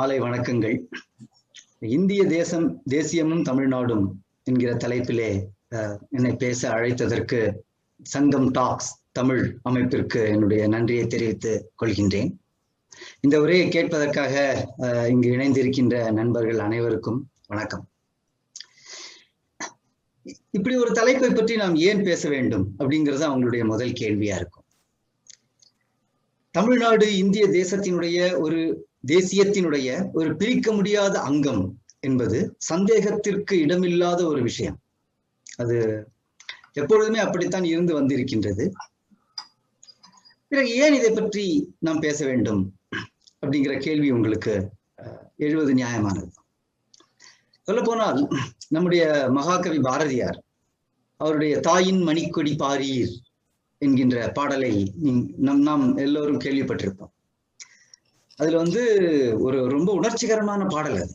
மாலை வணக்கங்கள். இந்திய தேசியமும் தமிழ்நாடும் என்கிற தலைப்பிலே என்னை பேச அழைத்ததற்கு சங்கம் டாக்ஸ் தமிழ் அமைப்பிற்கு என்னுடைய நன்றியை தெரிவித்துக் கொள்கின்றேன். இந்த உரையை கேட்பதற்காக இங்கு இணைந்திருக்கின்ற நண்பர்கள் அனைவருக்கும் வணக்கம். இப்படி ஒரு தலைப்பை பற்றி நாம் ஏன் பேச வேண்டும் அப்படிங்கிறது அவங்களுடைய முதல் கேள்வியா இருக்கும். தமிழ்நாடு இந்திய தேசியத்தினுடைய ஒரு பிரிக்க முடியாத அங்கம் என்பது சந்தேகத்திற்கு இடமில்லாத ஒரு விஷயம். அது எப்பொழுதுமே அப்படித்தான் இருந்து வந்திருக்கின்றது. பிறகு ஏன் இதை பற்றி நாம் பேச வேண்டும் அப்படிங்கிற கேள்வி உங்களுக்கு எழுவது நியாயமானது. சொல்ல போனால் நம்முடைய மகாகவி பாரதியார் அவருடைய தாயின் மணிக்கொடி பாரீர் என்கின்ற பாடலை நாம் எல்லோரும் கேள்விப்பட்டிருப்போம். அதுல ஒரு ரொம்ப உணர்ச்சிகரமான பாடல் அது.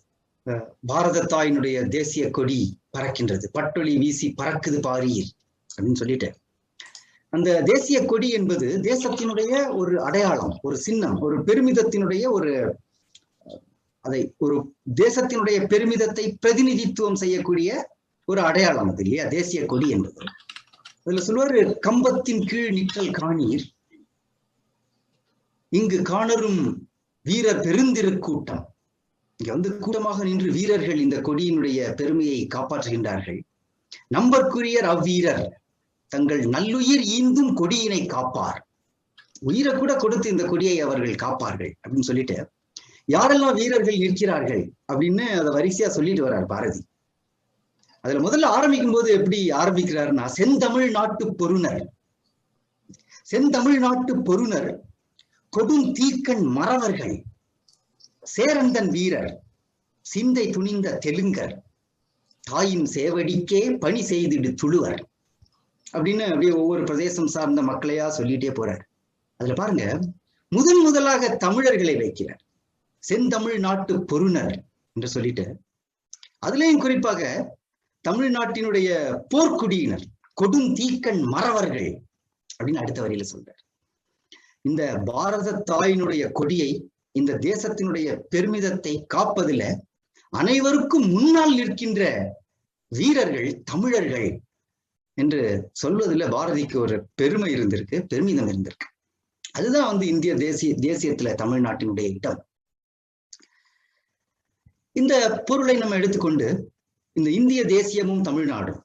பாரத தாயினுடைய தேசிய கொடி பறக்கின்றது, பட்டொளி வீசி பறக்குது பாரீர் அப்படின்னு சொல்லிட்டு, அந்த தேசிய கொடி என்பது தேசத்தினுடைய ஒரு அடையாளம், ஒரு சின்னம், ஒரு பெருமிதத்தினுடைய ஒரு தேசத்தினுடைய பெருமிதத்தை பிரதிநிதித்துவம் செய்யக்கூடிய ஒரு அடையாளம் அது இல்லையா, தேசிய கொடி என்பது. அதுல சொல்லுவாரு, கம்பத்தின் கீழ் நிற்றல் காணீர், இங்கு காணரும் வீரர் பெருந்திருக்கூட்டம். இங்க கூட்டமாக நின்று வீரர்கள் இந்த கொடியினுடைய பெருமையை காப்பாற்றுகின்றார்கள். நம்பற்குரியர் அவ்வீரர் தங்கள் நல்லுயிர் ஈந்தும் கொடியினை காப்பார். உயிரை கூட கொடுத்து இந்த கொடியை அவர்கள் காப்பார்கள் அப்படின்னு சொல்லிட்டு, யாரெல்லாம் வீரர்கள் நிற்கிறார்கள் அப்படின்னு அதை வரிசையா சொல்லிட்டு வர்றார் பாரதி. அதுல முதல்ல ஆரம்பிக்கும் போது எப்படி ஆரம்பிக்கிறாருன்னா, செந்தமிழ்நாட்டு பொருணர் கொடும் தீக்கண் மறவர்கள் சேரந்தன் வீரர் சிந்தை துணிந்த தெலுங்கர் தாயின் சேவடிக்கே பணி செய்திடு துளுவர் அப்படின்னு அப்படியே ஒவ்வொரு பிரதேசம் சார்ந்த மக்களையா சொல்லிட்டே போறார். அதுல பாருங்க, முதலாக தமிழர்களை வைக்கிறார், செந்தமிழ்நாட்டு பொருணர் என்று சொல்லிட்டு, அதுலயும் குறிப்பாக தமிழ்நாட்டினுடைய போர்க்குடியினர் கொடும் தீக்கண் மறவர்கள் அப்படின்னு அடுத்த வரியில சொல்றார். இந்த பாரத தாயினுடைய கொடியை, இந்த தேசத்தினுடைய பெருமிதத்தை காப்பதில் அனைவருக்கும் முன்னால் நிற்கின்ற வீரர்கள் தமிழர்கள் என்று சொல்வதில் பாரதிக்கு ஒரு பெருமை இருந்திருக்கு, பெருமிதம் இருந்திருக்கு. அதுதான் இந்திய தேசியத்துல தமிழ்நாட்டினுடைய இடம். இந்த பொருளை நம்ம எடுத்துக்கொண்டு, இந்த இந்திய தேசியமும் தமிழ்நாடும்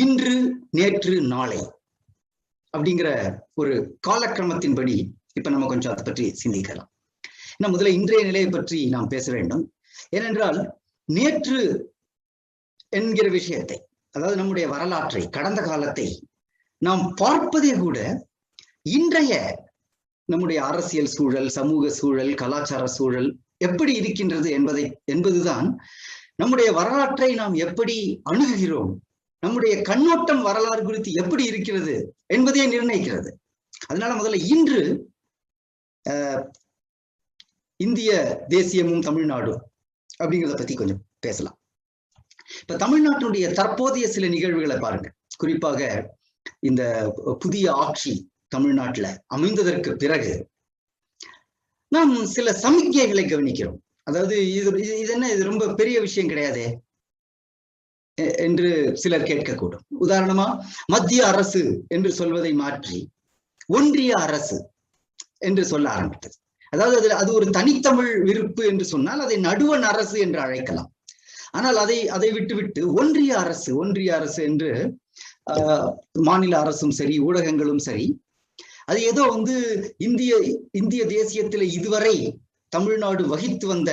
இன்று நேற்று நாளை அப்படிங்கிற ஒரு காலக்கிரமத்தின்படி இப்ப நம்ம கொஞ்சம் அதை பற்றி சிந்திக்கலாம். முதல்ல இன்றைய நிலையை பற்றி நாம் பேச வேண்டும். ஏனென்றால் நேற்று என்கிற விஷயத்தை, அதாவது நம்முடைய வரலாற்றை, கடந்த காலத்தை நாம் பார்ப்பதே கூட இன்றைய நம்முடைய அரசியல் சூழல், சமூக சூழல், கலாச்சார சூழல் எப்படி இருக்கின்றது என்பதுதான் நம்முடைய வரலாற்றை நாம் எப்படி அணுகுகிறோம், நம்முடைய கண்ணோட்டம் வரலாறு குறித்து எப்படி இருக்கிறது என்பதையே நிர்ணயிக்கிறது. அதனால முதல்ல இன்று இந்திய தேசியமும் தமிழ்நாடும் அப்படிங்கிறத பத்தி கொஞ்சம் பேசலாம். இப்ப தமிழ்நாட்டினுடைய தற்போதைய சில நிகழ்வுகளை பாருங்க. குறிப்பாக இந்த புதிய ஆட்சி தமிழ்நாட்டுல அமைந்ததற்கு பிறகு நாம் சில சமிக்ஞைகளை கவனிக்கிறோம். அதாவது இது ரொம்ப பெரிய விஷயம் கிடையாதே என்று சிலர் கேட்கக்கூடும். உதாரணமா, மத்திய அரசு என்று சொல்வதை மாற்றி ஒன்றிய அரசு என்று சொல்ல ஆரம்பித்தது. அதாவது அது ஒரு தனித்தமிழ் விருப்பு என்று சொன்னால் அதை நடுவண் அரசு என்று அழைக்கலாம். ஆனால் அதை விட்டுவிட்டு ஒன்றிய அரசு என்று மாநில அரசும் சரி, ஊடகங்களும் சரி, அது ஏதோ இந்திய தேசியத்திலே இதுவரை தமிழ்நாடு வகித்து வந்த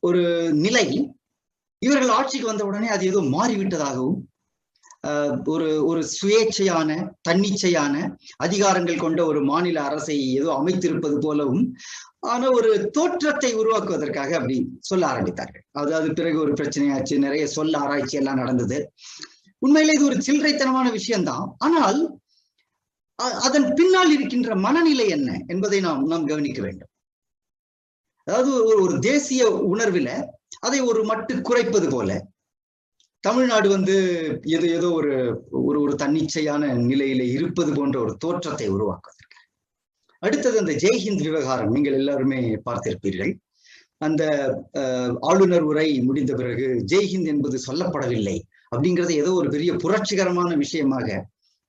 ஒரு நிலை இவர்கள் ஆட்சிக்கு வந்த உடனே அது ஏதோ மாறிவிட்டதாகவும், ஒரு சுயேட்சையான, தன்னிச்சையான அதிகாரங்கள் கொண்ட ஒரு மாநில அரசை ஏதோ அமைத்திருப்பது போலவும் ஆன ஒரு தோற்றத்தை உருவாக்குவதற்காக அப்படி சொல்ல ஆரம்பித்தார்கள். அது பிறகு ஒரு பிரச்சனையாச்சு, நிறைய சொல்ல ஆராய்ச்சி எல்லாம் நடந்தது. உண்மையிலே இது ஒரு சில்லறைத்தனமான விஷயம்தான். ஆனால் அதன் பின்னால் இருக்கின்ற மனநிலை என்ன என்பதை நாம் கவனிக்க வேண்டும். அதாவது ஒரு தேசிய உணர்வில அதை ஒரு மட்டு குறைப்பது போல தமிழ்நாடு ஏதோ ஒரு தன்னிச்சையான நிலையில இருப்பது போன்ற ஒரு தோற்றத்தை உருவாக்குவதற்கு அடுத்தது அந்த ஜெய்ஹிந்த் விவகாரம் நீங்கள் எல்லாருமே பார்த்திருப்பீர்கள். அந்த ஆளுநர் உரை முடிந்த பிறகு ஜெய்ஹிந்த் என்பது சொல்லப்படவில்லை அப்படிங்கிறது ஏதோ ஒரு பெரிய புரட்சிகரமான விஷயமாக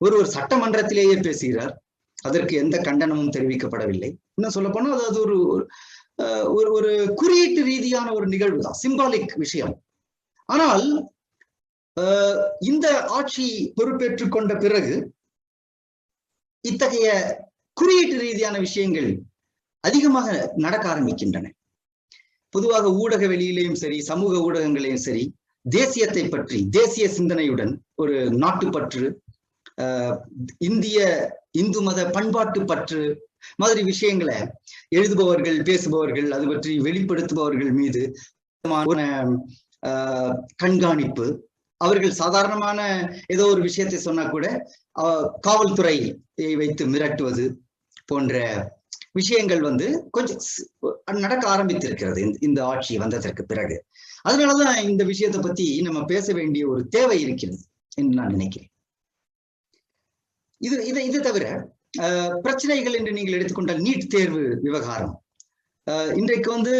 ஒரு சட்டமன்றத்திலேயே பேசுகிறார். அதற்கு எந்த கண்டனமும் தெரிவிக்கப்படவில்லை. இன்னும் சொல்ல போனா அது ஒரு ஒரு குறியீட்டு ரீதியான ஒரு நிகழ்வு தான், சிம்பாலிக் விஷயம். ஆனால் இந்த ஆட்சி பொறுப்பேற்றுக் கொண்ட பிறகு இத்தகைய குறியீட்டு ரீதியான விஷயங்கள் அதிகமாக நடக்க ஆரம்பிக்கின்றன. பொதுவாக ஊடக வெளியிலையும் சரி, சமூக ஊடகங்களையும் சரி, தேசியத்தை பற்றி தேசிய சிந்தனையுடன் ஒரு நாட்டுப்பற்று, இந்து மத பண்பாட்டு பற்று மாதிரி விஷயங்களை எழுதுபவர்கள், பேசுபவர்கள், அது பற்றி வெளிப்படுத்துபவர்கள் மீது கண்காணிப்பு, அவர்கள் சாதாரணமான ஏதோ ஒரு விஷயத்தை சொன்னா கூட காவல்துறையை வைத்து மிரட்டுவது போன்ற விஷயங்கள் கொஞ்சம் நடக்க ஆரம்பித்திருக்கிறது இந்த ஆட்சி வந்ததற்கு பிறகு. அதனாலதான் இந்த விஷயத்தை பத்தி நம்ம பேச வேண்டிய ஒரு தேவை இருக்கிறது என்று நான் நினைக்கிறேன். இது தவிர பிரச்சனைகள் என்று நீங்கள் எடுத்துக்கொண்டால் நீட் தேர்வு விவகாரம். இன்றைக்கு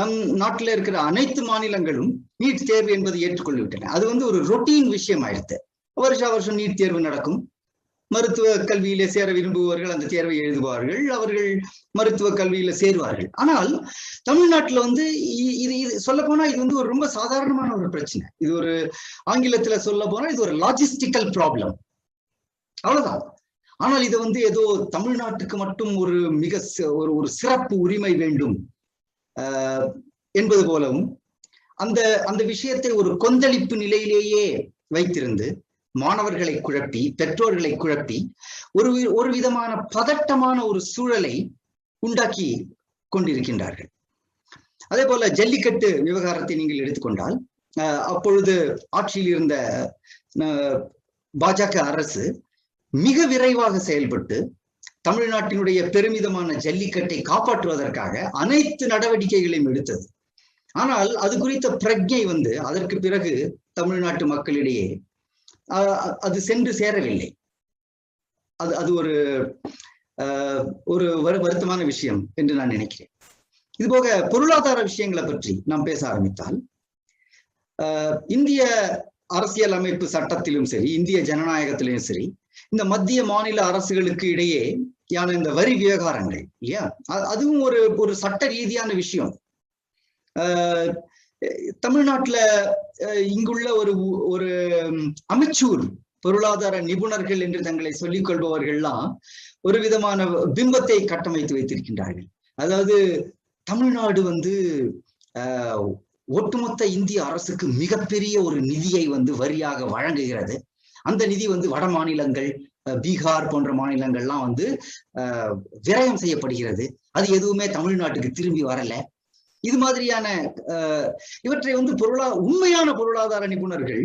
நம் நாட்டில் இருக்கிற அனைத்து மாநிலங்களும் நீட் தேர்வு என்பதை ஏற்றுக்கொள்ளிவிட்டன. அது ஒரு ரொட்டீன் விஷயம் ஆயிடுத்து. வருஷம் நீட் தேர்வு நடக்கும். மருத்துவ கல்வியில சேர விரும்புபவர்கள் அந்த தேர்வை எழுதுவார்கள், அவர்கள் மருத்துவ கல்வியில சேருவார்கள். ஆனால் தமிழ்நாட்டுல இது சொல்ல போனா இது ஒரு ரொம்ப சாதாரணமான ஒரு பிரச்சனை. இது ஒரு ஆங்கிலத்துல சொல்ல போனா இது ஒரு லாஜிஸ்டிக்கல் ப்ராப்ளம், அவ்வளவுதான். ஆனால் இது ஏதோ தமிழ்நாட்டுக்கு மட்டும் ஒரு மிக ஒரு சிறப்பு உரிமை வேண்டும் என்பது போலவும் அந்த விஷயத்தை ஒரு கொந்தளிப்பு நிலையிலேயே வைத்திருந்து மாணவர்களை குழப்பி, பெற்றோர்களை குழப்பி ஒரு விதமான பதட்டமான ஒரு சூழலை உண்டாக்கி கொண்டிருக்கின்றார்கள். அதே போல ஜல்லிக்கட்டு விவகாரத்தை நீங்கள் எடுத்துக்கொண்டால், அப்பொழுது ஆட்சியில் இருந்த பாஜக அரசு மிக விரைவாக செயல்பட்டு தமிழ்நாட்டினுடைய பெருமிதமான ஜல்லிக்கட்டை காப்பாற்றுவதற்காக அனைத்து நடவடிக்கைகளையும் எடுத்தது. ஆனால் அது குறித்த பிரஜை அதற்கு பிறகு தமிழ்நாட்டு மக்களிடையே அது சென்று சேரவில்லை. அது ஒரு வருத்தமான விஷயம் என்று நான் நினைக்கிறேன். இது போக பொருளாதார விஷயங்களை பற்றி நாம் பேச ஆரம்பித்தால், இந்திய அரசியல் அமைப்பு சட்டத்திலும் சரி, இந்திய ஜனநாயகத்திலும் சரி, இந்த மத்திய மாநில அரசுகளுக்கு இடையே இந்த வரி விவகாரங்கள் இல்லையா, அதுவும் ஒரு சட்ட ரீதியான விஷயம். தமிழ்நாட்டுல இங்குள்ள ஒரு அமைச்சூர் பொருளாதார நிபுணர்கள் என்று தங்களை சொல்லிக் கொள்பவர்கள்லாம் ஒரு விதமான பிம்பத்தை கட்டமைத்து வைத்திருக்கின்றார்கள். அதாவது தமிழ்நாடு ஒட்டுமொத்த இந்திய அரசுக்கு மிகப்பெரிய ஒரு நிதியை வரியாக வழங்குகிறது. அந்த நிதி வட மாநிலங்கள், பீகார் போன்ற மாநிலங்கள்லாம் விரயம் செய்யப்படுகிறது. அது எதுவுமே தமிழ்நாட்டுக்கு திரும்பி வரல. இது மாதிரியான இவற்றை உண்மையான பொருளாதார நிபுணர்கள்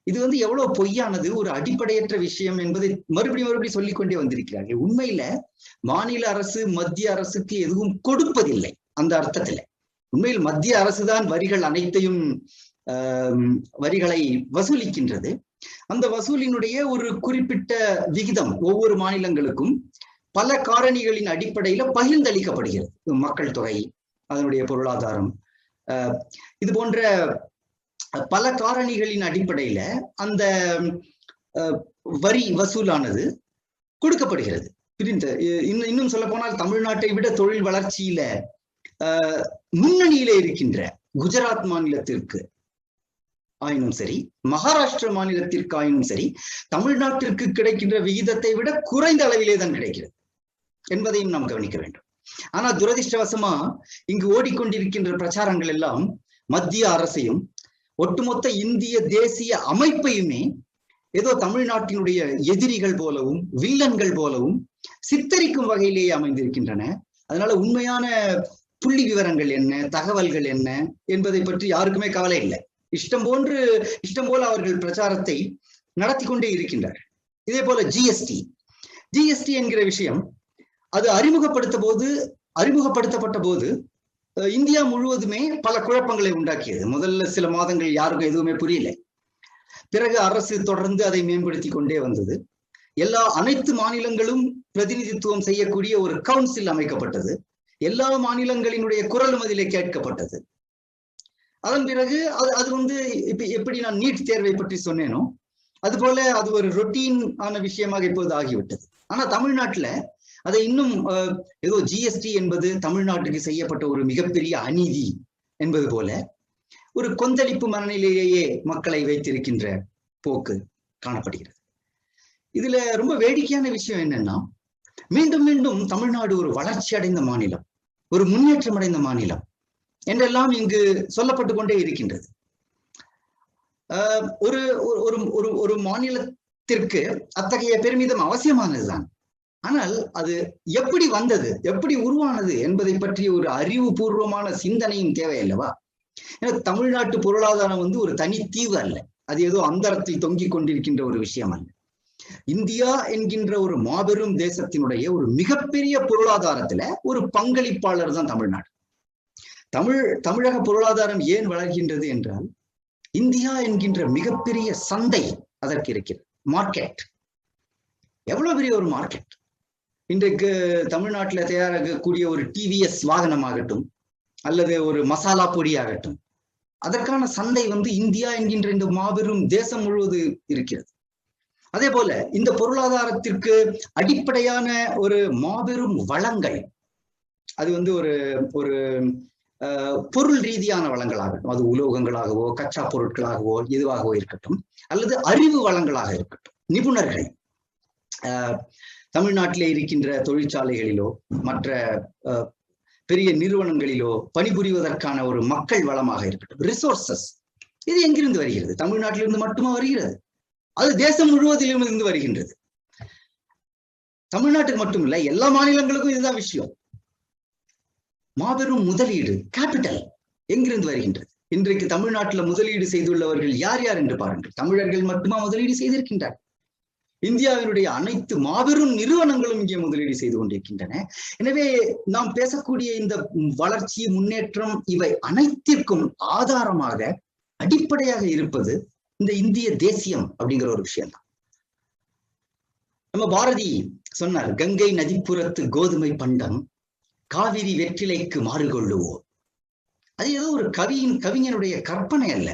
இது எவ்வளவு பொய்யானது, ஒரு அடிப்படையற்ற விஷயம் என்பதை மறுபடியும் சொல்லிக்கொண்டே வந்திருக்கிறார்கள். உண்மையில மாநில அரசு மத்திய அரசுக்கு எதுவும் கொடுப்பதில்லை. அந்த அர்த்தத்துல உண்மையில் மத்திய அரசுதான் வரிகள் அனைத்தையும் வரிகளை வசூலிக்கின்றது. அந்த வசூலினுடைய ஒரு குறிப்பிட்ட விகிதம் ஒவ்வொரு மாநிலங்களுக்கும் பல காரணிகளின் அடிப்படையில பகிர்ந்தளிக்கப்படுகிறது. மக்கள் தொகை, அதனுடைய பொருளாதாரம், இது போன்ற பல காரணிகளின் அடிப்படையில அந்த வரி வசூலானது கொடுக்கப்படுகிறது. இன்னும் சொல்ல போனால் தமிழ்நாட்டை விட தொழில் வளர்ச்சியில முன்னணியிலே இருக்கின்ற குஜராத் மாநிலத்திற்கு ஆயினும் சரி, மகாராஷ்டிர மாநிலத்திற்கு ஆயினும் சரி, தமிழ்நாட்டிற்கு கிடைக்கின்ற விகிதத்தை விட குறைந்த அளவிலே தான் கிடைக்கிறது என்பதையும் நாம் கவனிக்க வேண்டும். ஆனா துரதிருஷ்டவசமா இங்கு ஓடிக்கொண்டிருக்கின்ற பிரச்சாரங்கள் எல்லாம் மத்திய அரசையும் ஒட்டுமொத்த இந்திய தேசிய அமைப்பையுமே ஏதோ தமிழ்நாட்டினுடைய எதிரிகள் போலவும் வில்லன்கள் போலவும் சித்தரிக்கும் வகையிலேயே அமைந்திருக்கின்றன. அதனால உண்மையான புள்ளி விவரங்கள் என்ன, தகவல்கள் என்ன என்பதை பற்றி யாருக்குமே கவலை இல்லை. இஷ்டம் போல அவர்கள் பிரச்சாரத்தை நடத்தி கொண்டே இருக்கின்றார். இதே போல ஜிஎஸ்டி என்கிற விஷயம் அது அறிமுகப்படுத்தப்பட்ட போது இந்தியா முழுவதுமே பல குழப்பங்களை உண்டாக்கியது. முதல்ல சில மாதங்கள் யாருக்கும் எதுவுமே புரியல. பிறகு அரசு தொடர்ந்து அதை மேம்படுத்தி கொண்டே வந்தது. அனைத்து மாநிலங்களும் பிரதிநிதித்துவம் செய்யக்கூடிய ஒரு கவுன்சில் அமைக்கப்பட்டது. எல்லா மாநிலங்களினுடைய குரலும் அதிலே கேட்கப்பட்டது. அதன் பிறகு அது வந்து எப்படி நான் நீட் தேர்வை பற்றி சொன்னேனோ அது போல அது ஒரு ரொட்டீன் ஆன விஷயமாக இப்போது ஆகிவிட்டது. ஆனா தமிழ்நாட்டுல அதை இன்னும் ஏதோ ஜிஎஸ்டி என்பது தமிழ்நாட்டுக்கு செய்யப்பட்ட ஒரு மிகப்பெரிய அநீதி என்பது போல ஒரு கொந்தளிப்பு மனநிலையிலேயே மக்களை வைத்திருக்கின்ற போக்கு காணப்படுகிறது. இதுல ரொம்ப வேடிக்கையான விஷயம் என்னன்னா, மீண்டும் மீண்டும் தமிழ்நாடு ஒரு வளர்ச்சி அடைந்த மாநிலம், ஒரு முன்னேற்றம் அடைந்த மாநிலம் என்றெல்லாம் இங்கு சொல்லப்பட்டு கொண்டே இருக்கின்றது. ஒரு ஒரு ஒரு மாநிலத்திற்கு அத்தகைய பெருமிதம் அவசியமானதுதான். ஆனால் அது எப்படி வந்தது, எப்படி உருவானது என்பதை பற்றிய ஒரு அறிவுபூர்வமான சிந்தனையும் தேவை அல்லவா? ஏன்னா தமிழ்நாட்டு பொருளாதாரம் வந்து ஒரு தனித்தீவு அல்ல, அது ஏதோ அந்தரத்தில் தொங்கிக் கொண்டிருக்கின்ற ஒரு விஷயம் அல்ல. இந்தியா என்கின்ற ஒரு மாபெரும் தேசத்தினுடைய ஒரு மிகப்பெரிய பொருளாதாரத்துல ஒரு பங்களிப்பாளர் தான் தமிழ்நாடு. தமிழக பொருளாதாரம் ஏன் வளர்கின்றது என்றால், இந்தியா என்கின்ற மிகப்பெரிய சந்தை அதற்கு இருக்கிறது. மார்க்கெட் எவ்வளவு பெரிய ஒரு மார்க்கெட். இன்றைக்கு தமிழ்நாட்டில் தயாராகக்கூடிய ஒரு டிவிஎஸ் வாகனமாகட்டும் அல்லது ஒரு மசாலா பொடி ஆகட்டும், அதற்கான சந்தை வந்து இந்தியா என்கின்ற இந்த மாபெரும் தேசம் முழுவதும் இருக்கிறது. அதே போல இந்த பொருளாதாரத்திற்கு அடிப்படையான ஒரு மாபெரும் வளங்கள், அது வந்து ஒரு ஒரு பொருள் ரீதியான வளங்களாகட்டும், அது உலோகங்களாகவோ கச்சா பொருட்களாகவோ எதுவாகவோ இருக்கட்டும், அல்லது அறிவு வளங்களாக இருக்கட்டும், நிபுணர்கள் தமிழ்நாட்டிலே இருக்கின்ற தொழிற்சாலைகளிலோ மற்ற பெரிய நிறுவனங்களிலோ பணிபுரிவதற்கான ஒரு மக்கள் வளமாக இருக்கட்டும், ரிசோர்சஸ், இது எங்கிருந்து வருகிறது? தமிழ்நாட்டிலிருந்து மட்டுமா வருகிறது? அது தேசம் முழுவதிலும் இருந்து வருகின்றது. தமிழ்நாட்டுக்கு மட்டும் இல்லை, எல்லா மாநிலங்களுக்கும் இதுதான் விஷயம். மாபெரும் முதலீடு, கேபிட்டல் எங்கிருந்து வருகின்றது? இன்றைக்கு தமிழ்நாட்டில் முதலீடு செய்துள்ளவர்கள் யார் யார் என்று பாருங்கள். தமிழர்கள் மட்டுமா முதலீடு செய்திருக்கின்றார்? இந்தியாவினுடைய அனைத்து மாபெரும் நிறுவனங்களும் இங்கே முதலீடு செய்து கொண்டிருக்கின்றன. எனவே நாம் பேசக்கூடிய இந்த வளர்ச்சி, முன்னேற்றம், இவை அனைத்திற்கும் ஆதாரமாக அடிப்படையாக இருப்பது இந்த இந்திய தேசியம் அப்படிங்கிற ஒரு விஷயம் தான். நம்ம பாரதி சொன்னார், கங்கை நதிப்புறத்து கோதுமை பண்டம், காவிரி வெற்றிலைக்கு மாறுகொள்ளுவோம். அது ஏதோ ஒரு கவிஞனுடைய கற்பனை அல்ல,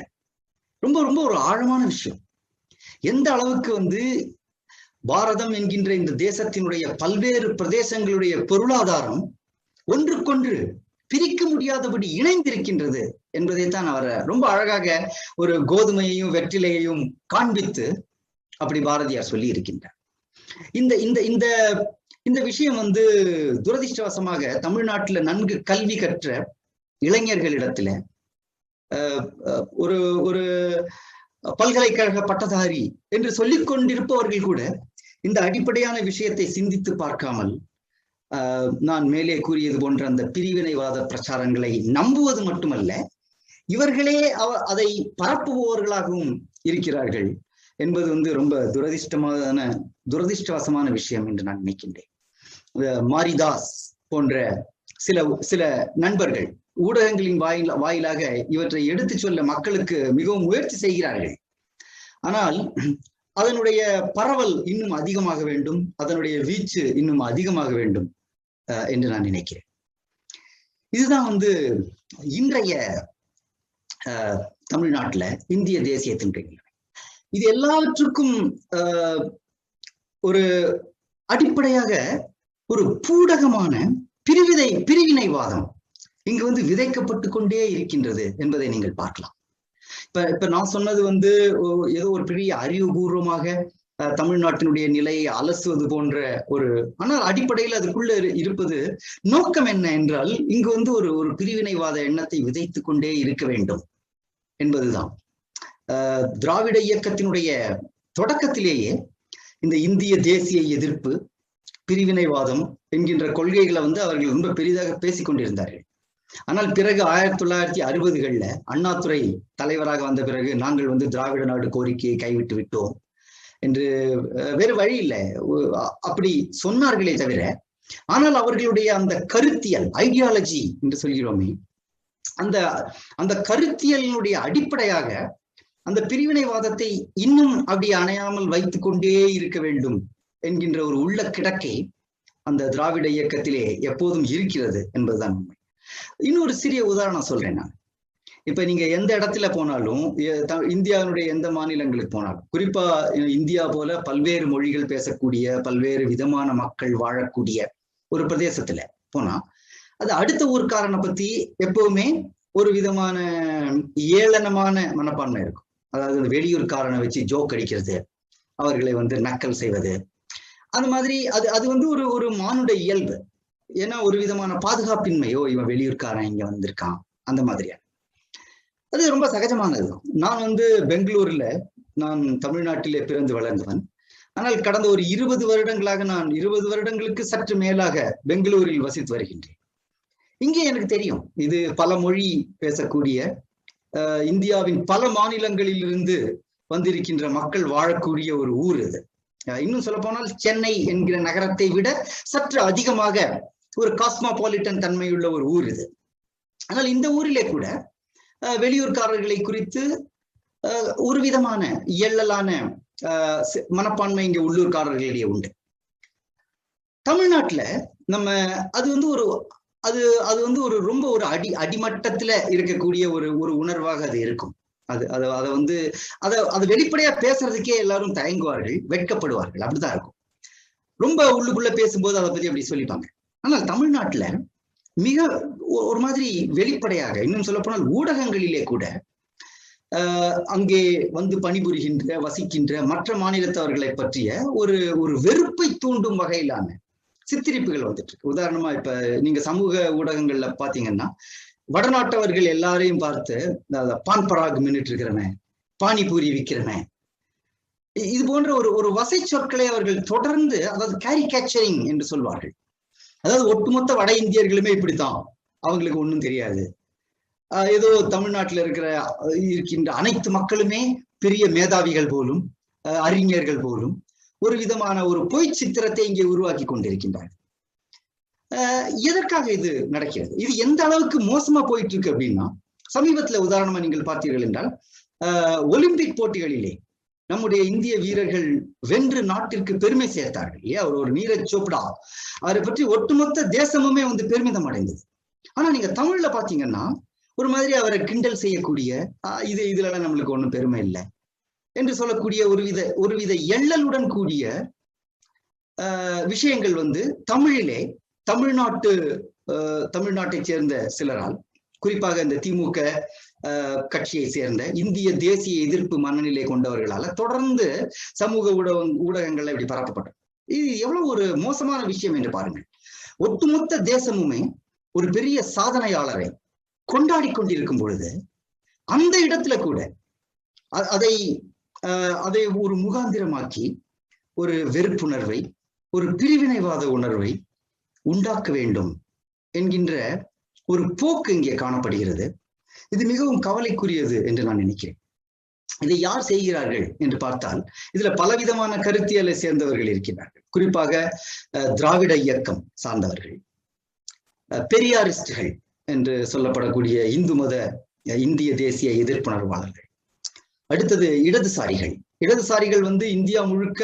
ரொம்ப ரொம்ப ஒரு ஆழமான விஷயம். எந்த அளவுக்கு வந்து பாரதம் என்கின்ற இந்த தேசத்தினுடைய பல்வேறு பிரதேசங்களுடைய பொருளாதாரம் ஒன்றுக்கொன்று பிரிக்க முடியாதபடி இணைந்திருக்கின்றது என்பதைத்தான் அவர் ரொம்ப அழகாக ஒரு கோதுமையையும் வெற்றிலையையும் காண்பித்து அப்படி பாரதியார் சொல்லி இருக்கின்றார். இந்த இந்த இந்த இந்த விஷயம் வந்து துரதிர்ஷ்டவசமாக தமிழ்நாட்டில் நன்கு கல்வி கற்ற இளைஞர்களிடத்துல ஒரு ஒரு பல்கலைக்கழக பட்டதாரி என்று சொல்லிக் கொண்டிருப்பவர்கள் கூட இந்த அடிப்படையான விஷயத்தை சிந்தித்து பார்க்காமல் நான் மேலே கூறியது போன்ற அந்த பிரிவினைவாத பிரச்சாரங்களை நம்புவது மட்டுமல்ல, இவர்களே அதை பரப்புபவர்களாகவும் இருக்கிறார்கள் என்பது வந்து ரொம்ப துரதிர்ஷ்டவசமான விஷயம் என்று நான் நினைக்கின்றேன். மாரிதாஸ் போன்ற சில நண்பர்கள் ஊடகங்களின் வாயிலாக இவற்றை எடுத்து சொல்ல மக்களுக்கு மிகவும் முயற்சி செய்கிறார்கள். ஆனால் அதனுடைய பரவல் இன்னும் அதிகமாக வேண்டும், அதனுடைய வீச்சு இன்னும் அதிகமாக வேண்டும் என்று நான் நினைக்கிறேன். இதுதான் வந்து இன்றைய தமிழ்நாட்டுல இந்திய தேசியத்தினுடைய நிலைமை. இது எல்லாவற்றுக்கும் ஒரு அடிப்படையாக ஒரு பூடகமான பிரிவினைவாதம் இங்கு வந்து விதைக்கப்பட்டு கொண்டே இருக்கின்றது என்பதை நீங்கள் பார்க்கலாம். இப்ப நான் சொன்னது வந்து ஏதோ ஒரு பெரிய அறிவுபூர்வமாக தமிழ்நாட்டினுடைய நிலையை அலசுவது போன்ற ஆனால் அடிப்படையில் அதுக்குள்ள இருப்பது நோக்கம் என்ன என்றால், இங்கு வந்து ஒரு பிரிவினைவாத எண்ணத்தை விதைத்து கொண்டே இருக்க வேண்டும் என்பதுதான். திராவிட இயக்கத்தினுடைய தொடக்கத்திலேயே இந்த இந்திய தேசிய எதிர்ப்பு, பிரிவினைவாதம் என்கின்ற கொள்கைகளை வந்து அவர்கள் ரொம்ப பெரிதாக பேசிக்கொண்டிருந்தார்கள். ஆனால் பிறகு 1960களில் அண்ணாதுரை தலைவராக வந்த பிறகு நாங்கள் வந்து திராவிட நாடு கோரிக்கையை கைவிட்டு விட்டோம் என்று வேறு வழி இல்லை அப்படி சொன்னார்களே தவிர, ஆனால் அவர்களுடைய அந்த கருத்தியல், ஐடியாலஜி என்று சொல்கிறோமே, அந்த கருத்தியலினுடைய அடிப்படையாக அந்த பிரிவினைவாதத்தை இன்னும் அப்படி அணையாமல் வைத்துக் கொண்டே இருக்க வேண்டும் என்கின்ற ஒரு உள்ள கிடக்கை அந்த திராவிட இயக்கத்திலே எப்போதும் இருக்கிறது என்பதுதான் உண்மை. இன்னொரு சிறிய உதாரணம் சொல்றேன் நான். இப்ப நீங்க எந்த இடத்துல போனாலும், இந்தியாவினுடைய எந்த மாநிலங்களுக்கு போனாலும், குறிப்பா இந்தியா போல பல்வேறு மொழிகள் பேசக்கூடிய பல்வேறு விதமான மக்கள் வாழக்கூடிய ஒரு பிரதேசத்துல போனா, அது அடுத்த ஊர்க்காரனை பத்தி எப்பவுமே ஒரு விதமான ஏளனமான மனப்பான்மை இருக்கும். அதாவது வெளியூர்காரனை வச்சு ஜோக் அடிக்கிறது, அவர்களை நக்கல் செய்வது, அந்த மாதிரி அது ஒரு ஒரு மானுட இயல்பு. ஏன்னா ஒரு விதமான பாதுகாப்பின்மையோ, இவன் வெளியூர்காரன் இங்க வந்திருக்கான், அந்த மாதிரியான அது ரொம்ப சகஜமானது. நான் பெங்களூர்ல, நான் தமிழ்நாட்டிலே பிறந்து வளர்ந்தவன். ஆனால் கடந்த ஒரு 20 வருடங்களாக, நான் 20 வருடங்களுக்கு சற்று மேலாக பெங்களூரில் வசித்து வருகின்றேன். இங்கே எனக்கு தெரியும், இது பல மொழி பேசக்கூடிய இந்தியாவின் பல மாநிலங்களில் இருந்து வந்திருக்கின்ற மக்கள் வாழக்கூடிய ஒரு ஊர் இது. இன்னும் சொல்ல போனால் சென்னை என்கிற நகரத்தை விட சற்று அதிகமாக ஒரு காஸ்மோபாலிட்டன் தன்மையுள்ள ஒரு ஊர் இது. ஆனால் இந்த ஊரிலே கூட வெளியூர்காரர்களை குறித்து ஒரு விதமான இயல்லலான மனப்பான்மை இங்க உள்ளூர்காரர்களிடையே உண்டு. தமிழ்நாட்டுல நம்ம அது ஒரு அது ஒரு ரொம்ப ஒரு அடிமட்டத்துல இருக்கக்கூடிய ஒரு உணர்வாக அது இருக்கும். அதை வெளிப்படையா பேசுறதுக்கே எல்லாரும் தயங்குவார்கள், வெட்கப்படுவார்கள், அப்படிதான் இருக்கும். ரொம்ப உள்ளுக்குள்ள பேசும்போது அதை பத்தி அப்படி சொல்லிப்பாங்க. ஆனால் தமிழ்நாட்டுல மிக ஒரு மாதிரி வெளிப்படையாக, இன்னும் சொல்ல போனால் ஊடகங்களிலே கூட அங்கே பணிபுரிகின்ற வசிக்கின்ற மற்ற மாநிலத்தவர்களை பற்றிய ஒரு வெறுப்பை தூண்டும் வகையிலான சித்தரிப்புகள் வந்துட்டு இருக்கு. உதாரணமா இப்ப நீங்க சமூக ஊடகங்கள்ல பாத்தீங்கன்னா, வடநாட்டவர்கள் எல்லாரையும் பார்த்து பான் பராக் மின்னிட்டு இருக்கிறவன், பானிபூரி விற்கிறவன், இது போன்ற ஒரு வசை சொற்களை அவர்கள் தொடர்ந்து, அதாவது கேரிகேச்சரிங் என்று சொல்வார்கள். அதாவது ஒட்டுமொத்த வட இந்தியர்களுமே இப்படித்தான், அவங்களுக்கு ஒண்ணும் தெரியாது, ஏதோ தமிழ்நாட்டில் இருக்கின்ற அனைத்து மக்களுமே பெரிய மேதாவிகள் போலும், அறிஞர்கள் போலும், ஒரு விதமான ஒரு பொய் சித்திரத்தை இங்கே உருவாக்கி கொண்டிருக்கின்றார்கள். எதற்காக இது நடக்கிறது? இது எந்த அளவுக்கு மோசமா போயிட்டு இருக்கு அப்படின்னா, சமீபத்துல உதாரணமா நீங்கள் பார்த்தீர்கள் என்றால், ஒலிம்பிக் போட்டிகளிலே நம்முடைய இந்திய வீரர்கள் வென்று நாட்டிற்கு பெருமை சேர்த்தார்கள். அவர் ஒரு நீரஜ் சோப்டா, அவரை பற்றி ஒட்டுமொத்த தேசமுமே பெருமிதம் அடைந்தது. ஆனா நீங்க தமிழ்ல பாத்தீங்கன்னா ஒரு மாதிரி அவரை கிண்டல் செய்யக்கூடிய, இதுல நம்மளுக்கு ஒண்ணும் பெருமை இல்லை என்று சொல்லக்கூடிய ஒருவித எள்ளலுடன் கூடிய விஷயங்கள் தமிழிலே தமிழ்நாட்டை சேர்ந்த சிலரால், குறிப்பாக இந்த திமுக கட்சியை சேர்ந்த இந்திய தேசிய எதிர்ப்பு மனநிலை கொண்டவர்களால தொடர்ந்து சமூக ஊடகங்கள்ல இப்படி பரப்பப்பட்டது. இது எவ்வளவு ஒரு மோசமான விஷயம் என்று பாருங்கள். ஒட்டுமொத்த தேசமுமே ஒரு பெரிய சாதனையாளரை கொண்டாடி கொண்டிருக்கும் பொழுது, அந்த இடத்துல கூட அதை ஒரு முகாந்திரமாக்கி ஒரு வெறுப்புணர்வை, ஒரு பிரிவினைவாத உணர்வை உண்டாக்க வேண்டும் என்கின்ற ஒரு போக்கு இங்கே காணப்படுகிறது. இது மிகவும் கவலைக்குரியது என்று நான் நினைக்கிறேன். இதை யார் செய்கிறார்கள் என்று பார்த்தால், இதுல பலவிதமான கருத்தியலை சேர்ந்தவர்கள் இருக்கிறார்கள். குறிப்பாக திராவிட இயக்கம் சார்ந்தவர்கள், பெரியாரிஸ்டுகள் என்று சொல்லப்படக்கூடிய இந்து மத இந்திய தேசிய எதிர்ப்புணர்வாளர்கள். அடுத்தது இடதுசாரிகள் இந்தியா முழுக்க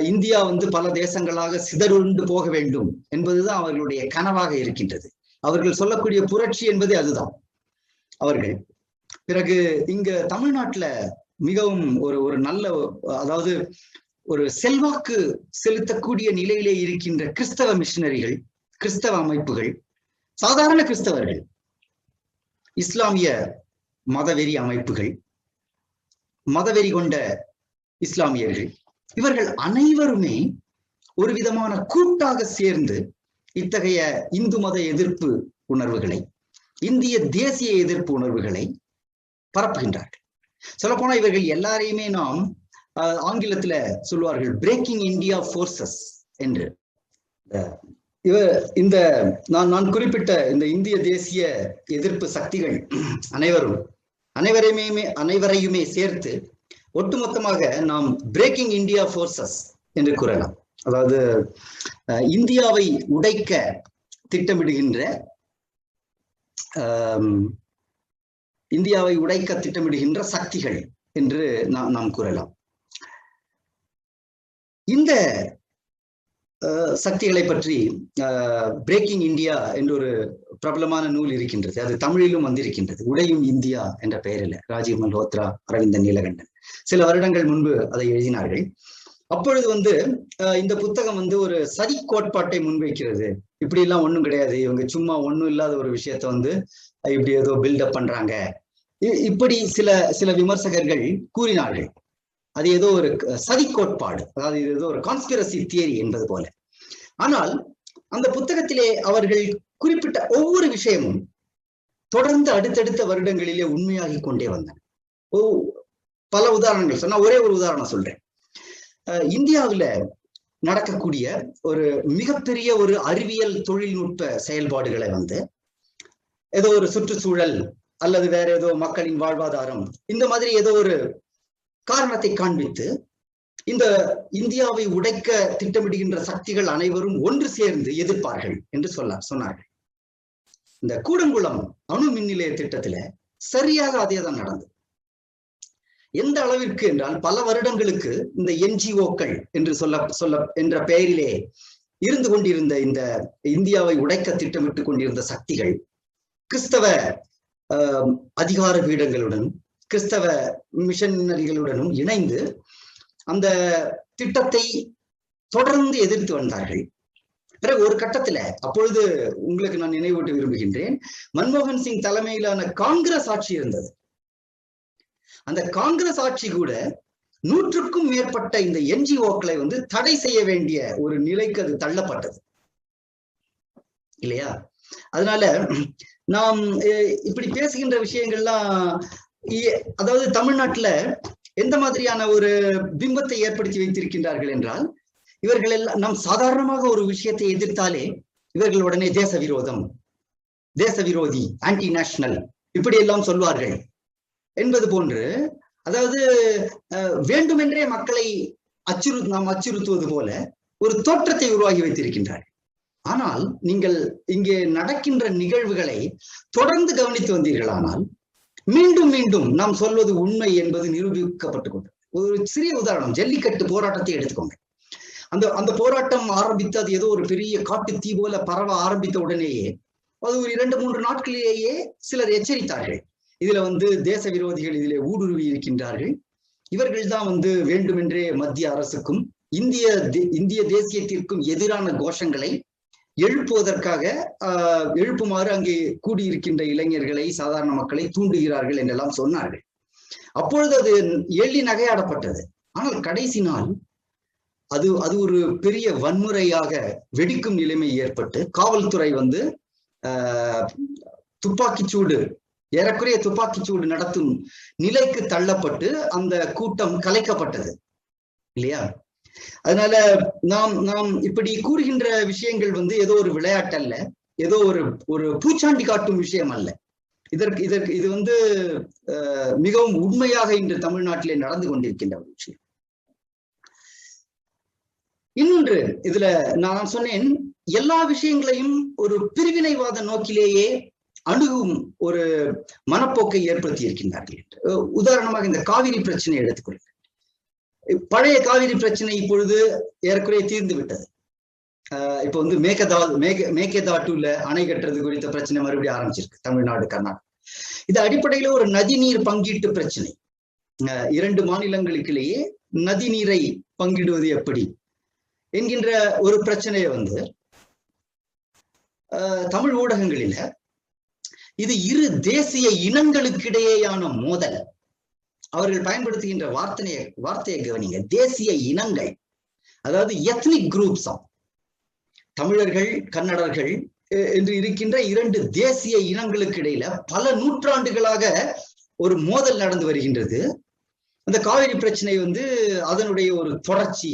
இந்தியா பல தேசங்களாக சிதறுண்டு போக வேண்டும் என்பதுதான் அவர்களுடைய கனவாக இருக்கின்றது. அவர்கள் சொல்லக்கூடிய புரட்சி என்பதே அதுதான் அவர்கள். பிறகு இங்க தமிழ்நாட்டுல மிகவும் ஒரு நல்ல, அதாவது ஒரு செல்வாக்கு செலுத்தக்கூடிய நிலையிலே இருக்கின்ற கிறிஸ்தவ மிஷனரிகள், கிறிஸ்தவ அமைப்புகள், சாதாரண கிறிஸ்தவர்கள், இஸ்லாமிய மதவெறி அமைப்புகள், மதவெறி கொண்ட இஸ்லாமியர்கள், இவர்கள் அனைவருமே ஒரு விதமான கூட்டாக சேர்ந்து இத்தகைய இந்து மத எதிர்ப்பு உணர்வுகளை, இந்திய தேசிய எதிர்ப்பு உணர்வுகளை பரப்புகின்றார்கள். சொல்லப்போனா இவர்கள் எல்லாரையுமே நாம் ஆங்கிலத்துல சொல்லுவார்கள் பிரேக்கிங் இந்தியா போர்சஸ் என்று. இந்த நான் குறிப்பிட்ட இந்த இந்திய தேசிய எதிர்ப்பு சக்திகள் அனைவரையுமே சேர்த்து ஒட்டுமொத்தமாக நாம் பிரேக்கிங் இந்தியா போர்சஸ் என்று கூறலாம். அதாவது இந்தியாவை உடைக்க திட்டமிடுகின்ற சக்திகள் என்று நாம் கூறலாம். இந்த சக்திகளை பற்றி பிரேக்கிங் இந்தியா என்ற ஒரு பிரபலமான நூல் இருக்கின்றது. அது தமிழிலும் வந்திருக்கின்றது. உடையும் இந்தியா என்ற பெயரில் ராஜீவ் மல்ஹோத்ரா, அரவிந்தன் நீலகண்டன் சில வருடங்கள் முன்பு அதை எழுதினார்கள். அப்பொழுது இந்த புத்தகம் ஒரு சதி கோட்பாட்டை முன்வைக்கிறது. இப்படி எல்லாம் ஒண்ணும் கிடையாது, இவங்க சும்மா ஒண்ணும் இல்லாத ஒரு விஷயத்த இப்படி ஏதோ பில்டப் பண்றாங்க, இப்படி சில விமர்சகர்கள் கூறினார்கள். அது ஏதோ ஒரு சதி கோட்பாடு, அதாவது இது ஏதோ ஒரு கான்ஸ்பிரசி தியரி என்பது போல. ஆனால் அந்த புத்தகத்திலே அவர்கள் குறிப்பிட்ட ஒவ்வொரு விஷயமும் தொடர்ந்து அடுத்தடுத்த வருடங்களிலே உண்மையாகி கொண்டே வந்தன. பல உதாரணங்கள் சொன்னா, ஒரே ஒரு உதாரணம் சொல்றேன். இந்தியாவில நடக்கக்கூடிய ஒரு மிகப்பெரிய ஒரு அறிவியல் தொழில்நுட்ப செயல்பாடுகளை ஏதோ ஒரு சுற்றுச்சூழல் அல்லது வேற ஏதோ மக்களின் வாழ்வாதாரம், இந்த மாதிரி ஏதோ ஒரு காரணத்தை காண்பித்து இந்த இந்தியாவை உடைக்க திட்டமிடுகின்ற சக்திகள் அனைவரும் ஒன்று சேர்ந்து எதிர்ப்பார்கள் என்று சொன்னார்கள். இந்த கூடங்குளம் அணு மின் நிலைய திட்டத்துல சரியாக அதேதான் நடந்தது. எந்த அளவிற்கு என்றால், பல வருடங்களுக்கு இந்த என்ஜிஓக்கள் என்று என்ற பெயரிலே இருந்து கொண்டிருந்த இந்த இந்தியாவை உடைக்க திட்டமிட்டுக் கொண்டிருந்த சக்திகள் கிறிஸ்தவ அதிகார பீடங்களுடன், கிறிஸ்தவ மிஷனரிகளுடனும் இணைந்து அந்த திட்டத்தை தொடர்ந்து எதிர்த்து வந்தார்கள். பிறகு ஒரு கட்டத்துல, அப்பொழுது உங்களுக்கு நான் நினைவூட்ட விரும்புகின்றேன், மன்மோகன் சிங் தலைமையிலான காங்கிரஸ் ஆட்சி இருந்தது. அந்த காங்கிரஸ் ஆட்சி கூட 100க்கும் மேற்பட்ட இந்த என்ஜிஓக்களை தடை செய்ய வேண்டிய ஒரு நிலைக்கு அது தள்ளப்பட்டது இல்லையா? அதனால நாம் இப்படி பேசுகின்ற விஷயங்கள்லாம், அதாவது தமிழ்நாட்டுல எந்த மாதிரியான ஒரு பிம்பத்தை ஏற்படுத்தி வைத்திருக்கின்றார்கள் என்றால், இவர்கள் எல்லாம் நாம் சாதாரணமாக ஒரு விஷயத்தை எதிர்த்தாலே இவர்கள் உடனே தேச விரோதம், தேச விரோதி, ஆன்டி நேஷனல் இப்படி எல்லாம் சொல்வார்கள் என்பது போன்று, அதாவது வேண்டுமென்றே மக்களை நாம் அச்சுறுத்துவது போல ஒரு தோற்றத்தை உருவாகி வைத்திருக்கின்றார்கள். ஆனால் நீங்கள் இங்கே நடக்கின்ற நிகழ்வுகளை தொடர்ந்து கவனித்து வந்தீர்களானால் மீண்டும் மீண்டும் நாம் சொல்வது உண்மை என்பது நிரூபிக்கப்பட்டுக் கொண்டது. ஒரு சிறிய உதாரணம், ஜல்லிக்கட்டு போராட்டத்தை எடுத்துக்கோங்க. அந்த போராட்டம் ஆரம்பித்து அது ஏதோ ஒரு பெரிய காட்டு தீ போல பரவ ஆரம்பித்த உடனேயே அது ஒரு 2-3 நாட்களிலேயே சிலர் எச்சரித்தார்கள், இதுல தேச விரோதிகள் இதிலே ஊடுருவி இருக்கின்றார்கள், இவர்கள் தான் வேண்டுமென்றே மத்திய அரசுக்கும் இந்திய தேசியத்திற்கும் எதிரான கோஷங்களை எழுப்புவதற்காக எழுப்புமாறு அங்கே கூடியிருக்கின்ற இளைஞர்களை, சாதாரண மக்களை தூண்டுகிறார்கள் என்றெல்லாம் சொன்னார்கள். அப்பொழுது அது எள்ளி நகையாடப்பட்டது. ஆனால் கடைசி நாள் அது ஒரு பெரிய வன்முறையாக வெடிக்கும் நிலைமை ஏற்பட்டு காவல்துறை துப்பாக்கிச்சூடு, ஏறக்குறைய துப்பாக்கிச்சூடு நடத்தும் நிலைக்கு தள்ளப்பட்டு அந்த கூட்டம் கலைக்கப்பட்டது இல்லையா? அதனால நாம் இப்படி கூறுகின்ற விஷயங்கள் ஏதோ ஒரு விளையாட்டு அல்ல, ஏதோ ஒரு பூச்சாண்டி காட்டும் விஷயம் அல்ல. இது மிகவும் உண்மையாக இன்று தமிழ்நாட்டிலே நடந்து கொண்டிருக்கின்ற ஒரு விஷயம். இன்னொன்று, இதுல நான் சொன்னேன், எல்லா விஷயங்களையும் ஒரு பிரிவினைவாத நோக்கிலேயே அணுகும் ஒரு மனப்போக்கை ஏற்படுத்தி இருக்கின்றார்கள். உதாரணமாக இந்த காவிரி பிரச்சனையை எடுத்துக்கொள்ளுங்கள். பழைய காவிரி பிரச்சனை இப்பொழுது ஏறக்குறைய தீர்ந்து விட்டது. இப்போ மேகதாட்டுல அணை கட்டுறது குறித்த பிரச்சனை மறுபடியும் ஆரம்பிச்சிருக்கு தமிழ்நாடு, கர்நாடகா. இது அடிப்படையில ஒரு நதிநீர் பங்கீட்டு பிரச்சனை. 2 மாநிலங்களுக்கிலேயே நதிநீரை பங்கிடுவது எப்படி என்கின்ற ஒரு பிரச்சனையை தமிழ் ஊடகங்களில இது இரு தேசிய இனங்களுக்கிடையேயான மோதல். அவர்கள் பயன்படுத்துகின்ற வார்த்தையை கவனிங்க, தேசிய இனங்கள், அதாவது எத்னிக் குரூப்ஸ். தமிழர்கள், கன்னடர்கள் என்று இருக்கின்ற 2 தேசிய இனங்களுக்கு இடையில பல நூற்றாண்டுகளாக ஒரு மோதல் நடந்து வருகின்றது. அந்த காவிரி பிரச்சனை அதனுடைய ஒரு தொடர்ச்சி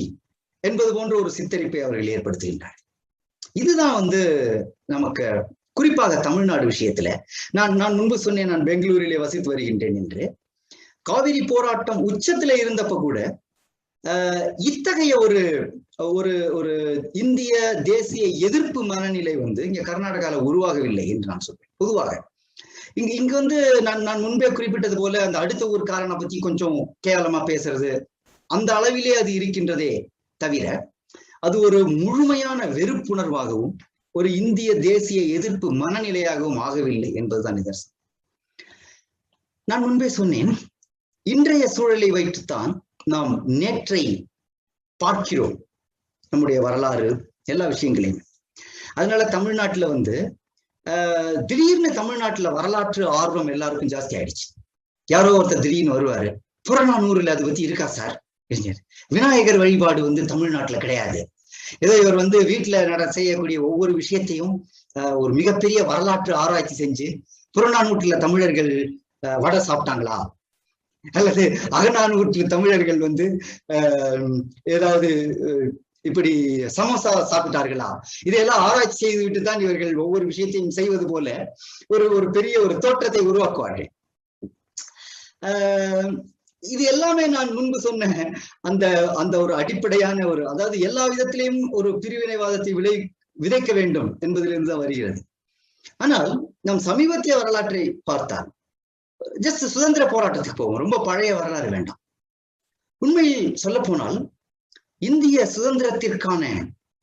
என்பது போன்ற ஒரு சித்தரிப்பை அவர்கள் ஏற்படுத்துகின்றார். இதுதான் நமக்கு குறிப்பாக தமிழ்நாடு விஷயத்துல நான் முன்பு சொன்னேன், நான் பெங்களூரிலே வசித்து வருகின்றேன் என்று. காவிரி போராட்டம் உச்சத்துல இருந்தப்ப கூட இத்தகைய ஒரு ஒரு ஒரு இந்திய தேசிய எதிர்ப்பு மனநிலை இங்க கர்நாடகால உருவாகவில்லை என்று நான் சொல்றேன். பொதுவாக இங்க நான் முன்பே குறிப்பிட்டது போல அந்த அடுத்த ஊர்க்காரனை பத்தி கொஞ்சம் கேவலமா பேசுறது, அந்த அளவிலே அது இருக்கின்றதே தவிர அது ஒரு முழுமையான வெறுப்புணர்வாகவும் ஒரு இந்திய தேசிய எதிர்ப்பு மனநிலையாகவும் ஆகவில்லை என்பதுதான் நிதர்சனம். நான் முன்பே சொன்னேன், இன்றைய சூழலை வைத்துத்தான் நாம் நேற்றை பார்க்கிறோம், நம்முடைய வரலாறு எல்லா விஷயங்களையும். அதனால தமிழ்நாட்டுல திடீர்னு தமிழ்நாட்டுல வரலாற்று ஆர்வம் எல்லாருக்கும் ஜாஸ்தி ஆயிடுச்சு. யாரோ ஒருத்தர் திடீர்னு வருவாரு, புறநானூறுல அதை பத்தி இருக்கா சார்? விநாயகர் வழிபாடு தமிழ்நாட்டுல கிடையாது. ஏதோ இவர் வீட்டுல செய்யக்கூடிய ஒவ்வொரு விஷயத்தையும் ஒரு மிகப்பெரிய வரலாற்று ஆராய்ச்சி செஞ்சு புறநானூற்றுல தமிழர்கள் வடை சாப்பிட்டாங்களா, அல்லது அகநானூற்று தமிழர்கள் ஏதாவது இப்படி சமோசா சாப்பிட்டார்களா, இதையெல்லாம் ஆராய்ச்சி செய்து விட்டு தான் இவர்கள் ஒவ்வொரு விஷயத்தையும் செய்வது போல ஒரு பெரிய ஒரு தோற்றத்தை உருவாக்குவார்கள். இது எல்லாமே நான் முன்பு சொன்ன அந்த ஒரு அடிப்படையான அதாவது எல்லா விதத்திலையும் ஒரு பிரிவினைவாதத்தை விதைக்க வேண்டும் என்பதிலிருந்து தான் வருகிறது. ஆனால் நம் சமீபத்திய வரலாற்றை பார்த்தால், ஜஸ்ட் சுதந்திர போராட்டத்துக்கு போவோம், ரொம்ப பழைய வரலாறு வேண்டாம். உண்மையில் சொல்ல போனால் இந்திய சுதந்திரத்திற்கான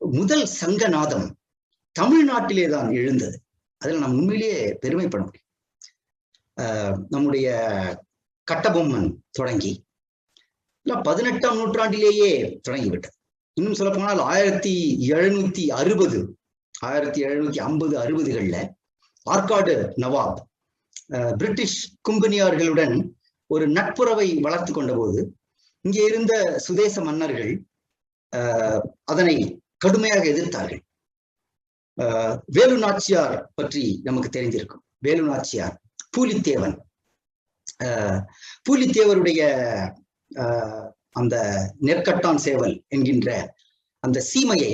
முதல் சங்கநாதம் தமிழ்நாட்டிலே தான் எழுந்தது. அதில் நாம் உண்மையிலேயே பெருமைப்பட முடியும். நம்முடைய கட்டபொம்மன் தொடங்கி 18ஆம் நூற்றாண்டிலேயே தொடங்கிவிட்டது. இன்னும் சொல்ல போனால் 1750-60களில் ஆற்காடு நவாப் பிரிட்டிஷ் கும்பனியார்களுடன் ஒரு நட்புறவை வளர்த்து கொண்ட போது இங்கே இருந்த சுதேச மன்னர்கள் அதனை கடுமையாக எதிர்த்தார்கள். வேலு நாச்சியார் பற்றி நமக்கு தெரிந்திருக்கும். வேலு நாச்சியார் பூலித்தேவன், பூலித்தேவருடைய அந்த நெற்கட்டான் சேவல் என்கின்ற அந்த சீமையை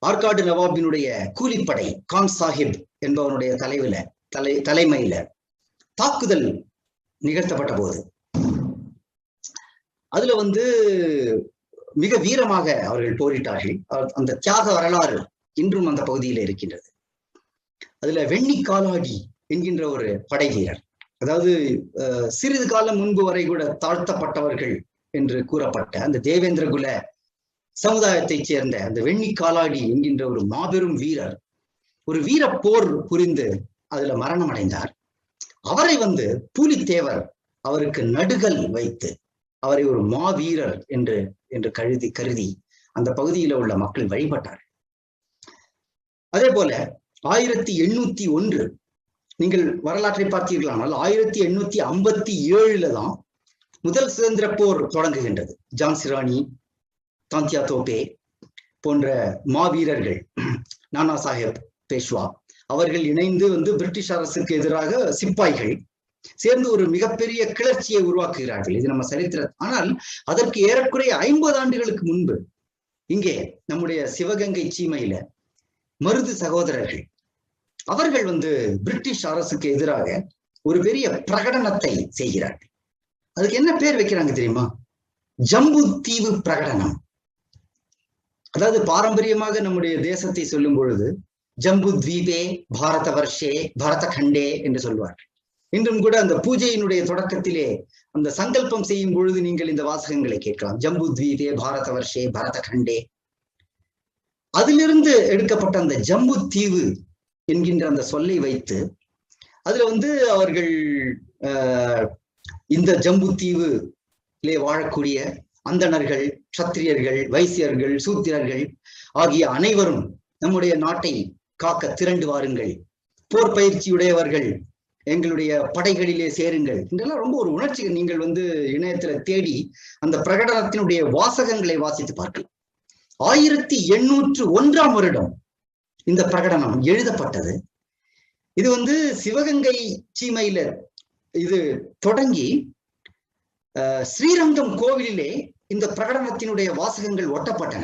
ஆற்காடு நவாபினுடைய கூலிப்படை கான் சாஹிப் என்பவனுடைய தலைமையில தாக்குதல் நிகழ்த்தப்பட்ட போது அதுல மிக வீரமாக அவர்கள் போரிட்டார்கள். அந்த தியாக வரலாறு இன்றும் அந்த பகுதியில் இருக்கின்றது. அதுல வெண்ணி காலாடி என்கின்ற ஒரு படை வீரர், அதாவது சிறிது காலம் முன்பு வரை கூட தாழ்த்தப்பட்டவர்கள் என்று கூறப்பட்ட அந்த தேவேந்திர குல சமுதாயத்தைச் சேர்ந்த அந்த வெண்ணி காலாடி என்கின்ற ஒரு மாபெரும் வீரர் ஒரு வீர போர் புரிந்து அதுல மரணம் அடைந்தார். அவரை பூலித்தேவர் அவருக்கு நடுகல் வைத்து அவரை ஒரு மாவீரர் என்று கருதி அந்த பகுதியில உள்ள மக்கள் வழிபட்டார்கள். அதே போல 1801 நீங்கள் வரலாற்றை பார்த்தீர்களானால் 1857 தான் முதல் சுதந்திர போர் தொடங்குகின்றது. ஜான்சி ராணி, தாந்தியா தோப்பே போன்ற மாவீரர்கள், நானா சாஹேப் பேஷ்வா அவர்கள் இணைந்து பிரிட்டிஷ் அரசுக்கு எதிராக சிப்பாய்கள் சேர்ந்து ஒரு மிகப்பெரிய கிளர்ச்சியை உருவாக்குகிறார்கள். இது நம்ம சரித்திரம். ஆனால் அதற்கு ஏறக்குறைய 50 ஆண்டுகளுக்கு முன்பு இங்கே நம்முடைய சிவகங்கை சீமையில மருது சகோதரர்கள் அவர்கள் பிரிட்டிஷ் அரசுக்கு எதிராக ஒரு பெரிய பிரகடனத்தை செய்கிறார்கள். அதுக்கு என்ன பேர் வைக்கிறாங்க தெரியுமா? ஜம்பு தீவு பிரகடனம். அதாவது பாரம்பரியமாக நம்முடைய தேசத்தை சொல்லும் பொழுது ஜம்பு தீபே பாரத வர்ஷே பரத கண்டே என்று சொல்வார்கள். இன்றும் கூட அந்த பூஜையினுடைய தொடக்கத்திலே அந்த சங்கல்பம் செய்யும் பொழுது நீங்கள் இந்த வாசகங்களை கேட்கலாம். ஜம்பு தீபே பாரத வர்ஷே பரத கண்டே. அதிலிருந்து எடுக்கப்பட்ட அந்த ஜம்பு தீவு என்கின்ற அந்த சொல்லை வைத்து அதுல அவர்கள் இந்த ஜம்பு தீவுலே வாழக்கூடிய அந்தணர்கள், சத்திரியர்கள், வைசியர்கள், சூத்திரர்கள் ஆகிய அனைவரும் நம்முடைய நாட்டை காக்க திரண்டு வாருங்கள், போர் பயிற்சியுடையவர்கள் எங்களுடைய படைகளிலே சேருங்கள் என்றெல்லாம் ரொம்ப ஒரு உணர்ச்சி. நீங்கள் இணையத்துல தேடி அந்த பிரகடனத்தினுடைய வாசகங்களை வாசித்து பார்க்கலாம். 1801ஆம் வருடம் இந்த பிரகடனம் எழுதப்பட்டது. இது சிவகங்கை சீமையில இது தொடங்கி ஸ்ரீரங்கம் கோவிலிலே இந்த பிரகடனத்தினுடைய வாசகங்கள் ஒட்டப்பட்டன.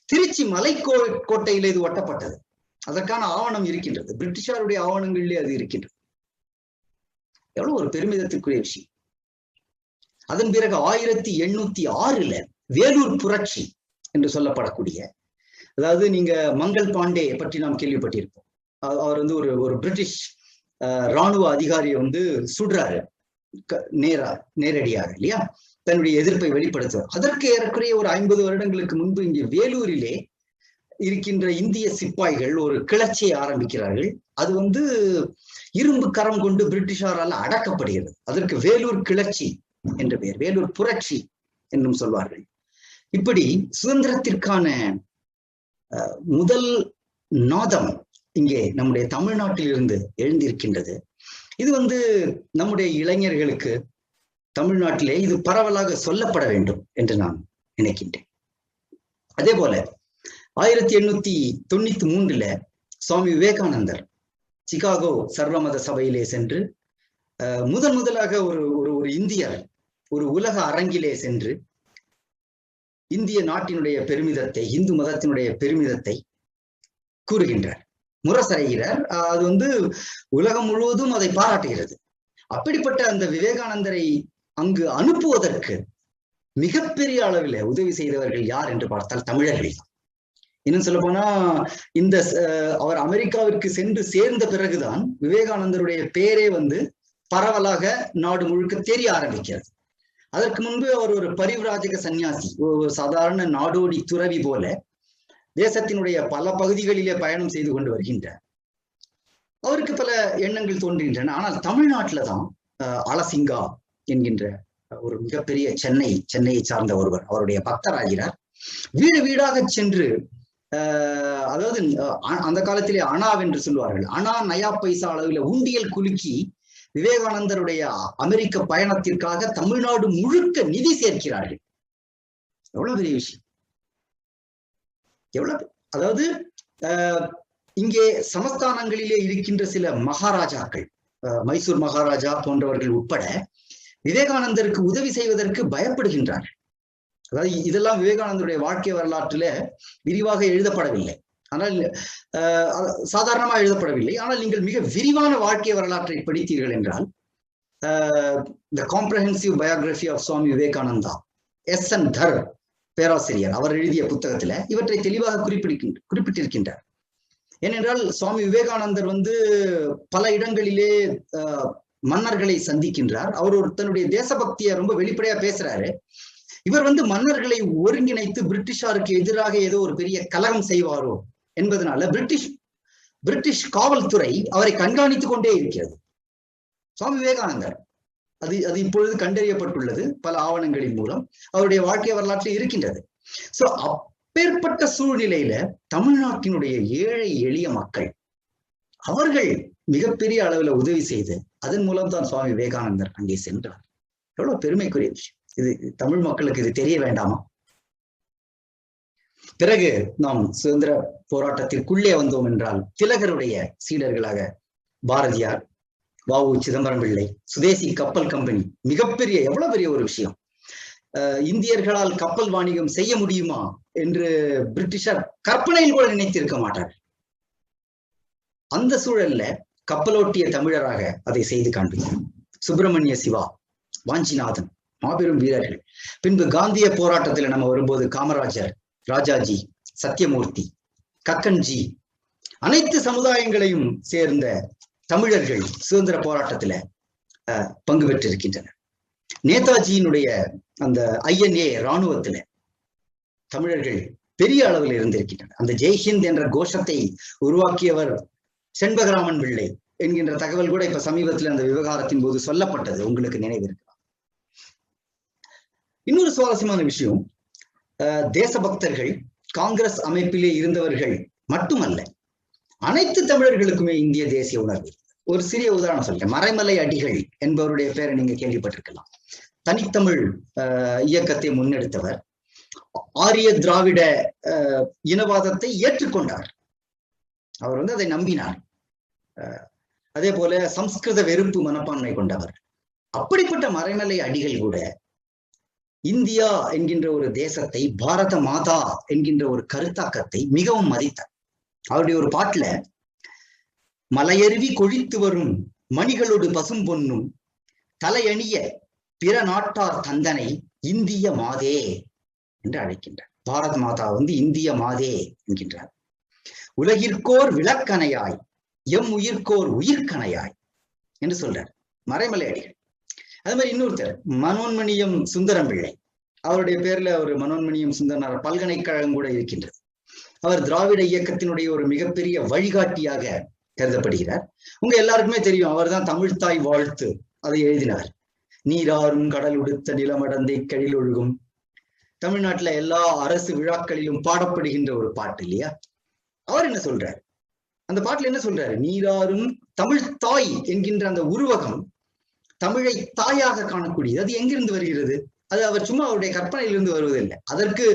திருச்சி மலைக்கோட்டையில இது ஒட்டப்பட்டது. அதற்கான ஆவணம் இருக்கின்றது. பிரிட்டிஷாருடைய ஆவணங்களிலே அது இருக்கின்றது. எவ்வளவு ஒரு பெருமிதத்திற்குரிய விஷயம். அதன் பிறகு 1806 வேலூர் புரட்சி என்று சொல்லப்படக்கூடிய, அதாவது நீங்க மங்கள் பாண்டே பற்றி நாம் கேள்விப்பட்டிருப்போம். அவர் ஒரு பிரிட்டிஷ் இராணுவ அதிகாரியை சுடுறாரு நேரடியாக, இல்லையா? தன்னுடைய எதிர்ப்பை வெளிப்படுத்துவார். அதற்கு ஏறக்குறைய ஒரு 50 வருடங்களுக்கு முன்பு இங்கே வேலூரிலே இருக்கின்ற இந்திய சிப்பாய்கள் ஒரு கிளர்ச்சியை ஆரம்பிக்கிறார்கள். அது இரும்பு கரம் கொண்டு பிரிட்டிஷாரால் அடக்கப்படுகிறது. அதற்கு வேலூர் கிளர்ச்சி என்ற பெயர், வேலூர் புரட்சி என்றும் சொல்வார்கள். இப்படி சுதந்திரத்திற்கான முதல் நாதம் இங்கே நம்முடைய தமிழ்நாட்டில் இருந்து எழுந்திருக்கின்றது. இது நம்முடைய இளைஞர்களுக்கு தமிழ்நாட்டிலே இது பரவலாக சொல்லப்பட வேண்டும் என்று நான் நினைக்கின்றேன். அதே போல 1893 சுவாமி விவேகானந்தர் சிகாகோ சர்வமத சபையிலே சென்று முதலாக ஒரு இந்தியர் ஒரு உலக அரங்கிலே சென்று இந்திய நாட்டினுடைய பெருமிதத்தை, இந்து மதத்தினுடைய பெருமிதத்தை கூறுகின்றார், முரசறைகிறார். அது உலகம் முழுவதும் அதை பாராட்டுகிறது. அப்படிப்பட்ட அந்த விவேகானந்தரை அங்கு அனுப்புவதற்கு மிகப்பெரிய அளவில் உதவி செய்தவர்கள் யார் என்று பார்த்தால் தமிழர்கள். இன்னும் சொல்ல போனா அவர் அமெரிக்காவிற்கு சென்று சேர்ந்த பிறகுதான் விவேகானந்தருடைய பேரே பரவலாக நாடு முழுக்க தெரிய ஆரம்பிக்கிறது. அதற்கு முன்பு அவர் ஒரு பரிவிராஜக சன்னியாசி, ஒரு சாதாரண நாடோடி துறவி போல தேசத்தினுடைய பல பகுதிகளிலே பயணம் செய்து கொண்டு வருகின்றார். அவருக்கு பல எண்ணங்கள் தோன்றுகின்றன. ஆனால் தமிழ்நாட்டில தான் அலசிங்கா என்கின்ற ஒரு மிகப்பெரிய சென்னையை சார்ந்த ஒருவர், அவருடைய பக்தராகிறார். வீடு வீடாக சென்று அதாவது அந்த காலத்திலே அணாவென்று சொல்லுவார்கள், அணா நயா பைசா அளவில் உண்டியல் குலுக்கி விவேகானந்தருடைய அமெரிக்க பயணத்திற்காக தமிழ்நாடு முழுக்க நிதி சேர்க்கிறார்கள். எவ்வளவு பெரிய விஷயம்! அதாவது இங்கே சமஸ்தானங்களிலே இருக்கின்ற சில மகாராஜாக்கள், மைசூர் மகாராஜா போன்றவர்கள் உட்பட விவேகானந்தருக்கு உதவி செய்வதற்கு பயப்படுகின்றார்கள். அதாவது இதெல்லாம் விவேகானந்தருடைய வாழ்க்கை வரலாற்றில விரிவாக எழுதப்படவில்லை, ஆனால் சாதாரணமா எழுதப்படவில்லை. ஆனால் நீங்கள் மிக விரிவான வாழ்க்கை வரலாற்றை படித்தீர்கள் என்றால் the comprehensive biography of Swami Vivekananda, S.N. Dhar பேராசிரியர், அவர் எழுதிய புத்தகத்துல இவற்றை தெளிவாக குறிப்பிட்டிருக்கின்றார். ஏனென்றால் சுவாமி விவேகானந்தர் பல இடங்களிலே மன்னர்களை சந்திக்கின்றார். அவர் தன்னுடைய தேசபக்தியை ரொம்ப வெளிப்படையா பேசுறாரு. இவர் மன்னர்களை ஒருங்கிணைத்து பிரிட்டிஷாருக்கு எதிராக ஏதோ ஒரு பெரிய கலகம் செய்வாரோ என்பதனால பிரிட்டிஷ் காவல்துறை அவரை கண்காணித்துக் கொண்டே இருக்கிறது. சுவாமி விவேகானந்தர் அது இப்பொழுது கண்டறியப்பட்டுள்ளது பல ஆவணங்களின் மூலம், அவருடைய வாழ்க்கை வரலாற்றில் இருக்கின்றது. சோ அப்பேற்பட்ட சூழ்நிலையில தமிழ்நாட்டினுடைய ஏழை எளிய மக்கள் அவர்கள் மிகப்பெரிய அளவுல உதவி செய்து அதன் மூலம் தான் சுவாமி விவேகானந்தர் அங்கே சென்றார். எவ்வளவு பெருமைக்குரிய விஷயம் இது! தமிழ் மக்களுக்கு இது தெரிய வேண்டாமா? பிறகு நாம் சுதந்திர போராட்டத்திற்குள்ளே வந்தோம் என்றால் திலகருடைய சீடர்களாக பாரதியார், வ.உ. சிதம்பரம் பிள்ளை, சுதேசி கப்பல் கம்பெனி, மிகப்பெரிய எவ்வளவு பெரிய ஒரு விஷயம்! இந்தியர்களால் கப்பல் வாணிகம் செய்ய முடியுமா என்று பிரிட்டிஷார் கற்பனையில் கூட நினைத்திருக்க மாட்டார். அந்த சூழல்ல கப்பலோட்டிய தமிழராக அதை செய்து காண்பித்தார். சுப்பிரமணிய சிவா, வாஞ்சிநாதன், மாபெரும் வீரர்கள். பின்பு காந்திய போராட்டத்தில் நம்ம வரும்போது காமராஜர், ராஜாஜி, சத்தியமூர்த்தி, கக்கன்ஜி, அனைத்து சமுதாயங்களையும் சேர்ந்த தமிழர்கள் சுதந்திர போராட்டத்துல பங்கு பெற்றிருக்கின்றனர். நேதாஜியினுடைய அந்த INA இராணுவத்துல தமிழர்கள் பெரிய அளவில் இருந்திருக்கின்றனர். அந்த ஜெய்ஹிந்த் என்ற கோஷத்தை உருவாக்கியவர் செண்பகராமன் பிள்ளை என்கின்ற தகவல் கூட இப்ப சமீபத்தில் அந்த விவகாரத்தின் போது சொல்லப்பட்டது, உங்களுக்கு நினைவிருக்கலாம். இன்னொரு சுவாரஸ்யமான விஷயம், தேசபக்தர்கள் காங்கிரஸ் அமைப்பிலே இருந்தவர்கள் மட்டுமல்ல, அனைத்து தமிழர்களுக்குமே இந்திய தேசிய உணர்வு. ஒரு சிறிய உதாரணம் சொல்றேன். மறைமலை அடிகள் என்பவருடைய பெயரை நீங்க கேள்விப்பட்டிருக்கலாம். தனித்தமிழ் இயக்கத்தை முன்னெடுத்தவர். ஆரிய திராவிட இனவாதத்தை ஏற்றுக்கொண்டார். அவர் அதை நம்பினார். அதே போல சம்ஸ்கிருத வெறுப்பு மனப்பான்மை கொண்டவர். அப்படிப்பட்ட மறைமலை அடிகள் கூட இந்தியா என்கின்ற ஒரு தேசத்தை, பாரத மாதா என்கின்ற ஒரு கருத்தாக்கத்தை மிகவும் மதித்தார். அவருடைய ஒரு பாட்டுல, மலையருவி கொழித்து வரும் மணிகளோடு பசும் பொன்னும் தலையணிய பிற நாட்டார் தந்தனை இந்திய மாதே என்று அழைக்கின்றார். பாரத மாதா இந்திய மாதே என்கின்றார். உலகிற்கோர் விளக்கணையாய் எம் உயிர்கோர் உயிர்கணையாய் என்று சொல்றார் மறைமலை அடிகள். அது மாதிரி இன்னொருத்தர் மனோன்மணியம் சுந்தரம் பிள்ளை, அவருடைய பேர்ல ஒரு மனோன்மணியம் சுந்தரனார் பல்கலைக்கழகம் கூட இருக்கின்றது. அவர் திராவிட இயக்கத்தினுடைய ஒரு மிகப்பெரிய வழிகாட்டியாக கருதப்படுகிறார். உங்க எல்லாருக்குமே தெரியும், அவர் தான் தமிழ்த்தாய் வாழ்த்து அதை எழுதினார். நீராறும் கடல் உடுத்த நிலமடந்தை கழில் ஒழுகும். தமிழ்நாட்டுல எல்லா அரசு விழாக்களிலும் பாடப்படுகின்ற ஒரு பாட்டு இல்லையா? அவர் என்ன சொல்றாரு அந்த பாட்டுல? என்ன சொல்றாரு? நீராறும் தமிழ் தாய் என்கின்ற அந்த உருவகம் தமிழை தாயாக காணக்கூடியது. அது எங்கிருந்து வருகிறது? அது அவர் சும்மா அவருடைய கற்பனையிலிருந்து வருவதில்லை. அதற்கு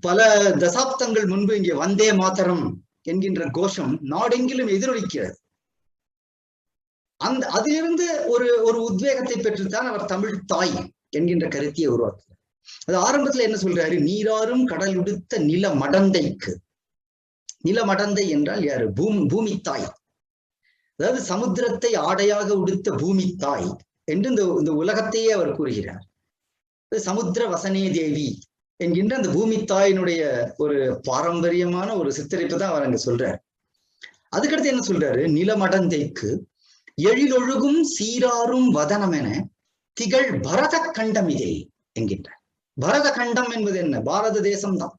பல தசாப்தங்கள் முன்பு இங்கே வந்தே மாதரம் என்கின்ற கோஷம் நாடெங்கிலும் எதிரொலிக்கிறது. அதிலிருந்து ஒரு உத்வேகத்தை பெற்றுத்தான் அவர் தமிழ் தாய் என்கின்ற கருத்தியை உருவாக்குகிறார். அது ஆரம்பத்துல என்ன சொல்றாரு? நீராறும் கடல் உடுத்த நில மடந்தைக்கு. நிலமடந்தை என்றால் யாரு? பூமி தாய். அதாவது சமுத்திரத்தை ஆடையாக உடுத்த பூமி தாய் என்று இந்த உலகத்தையே அவர் கூறுகிறார். சமுத்திர வசனே தேவி என்கின்ற அந்த பூமி தாயினுடைய ஒரு பாரம்பரியமான ஒரு சித்தரிப்பு தான் அவர் அங்க சொல்றாரு. அதுக்கடுத்து என்ன சொல்றாரு? நிலமடந்தைக்கு எழிலொழுகும் சீராரும் வதனம் என திகழ் பரத கண்டமிதை என்கின்றார். பரத கண்டம் என்பது என்ன? பாரத தேசம் தான்.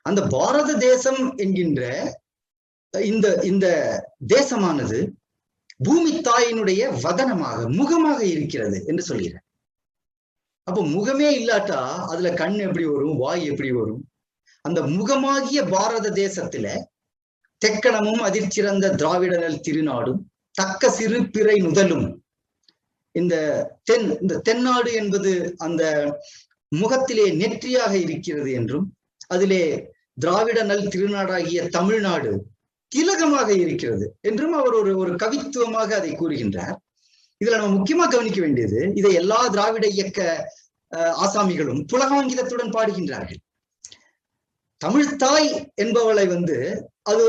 அந்த பாரத தேசம் என்கின்ற இந்த தேசமானது பூமி தாயினுடைய வதனமாக, முகமாக இருக்கிறது என்று சொல்கிறார். அப்போ முகமே இல்லாட்டா அதுல கண் எப்படி வரும்? வாய் எப்படி வரும்? அந்த முகமாகிய பாரத தேசத்துல தெக்கணமும் அதிர்ச்சிறந்த திராவிடனல் திருநாடும் தக்க சிறு பிறை நுதலும். இந்த தென்னாடு என்பது அந்த முகத்திலே நெற்றியாக இருக்கிறது என்றும், அதிலே திராவிட நல் திருநாடாகிய தமிழ்நாடு திலகமாக இருக்கிறது என்றும் அவர் ஒரு கவித்துவமாக அதை கூறுகின்றார். இதுல நம்ம முக்கியமா கவனிக்க வேண்டியது, இதை எல்லா திராவிட இயக்க ஆசாமிகளும் புலகாங்கிதத்துடன் பாடுகின்றார்கள். தமிழ்த்தாய் என்பவளை அது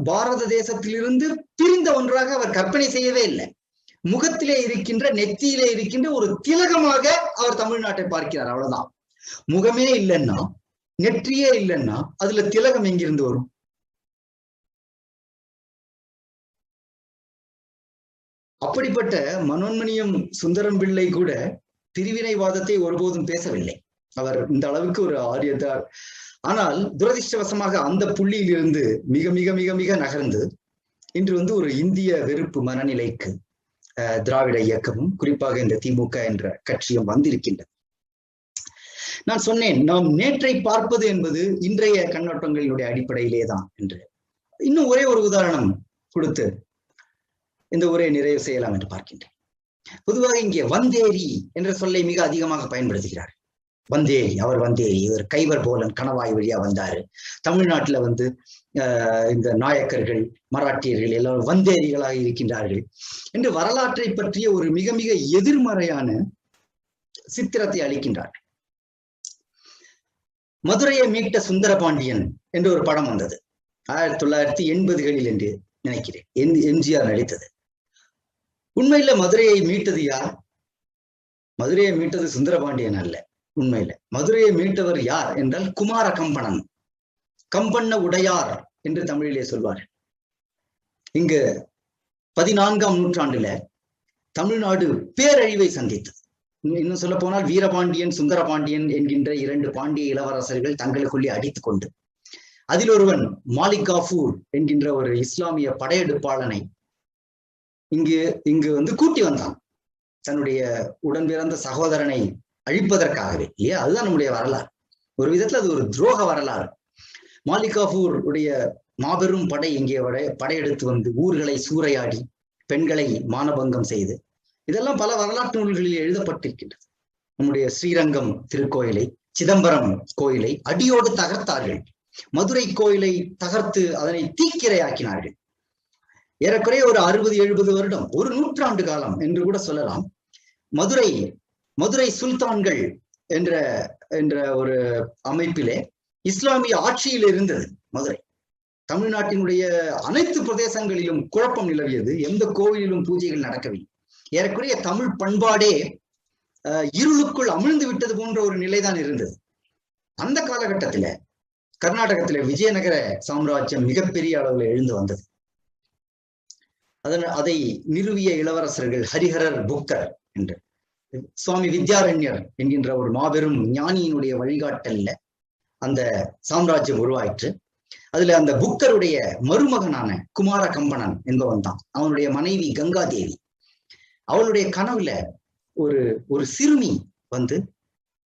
பாரத தேசத்திலிருந்து பிரிந்த ஒன்றாக அவர் கற்பனை செய்யவே இல்லை. முகத்திலே இருக்கின்ற, நெத்தியிலே இருக்கின்ற ஒரு திலகமாக அவர் தமிழ்நாட்டை பார்க்கிறார். அவ்வளவுதான். முகமே இல்லைன்னா, நெற்றியே இல்லைன்னா அதுல திலகம் எங்கிருந்து வரும்? அப்படிப்பட்ட மனோன்மணியம் சுந்தரம் பிள்ளை கூட பிரிவினைவாதத்தை ஒருபோதும் பேசவில்லை. அவர் இந்த அளவுக்கு ஒரு ஆரியத்தார். ஆனால் துரதிர்ஷ்டவசமாக அந்த புள்ளியிலிருந்து மிக மிக மிக மிக நகர்ந்து இன்று ஒரு இந்திய வெறுப்பு மனநிலைக்கு திராவிட இயக்கமும், குறிப்பாக இந்த திமுக என்ற கட்சியும் வந்திருக்கின்றது. நான் சொன்னேன், நாம் நேற்றை பார்ப்பது என்பது இன்றைய கண்ணோட்டங்களினுடைய அடிப்படையிலே தான் என்று. இன்னும் ஒரே ஒரு உதாரணம் கொடுத்து இந்த உரையை நிறைவு செய்யலாம் என்று பார்க்கின்றேன். பொதுவாக இங்கே வந்தேரி என்ற சொல்லை மிக அதிகமாக பயன்படுத்துகிறார். வந்தேரி, அவர் வந்தேரி, இவர் கைவர் போலன் கணவாய் வழியா வந்தாரு. தமிழ்நாட்டுல இந்த நாயக்கர்கள், மராட்டியர்கள் எல்லாரும் வந்தேரிகளாக இருக்கின்றார்கள் என்று வரலாற்றை பற்றிய ஒரு மிக மிக எதிர்மறையான சித்திரத்தை அளிக்கின்றார்கள். மதுரையை மீட்ட சுந்தரபாண்டியன் என்று ஒரு படம் வந்தது 1980களில் என்று நினைக்கிறேன். எம்ஜிஆர் நடித்தது. உண்மையில மதுரையை மீட்டது யார்? மதுரையை மீட்டது சுந்தரபாண்டியன் அல்ல. உண்மையில மதுரையை மீட்டவர் யார் என்றால் குமார கம்பனன், கம்பண்ண உடையார் என்று தமிழிலே சொல்வார். இங்கு 14ஆம் நூற்றாண்டுல தமிழ்நாடு பேரழிவை சந்தித்தது. இன்னும் சொல்ல போனால் வீரபாண்டியன், சுந்தரபாண்டியன் என்கின்ற 2 பாண்டிய இளவரசர்கள் தங்களுக்குள்ளே அடித்துக் கொண்டு, அதில் ஒருவன் மாலிக் காஃபூர் என்கின்ற ஒரு இஸ்லாமிய படையெடுப்பாளனை இங்கு கூட்டி வந்தான், தன்னுடைய உடன் பிறந்த சகோதரனை அழிப்பதற்காகவே. இல்லையா? அதுதான் நம்முடைய வரலாறு. ஒரு விதத்துல அது ஒரு துரோக வரலாறு. மாலிக் காஃபூர் உடைய மாபெரும் படை இங்கே படையெடுத்து ஊர்களை சூறையாடி, பெண்களை மானபங்கம் செய்து, இதெல்லாம் பல வரலாற்று நூல்களில் எழுதப்பட்டிருக்கின்றது. நம்முடைய ஸ்ரீரங்கம் திருக்கோயிலை, சிதம்பரம் கோயிலை அடியோடு தகர்த்தார்கள். மதுரை கோயிலை தகர்த்து அதனை தீக்கிரையாக்கினார்கள். ஏறக்குறைய ஒரு 60-70 வருடம், ஒரு நூற்றாண்டு காலம் என்று கூட சொல்லலாம். மதுரை சுல்தான்கள் என்ற ஒரு அமைப்பிலே இஸ்லாமிய ஆட்சியில் இருந்தது மதுரை. தமிழ்நாட்டினுடைய அனைத்து பிரதேசங்களிலும் குழப்பம் நிலவியது. எந்த கோவிலிலும் பூஜைகள் நடக்கவில்லை. ஏறக்குறைய தமிழ் பண்பாடே இருளுக்குள் அமிழ்ந்து விட்டது போன்ற ஒரு நிலைதான் இருந்தது. அந்த காலகட்டத்தில கர்நாடகத்தில விஜயநகர சாம்ராஜ்யம் மிகப்பெரிய அளவில் எழுந்து வந்தது. அதை நிறுவிய இளவரசர்கள் ஹரிஹரர் புக்கர் என்று. சுவாமி வித்யாரண்யர் என்கின்ற ஒரு மாபெரும் ஞானியினுடைய வழிகாட்டல்ல அந்த சாம்ராஜ்யம் உருவாயிற்று. அதுல அந்த புக்கருடைய மருமகனான குமார கம்பனன் என்பவன் தான். அவனுடைய மனைவி கங்காதேவி. அவளுடைய கனவுல ஒரு சிறுமி வந்து,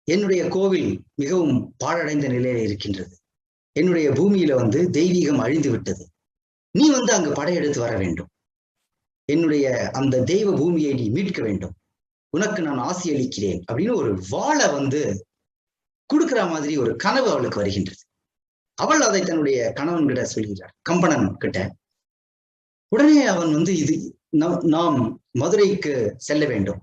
என்னுடைய கோவில் மிகவும் பாழடைந்த நிலையில இருக்கின்றது, என்னுடைய பூமியில வந்து தெய்வீகம் அழிந்து விட்டது, நீ வந்து அங்கு படையெடுத்து வர வேண்டும், என்னுடைய அந்த தெய்வ பூமியை நீ மீட்க வேண்டும், உனக்கு நான் ஆசி அளிக்கிறேன் அப்படின்னு ஒரு வாளை வந்து கொடுக்கிற மாதிரி ஒரு கனவு அவளுக்கு வருகின்றது. அவள் அதை தன்னுடைய கணவன் கிட்ட சொல்கிறார், கம்பனன் கிட்ட. உடனே அவன் வந்து நாம் மதுரைக்கு செல்ல வேண்டும்,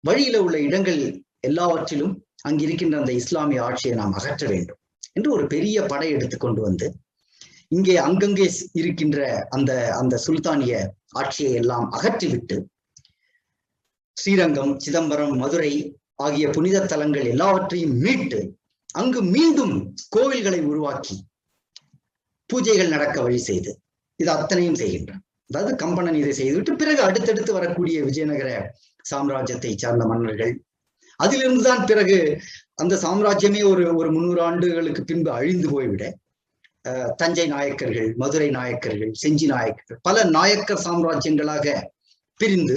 வழியில உள்ள இடங்கள் எல்லாவற்றிலும் அங்கிருக்கின்ற அந்த இஸ்லாமிய ஆட்சியை நாம் அகற்ற வேண்டும் என்று ஒரு பெரிய படை எடுத்து கொண்டு வந்து இங்கே அங்கங்கே இருக்கின்ற அந்த சுல்தானிய ஆட்சியை எல்லாம் அகற்றிவிட்டு ஸ்ரீரங்கம், சிதம்பரம், மதுரை ஆகிய புனித தலங்கள் எல்லாவற்றையும் மீட்டு அங்கு மீண்டும் கோவில்களை உருவாக்கி பூஜைகள் நடக்க வழி செய்து இது அத்தனையும் செய்கின்றான். அதாவது கம்பனன் இதை செய்துவிட்டு பிறகு அடுத்தடுத்து வரக்கூடிய விஜயநகர சாம்ராஜ்யத்தை சார்ந்த மன்னர்கள், அதிலிருந்துதான் பிறகு அந்த சாம்ராஜ்யமே ஒரு 300 ஆண்டுகளுக்கு பின்பு அழிந்து போய்விட தஞ்சை நாயக்கர்கள், மதுரை நாயக்கர்கள், செஞ்சி நாயக்கர்கள், பல நாயக்கர் சாம்ராஜ்யங்களாக பிரிந்து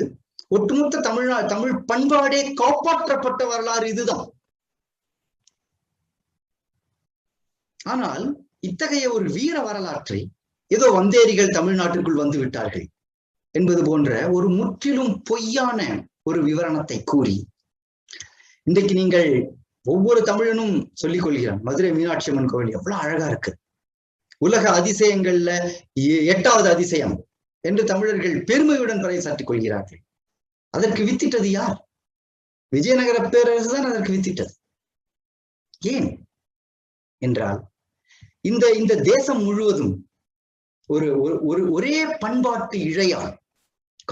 ஒட்டுமொத்த தமிழ் பண்பாடே காப்பாற்றப்பட்ட வரலாறு இதுதான். ஆனால் இத்தகைய ஒரு வீர வரலாற்றை ஏதோ வந்தேரிகள் தமிழ்நாட்டுக்குள் வந்து விட்டார்கள் என்பது போன்ற ஒரு முற்றிலும் பொய்யான ஒரு விவரணத்தை கூறி, இன்றைக்கு நீங்கள் ஒவ்வொரு தமிழனும் சொல்லிக் கொள்கிறான், மதுரை மீனாட்சி அம்மன் கோவில் எவ்வளவு அழகா இருக்கு, உலக அதிசயங்கள்ல 8வது அதிசயம் என்று தமிழர்கள் பெருமையுடன் பறைசாற்றிக் கொள்கிறார்கள். அதற்கு வித்திட்டது யார்? விஜயநகர பேரரசு தான் அதற்கு வித்திட்டது. ஏன் என்றால் இந்த தேசம் முழுவதும் ஒரே பண்பாட்டு இழையால்,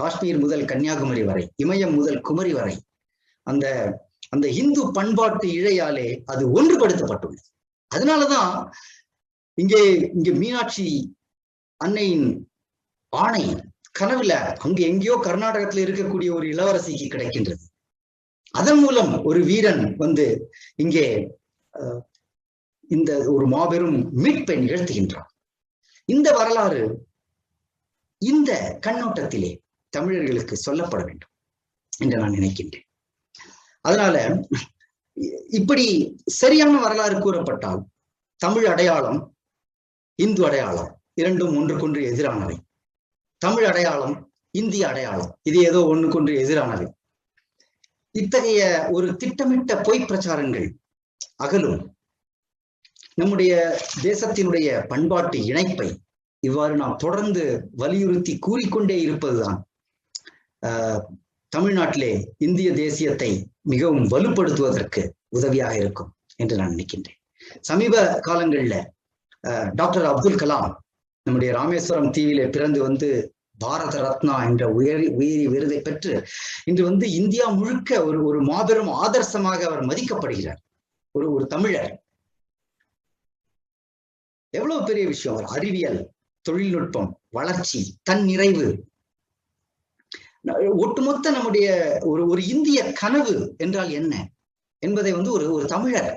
காஷ்மீர் முதல் கன்னியாகுமரி வரை, இமயம் முதல் குமரி வரை அந்த இந்து பண்பாட்டு இழையாலே அது ஒன்றுபடுத்தப்பட்டுள்ளது. அதனாலதான் இங்கே மீனாட்சி அன்னையின் ஆணை கனவுல அங்கு எங்கேயோ கர்நாடகத்துல இருக்கக்கூடிய ஒரு இளவரசிக்கு கிடைக்கின்றது. அதன் மூலம் ஒரு வீரன் வந்து இங்கே இந்த ஒரு மாபெரும் மீட்பை நிகழ்த்துகின்றான். இந்த வரலாறு இந்த கண்ணோட்டத்திலே தமிழர்களுக்கு சொல்லப்பட வேண்டும் என்று நான் நினைக்கின்றேன். அதனால இப்படி சரியான வரலாறு கூறப்பட்டால் தமிழ் அடையாளம், இந்து அடையாளம் இரண்டும் ஒன்றுக்கொன்று எதிரானவை. தமிழ் அடையாளம், இந்திய அடையாளம் இது ஏதோ ஒன்றுக்கொன்று எதிரானவை. இத்தகைய ஒரு திட்டமிட்ட பொய் பிரச்சாரங்கள் அகலும். நம்முடைய தேசத்தினுடைய பண்பாட்டு இணைப்பை இவ்வாறு நாம் தொடர்ந்து வலியுறுத்தி கூறிக்கொண்டே இருப்பதுதான் தமிழ்நாட்டிலே இந்திய தேசியத்தை மிகவும் வலுப்படுத்துவதற்கு உதவியாக இருக்கும் என்று நான் நினைக்கின்றேன். சமீப காலங்களில் டாக்டர் அப்துல் கலாம் நம்முடைய ராமேஸ்வரம் தீவிலே பிறந்து வந்து பாரத ரத்னா என்ற உயரிய விருதை பெற்று இன்று வந்து இந்தியா முழுக்க ஒரு மாபெரும் ஆதர்சமாக அவர் மதிக்கப்படுகிறார். ஒரு தமிழர். எவ்வளவு பெரிய விஷயம்! அவர் அறிவியல், தொழில்நுட்பம், வளர்ச்சி, தன்னிறைவு, ஒட்டுமொத்த நம்முடைய ஒரு இந்திய கனவு என்றால் என்ன என்பதை வந்து ஒரு தமிழர்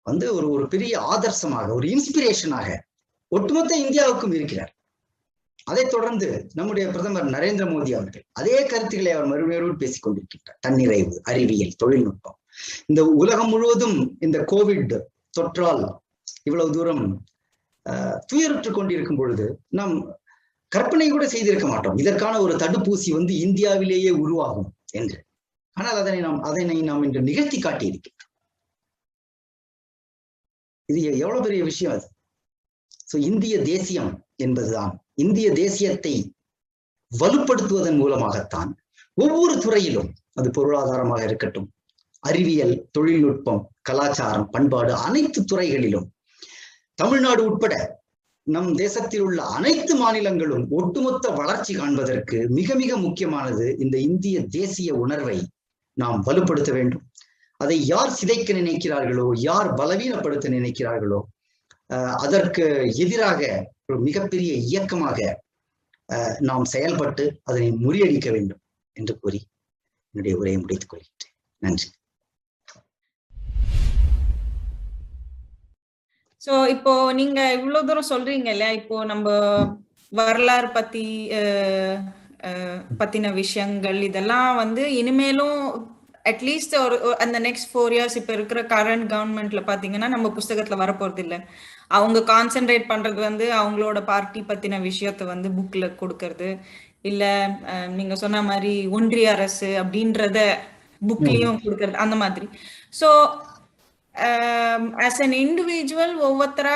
வந்து ஒரு பெரிய ஆதர்சமாக, ஒரு இன்ஸ்பிரேஷனாக ஒட்டுமொத்த இந்தியாவுக்கும் இருக்கிறார். அதைத் தொடர்ந்து நம்முடைய பிரதமர் நரேந்திர மோடி அவர்கள் அதே கருத்துக்களை அவர் மறுபடியும் பேசிக் கொண்டிருக்கின்றார். தன்னிறைவு, அறிவியல், தொழில்நுட்பம். இந்த உலகம் முழுவதும் இந்த கோவிட் தொற்றால் இவ்வளவு தூரம் துயருற்றுக் கொண்டிருக்கும் பொழுது நாம் கற்பனை கூட செய்திருக்க மாட்டோம் இதற்கான ஒரு தடுப்பூசி வந்து இந்தியாவிலேயே உருவாகும் என்று. ஆனால் அதனை நாம் இன்று நிகழ்த்தி காட்டியிருக்கிறோம். இது எவ்வளவு பெரிய விஷயம் அது. இந்திய தேசியம் என்பதுதான், இந்திய தேசியத்தை வலுப்படுத்துவதன் மூலமாகத்தான் ஒவ்வொரு துறையிலும், அது பொருளாதாரமாக இருக்கட்டும், அறிவியல், தொழில்நுட்பம், கலாச்சாரம், பண்பாடு, அனைத்து துறைகளிலும் தமிழ்நாடு உட்பட நம் தேசத்தில் உள்ள அனைத்து மாநிலங்களும் ஒட்டுமொத்த வளர்ச்சி காண்பதற்கு மிக மிக முக்கியமானது இந்த இந்திய தேசிய உணர்வை நாம் வலுப்படுத்த வேண்டும். அதை யார் சிதைக்க நினைக்கிறார்களோ, யார் பலவீனப்படுத்த நினைக்கிறார்களோ, அதற்கு எதிராக ஒரு மிகப்பெரிய இயக்கமாக நாம் செயல்பட்டு அதனை முறியடிக்க வேண்டும் என்று கூறி என்னுடைய உரையை முடித்துக் கொள்கின்றேன். நன்றி. சோ இப்போ நீங்க இவ்வளவு தூரம் சொல்றீங்க இல்லையா, இப்போ நம்ம வரலாறு பத்தின விஷயங்கள் இதெல்லாம் வந்து இனிமேலும் அட்லீஸ்ட் ஒரு அந்த நெக்ஸ்ட் 4 years இப்ப இருக்கிற கரண்ட் கவர்மெண்ட்ல பாத்தீங்கன்னா நம்ம புஸ்தகத்துல வரப்போறது இல்லை. அவங்க கான்சென்ட்ரேட் பண்றது வந்து அவங்களோட பார்ட்டி பத்தின விஷயத்த வந்து புக்ல கொடுக்கறது இல்ல, நீங்க சொன்ன மாதிரி ஒன்றிய அரசு அப்படின்றத புக்லயும் கொடுக்கறது அந்த மாதிரி. ஸோ ஆஸ் அன் இண்டிவிஜுவல் ஒவ்வொருத்தரா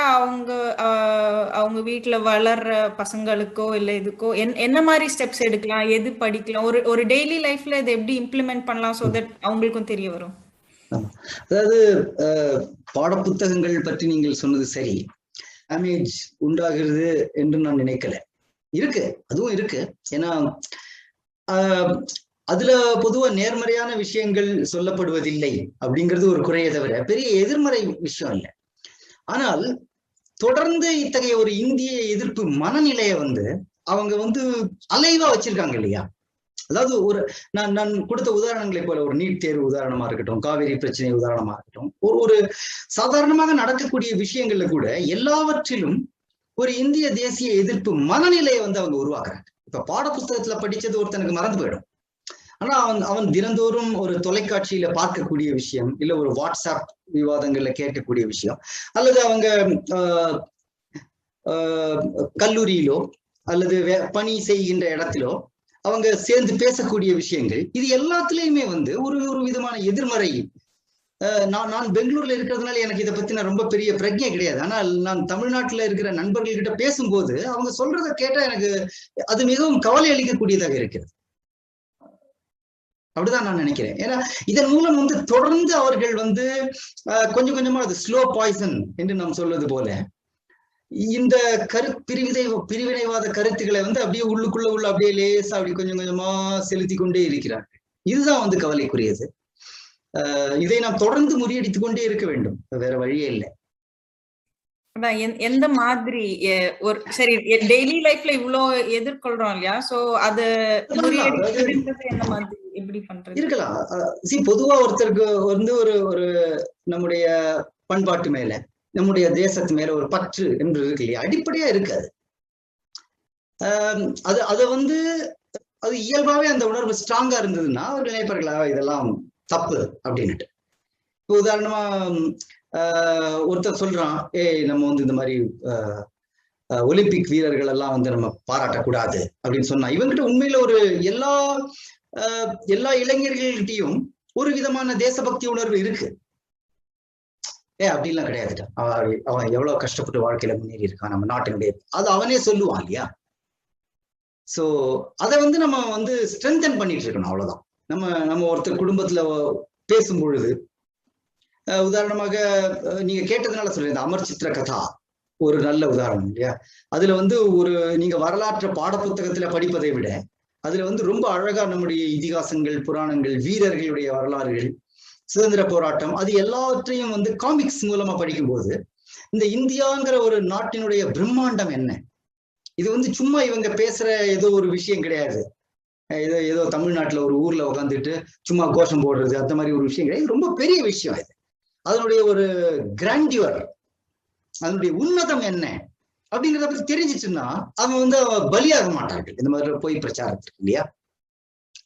அவங்க வீட்டுல வளர்ற பசங்களுக்கோ இல்ல இதுக்கோ என்ன மாதிரி ஸ்டெப்ஸ் எடுக்கலாம், எது படிக்கலாம், ஒரு டெய்லி லைஃப்ல இதை எப்படி இம்ப்ளிமெண்ட் பண்ணலாம் சோ தட் அவங்களுக்கும் தெரிய வரும். அதாவது பாடப்புத்தகங்கள் பற்றி நீங்கள் சொன்னது சரி, டேமேஜ் உண்டாகிறது என்று நான் நினைக்கல. இருக்கு, அதுவும் இருக்கு. ஏன்னா அதுல பொதுவா நேர்மறையான விஷயங்கள் சொல்லப்படுவதில்லை அப்படிங்கிறது ஒரு குறையை தவிர பெரிய எதிர்மறை விஷயம் இல்லை. ஆனால் தொடர்ந்து இத்தகைய ஒரு இந்திய எதிர்ப்பு மனநிலையை வந்து அவங்க வந்து அலைவா வச்சிருக்காங்க இல்லையா. அதாவது நான் கொடுத்த உதாரணங்களை போல ஒரு நீட் தேர்வு உதாரணமா இருக்கட்டும், காவிரி பிரச்சனை உதாரணமா இருக்கட்டும், ஒரு சாதாரணமாக நடக்கக்கூடிய விஷயங்கள்ல கூட எல்லாவற்றிலும் ஒரு இந்திய தேசிய எதிர்ப்பு மனநிலையை வந்து அவங்க உருவாக்குறாங்க. இப்ப பாடப்புத்தகத்துல படிச்சது ஒருத்தனுக்கு மறந்து போயிடும். ஆனா அவன் தினந்தோறும் ஒரு தொலைக்காட்சியில பார்க்கக்கூடிய விஷயம், இல்ல ஒரு வாட்ஸ்அப் விவாதங்கள்ல கேட்கக்கூடிய விஷயம், அல்லது அவங்க கல்லூரியிலோ அல்லது பணி செய்கின்ற இடத்திலோ அவங்க சேர்ந்து பேசக்கூடிய விஷயங்கள், இது எல்லாத்துலயுமே வந்து ஒரு விதமான எதிர்மறை. நான் பெங்களூர்ல இருக்கிறதுனால எனக்கு இதை பத்தி நான் ரொம்ப பெரிய பிரஜை கிடையாது. ஆனால் நான் தமிழ்நாட்டுல இருக்கிற நண்பர்கள் கிட்ட பேசும்போது அவங்க சொல்றதை கேட்டா எனக்கு அது மிகவும் கவலை அளிக்கக்கூடியதாக இருக்கிறது. அப்படிதான் நான் நினைக்கிறேன். ஏன்னா இதன் மூலம் வந்து தொடர்ந்து அவர்கள் வந்து கொஞ்சம் கொஞ்சமா அது ஸ்லோ பாய்சன் என்று நாம் சொல்வது போல இந்த பிரிவினைவாத கருத்துக்களை வந்து அப்படியே உள்ள அப்படியே லேசா அப்படி கொஞ்சம் கொஞ்சமா செலுத்தி கொண்டே இருக்கிறார்கள். இதுதான் வந்து கவலைக்குரியது. இதை நாம் தொடர்ந்து முறியடித்துக் கொண்டே இருக்க வேண்டும், வேற வழியே இல்லை. எந்த மாதிரி ஒரு சரி டெய்லி லைஃப்ல இவ்வளவு எதிர்கொள்றோம் இல்லையா, சோ அது என்ன மாதிரி எப்படி பண்றது இருக்கலாம். பொதுவா ஒருத்தருக்கு வந்து ஒரு நம்முடைய பண்பாட்டு மேல, நம்முடைய தேசத்து மேல ஒரு பற்று என்று இருக்கு இல்லையா, அடிப்படையா இருக்காது. அது வந்து அது இயல்பாவே அந்த உணர்வு ஸ்ட்ராங்கா இருந்ததுன்னா அவர்கள் நினைப்பார்களா இதெல்லாம் தப்பு அப்படின்னுட்டு. இப்போ உதாரணமா ஒருத்தர் சொல்றான், நம்ம வந்து இந்த மாதிரி ஒலிம்பிக் வீரர்கள் எல்லாம் வந்து நம்ம பாராட்டக்கூடாது அப்படின்னு சொன்னா, இவங்கிட்ட உண்மையில ஒரு எல்லா இளைஞர்கள்கிட்டையும் ஒரு விதமான தேசபக்தி உணர்வு இருக்கு. அப்படிலாம் கிடையாதுட்டா, அவன் எவ்வளவு கஷ்டப்பட்டு வாழ்க்கையில முன்னேறி இருக்கான் நம்ம நாட்டினுடைய, அது அவனே சொல்லுவான் இல்லையா. சோ அதை வந்து நம்ம வந்து ஸ்ட்ரென்தன் பண்ணிட்டு இருக்கணும், அவ்வளவுதான். நம்ம ஒருத்தர் குடும்பத்துல பேசும் பொழுது, உதாரணமாக நீங்க கேட்டதுனால சொல்றேன், அமர் சித்திர கதா ஒரு நல்ல உதாரணம் இல்லையா. அதுல வந்து நீங்க வரலாற்று பாடப்புத்தகத்துல படிப்பதை விட அதுல வந்து ரொம்ப அழகா நம்முடைய இதிகாசங்கள், புராணங்கள், வீரர்களுடைய வரலாறுகள், சுதந்திர போராட்டம், அது எல்லாவற்றையும் வந்து காமிக்ஸ் மூலமா படிக்கும்போது இந்த இந்தியாங்கிற ஒரு நாட்டினுடைய பிரம்மாண்டம் என்ன, இது வந்து சும்மா இவங்க பேசுற ஏதோ ஒரு விஷயம் கிடையாது. ஏதோ தமிழ்நாட்டுல ஒரு ஊர்ல உட்காந்துட்டு சும்மா கோஷம் போடுறது அந்த மாதிரி ஒரு விஷயம் கிடையாது. ரொம்ப பெரிய விஷயம் இது. அதனுடைய ஒரு கிராண்டியூர், அதனுடைய உன்னதம் என்ன அப்படிங்கிறத பத்தி தெரிஞ்சிச்சுன்னா அவன் வந்து பலியாக மாட்டார்கள் இந்த மாதிரி போய் பிரச்சாரத்துக்கு இல்லையா.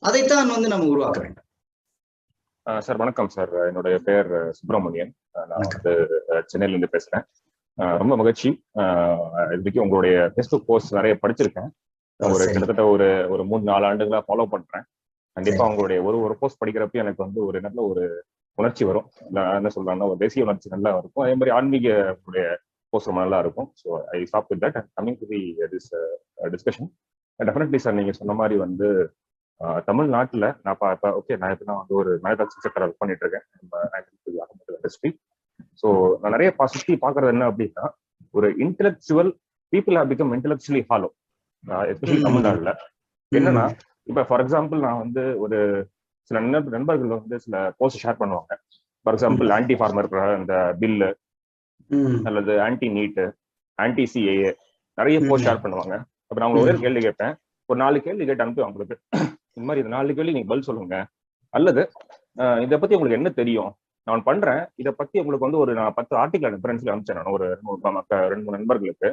அதைத்தான் வந்து நம்ம உருவாக்க வேண்டும். சார் வணக்கம் சார், என்னுடைய பெயர் சுப்பிரமணியன், நான் வந்து சென்னையில இருந்து பேசுறேன். ரொம்ப மகிழ்ச்சி. இதுக்கு உங்களுடைய ஃபேஸ்புக் போஸ்ட் நிறைய படிச்சிருக்கேன். கிட்டத்தட்ட ஒரு 3-4 ஆண்டுகளா ஃபாலோ பண்றேன். கண்டிப்பா உங்களுடைய ஒரு போஸ்ட் படிக்கிறப்ப எனக்கு வந்து ஒரு நல்ல ஒரு உணர்ச்சி வரும். நான் என்ன சொல்றேன்னா ஒரு தேசிய உணர்ச்சி நல்லா இருக்கும். அதே மாதிரி ஆன்மீக போஸ்ட் ரொம்ப நல்லா இருக்கும். So I stop with that. Coming to the discussion, definitely sir நீங்க சொன்ன மாதிரி வந்து தமிழ்நாட்டில் நான் இப்போ வந்து ஒரு மேனுஃபேக்சரிங் செக்டர் ஒர்க் பண்ணிட்டு இருக்கேன் இண்டஸ்ட்ரி. ஸோ நான் நிறைய சுற்றி பார்க்கறது என்ன அப்படின்னா, ஒரு intellectual people have become intellectually hollow, especially தமிழ்நாடுல. என்னன்னா இப்ப ஃபார் எக்ஸாம்பிள் நான் வந்து ஒரு சில நண்பர்கள் வந்து சில போஸ்ட் ஷேர் பண்ணுவாங்க. ஃபார் எக்ஸாம்பிள் ஆன்டி ஃபார்மர் இந்த பில்லு அல்லது ஆன்டி நீட், ஆன்டி சிஏஏ நிறைய போஸ்ட் ஷேர் பண்ணுவாங்க. அப்ப நான் உங்களுக்கு ஒரே கேள்வி கேட்பேன், ஒரு 4 கேள்வி கேட்டு அனுப்பி உங்களுக்கு இந்த மாதிரி இந்த 4 கேள்வி நீங்க பதில் சொல்லுங்க, அல்லது இதை பத்தி உங்களுக்கு என்ன தெரியும் நான் பண்றேன், இதை பத்தி உங்களுக்கு வந்து ஒரு நான் 10 ஆர்டிகல் அனுப்பிச்சு அனுப்பிச்சேன். நான் ஒரு 2-3 நண்பர்களுக்கு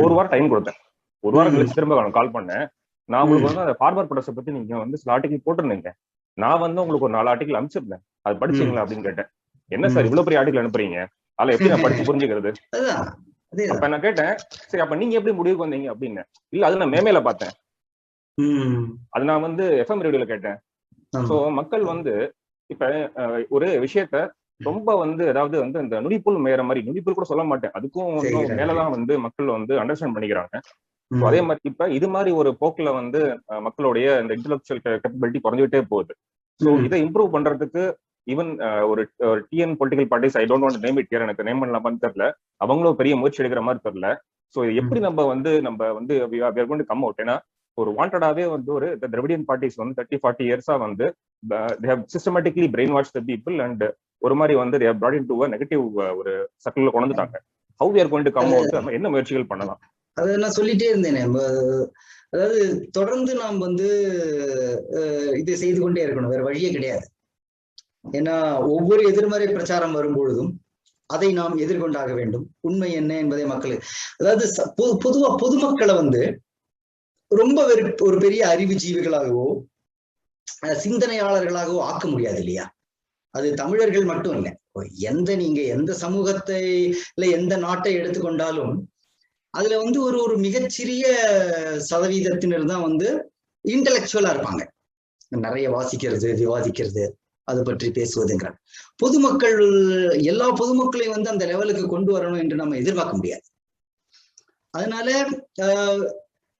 ஒரு வாரம் டைம் கொடுத்தேன். ஒரு வாரம் கழிச்சு திரும்ப கால் பண்ணேன். நான் உங்களுக்கு வந்து அந்த ஃபார்மர் ப்ரொடக்ஷன் பத்தி நீங்க வந்து சில ஆர்டிகல் போட்டிருந்தீங்க, நான் வந்து உங்களுக்கு ஒரு 4 ஆர்டிகல் அனுப்பிச்சிருந்தேன், அது படிச்சீங்களா அப்படின்னு கேட்டேன். என்ன சார் இவ்வளவு பெரிய ஆர்டிகல் அனுப்புறீங்க, அதில் எப்படி நான் படிச்சு புரிஞ்சுக்கிறது? அப்ப நான் கேட்டேன், சரி அப்ப நீங்க எப்படி முடிவுக்கு வந்தீங்க அப்படின்னு. இல்ல அது நான் மேமேல பார்த்தேன், அது நான் வந்து FM ரேடியோல கேட்டேன். சோ மக்கள் வந்து இப்ப ஒரு விஷயத்த ரொம்ப வந்து அதாவது வந்து இந்த நுனிப்புல் மேயற மாதிரி, நுனிப்புல் கூட சொல்ல மாட்டேன், அதுக்கும் மேலதான் வந்து மக்கள் வந்து அண்டர்ஸ்டாண்ட் பண்ணிக்கிறாங்க. அதே மாதிரி இப்ப இது மாதிரி ஒரு போக்குல வந்து மக்களுடைய இந்த இன்டெலெக்சுவல் கேப்பபிலிட்டி குறைஞ்சிட்டே போகுது. ஸோ இதை இம்ப்ரூவ் பண்றதுக்கு ஈவன் ஒரு TN political parties, I don't want name it here, எனக்கு நேம் பண்ணலாமான்னு தெரியல, அவங்களும் பெரிய முயற்சி எடுக்கிற மாதிரி தெரியல. ஸோ எப்படி நம்ம வந்து கம் அவுட், ஏன்னா ஒரு வாண்டடாவே வந்து ஒரு திராவிடியன் பார்ட்டிஸ் வந்து 30-40 இயர்ஸா வந்து they have systematically brainwashed the people and ஒரு மாதிரி வந்து they have brought into a negative ஒரு சர்க்கிள்ல கொண்டு வந்துட்டாங்க. how we are going to come out, நம்ம என்ன முயற்சிகள் பண்ணலாம்? அதை நான் சொல்லிட்டே இருந்தேனே, அதாவது தொடர்ந்து நாம் வந்து இதை செய்து கொண்டே இருக்கணும், வேற வழியே கிடையாது. ஏன்னா ஒவ்வொரு எதிர்மறை பிரச்சாரம் வரும்பொழுதும் அதை நாம் எதிர்கொண்டாக வேண்டும். உண்மை என்ன என்பதை மக்களுக்கு, அதாவது பொதுவா பொதுமக்களை வந்து ரொம்ப ஒரு பெரிய அறிவு ஜீவிகளாகவோ சிந்தனையாளர்களாகவோ ஆக்க முடியாது இல்லையா? அது தமிழர்கள் மட்டும் இல்லை, நீங்க எந்த சமூகத்தை இல்ல எந்த நாட்டை எடுத்துக்கொண்டாலும் அதுல வந்து ஒரு மிகச்சிறிய சதவீதத்தினர் தான் வந்து இன்டெலெக்சுவலா இருப்பாங்க, நிறைய வாசிக்கிறது, விவாதிக்கிறது, அதை பற்றி பேசுவதுங்கிற. பொதுமக்கள், எல்லா பொதுமக்களையும் வந்து அந்த லெவலுக்கு கொண்டு வரணும் என்று நம்ம எதிர்பார்க்க முடியாது. அதனால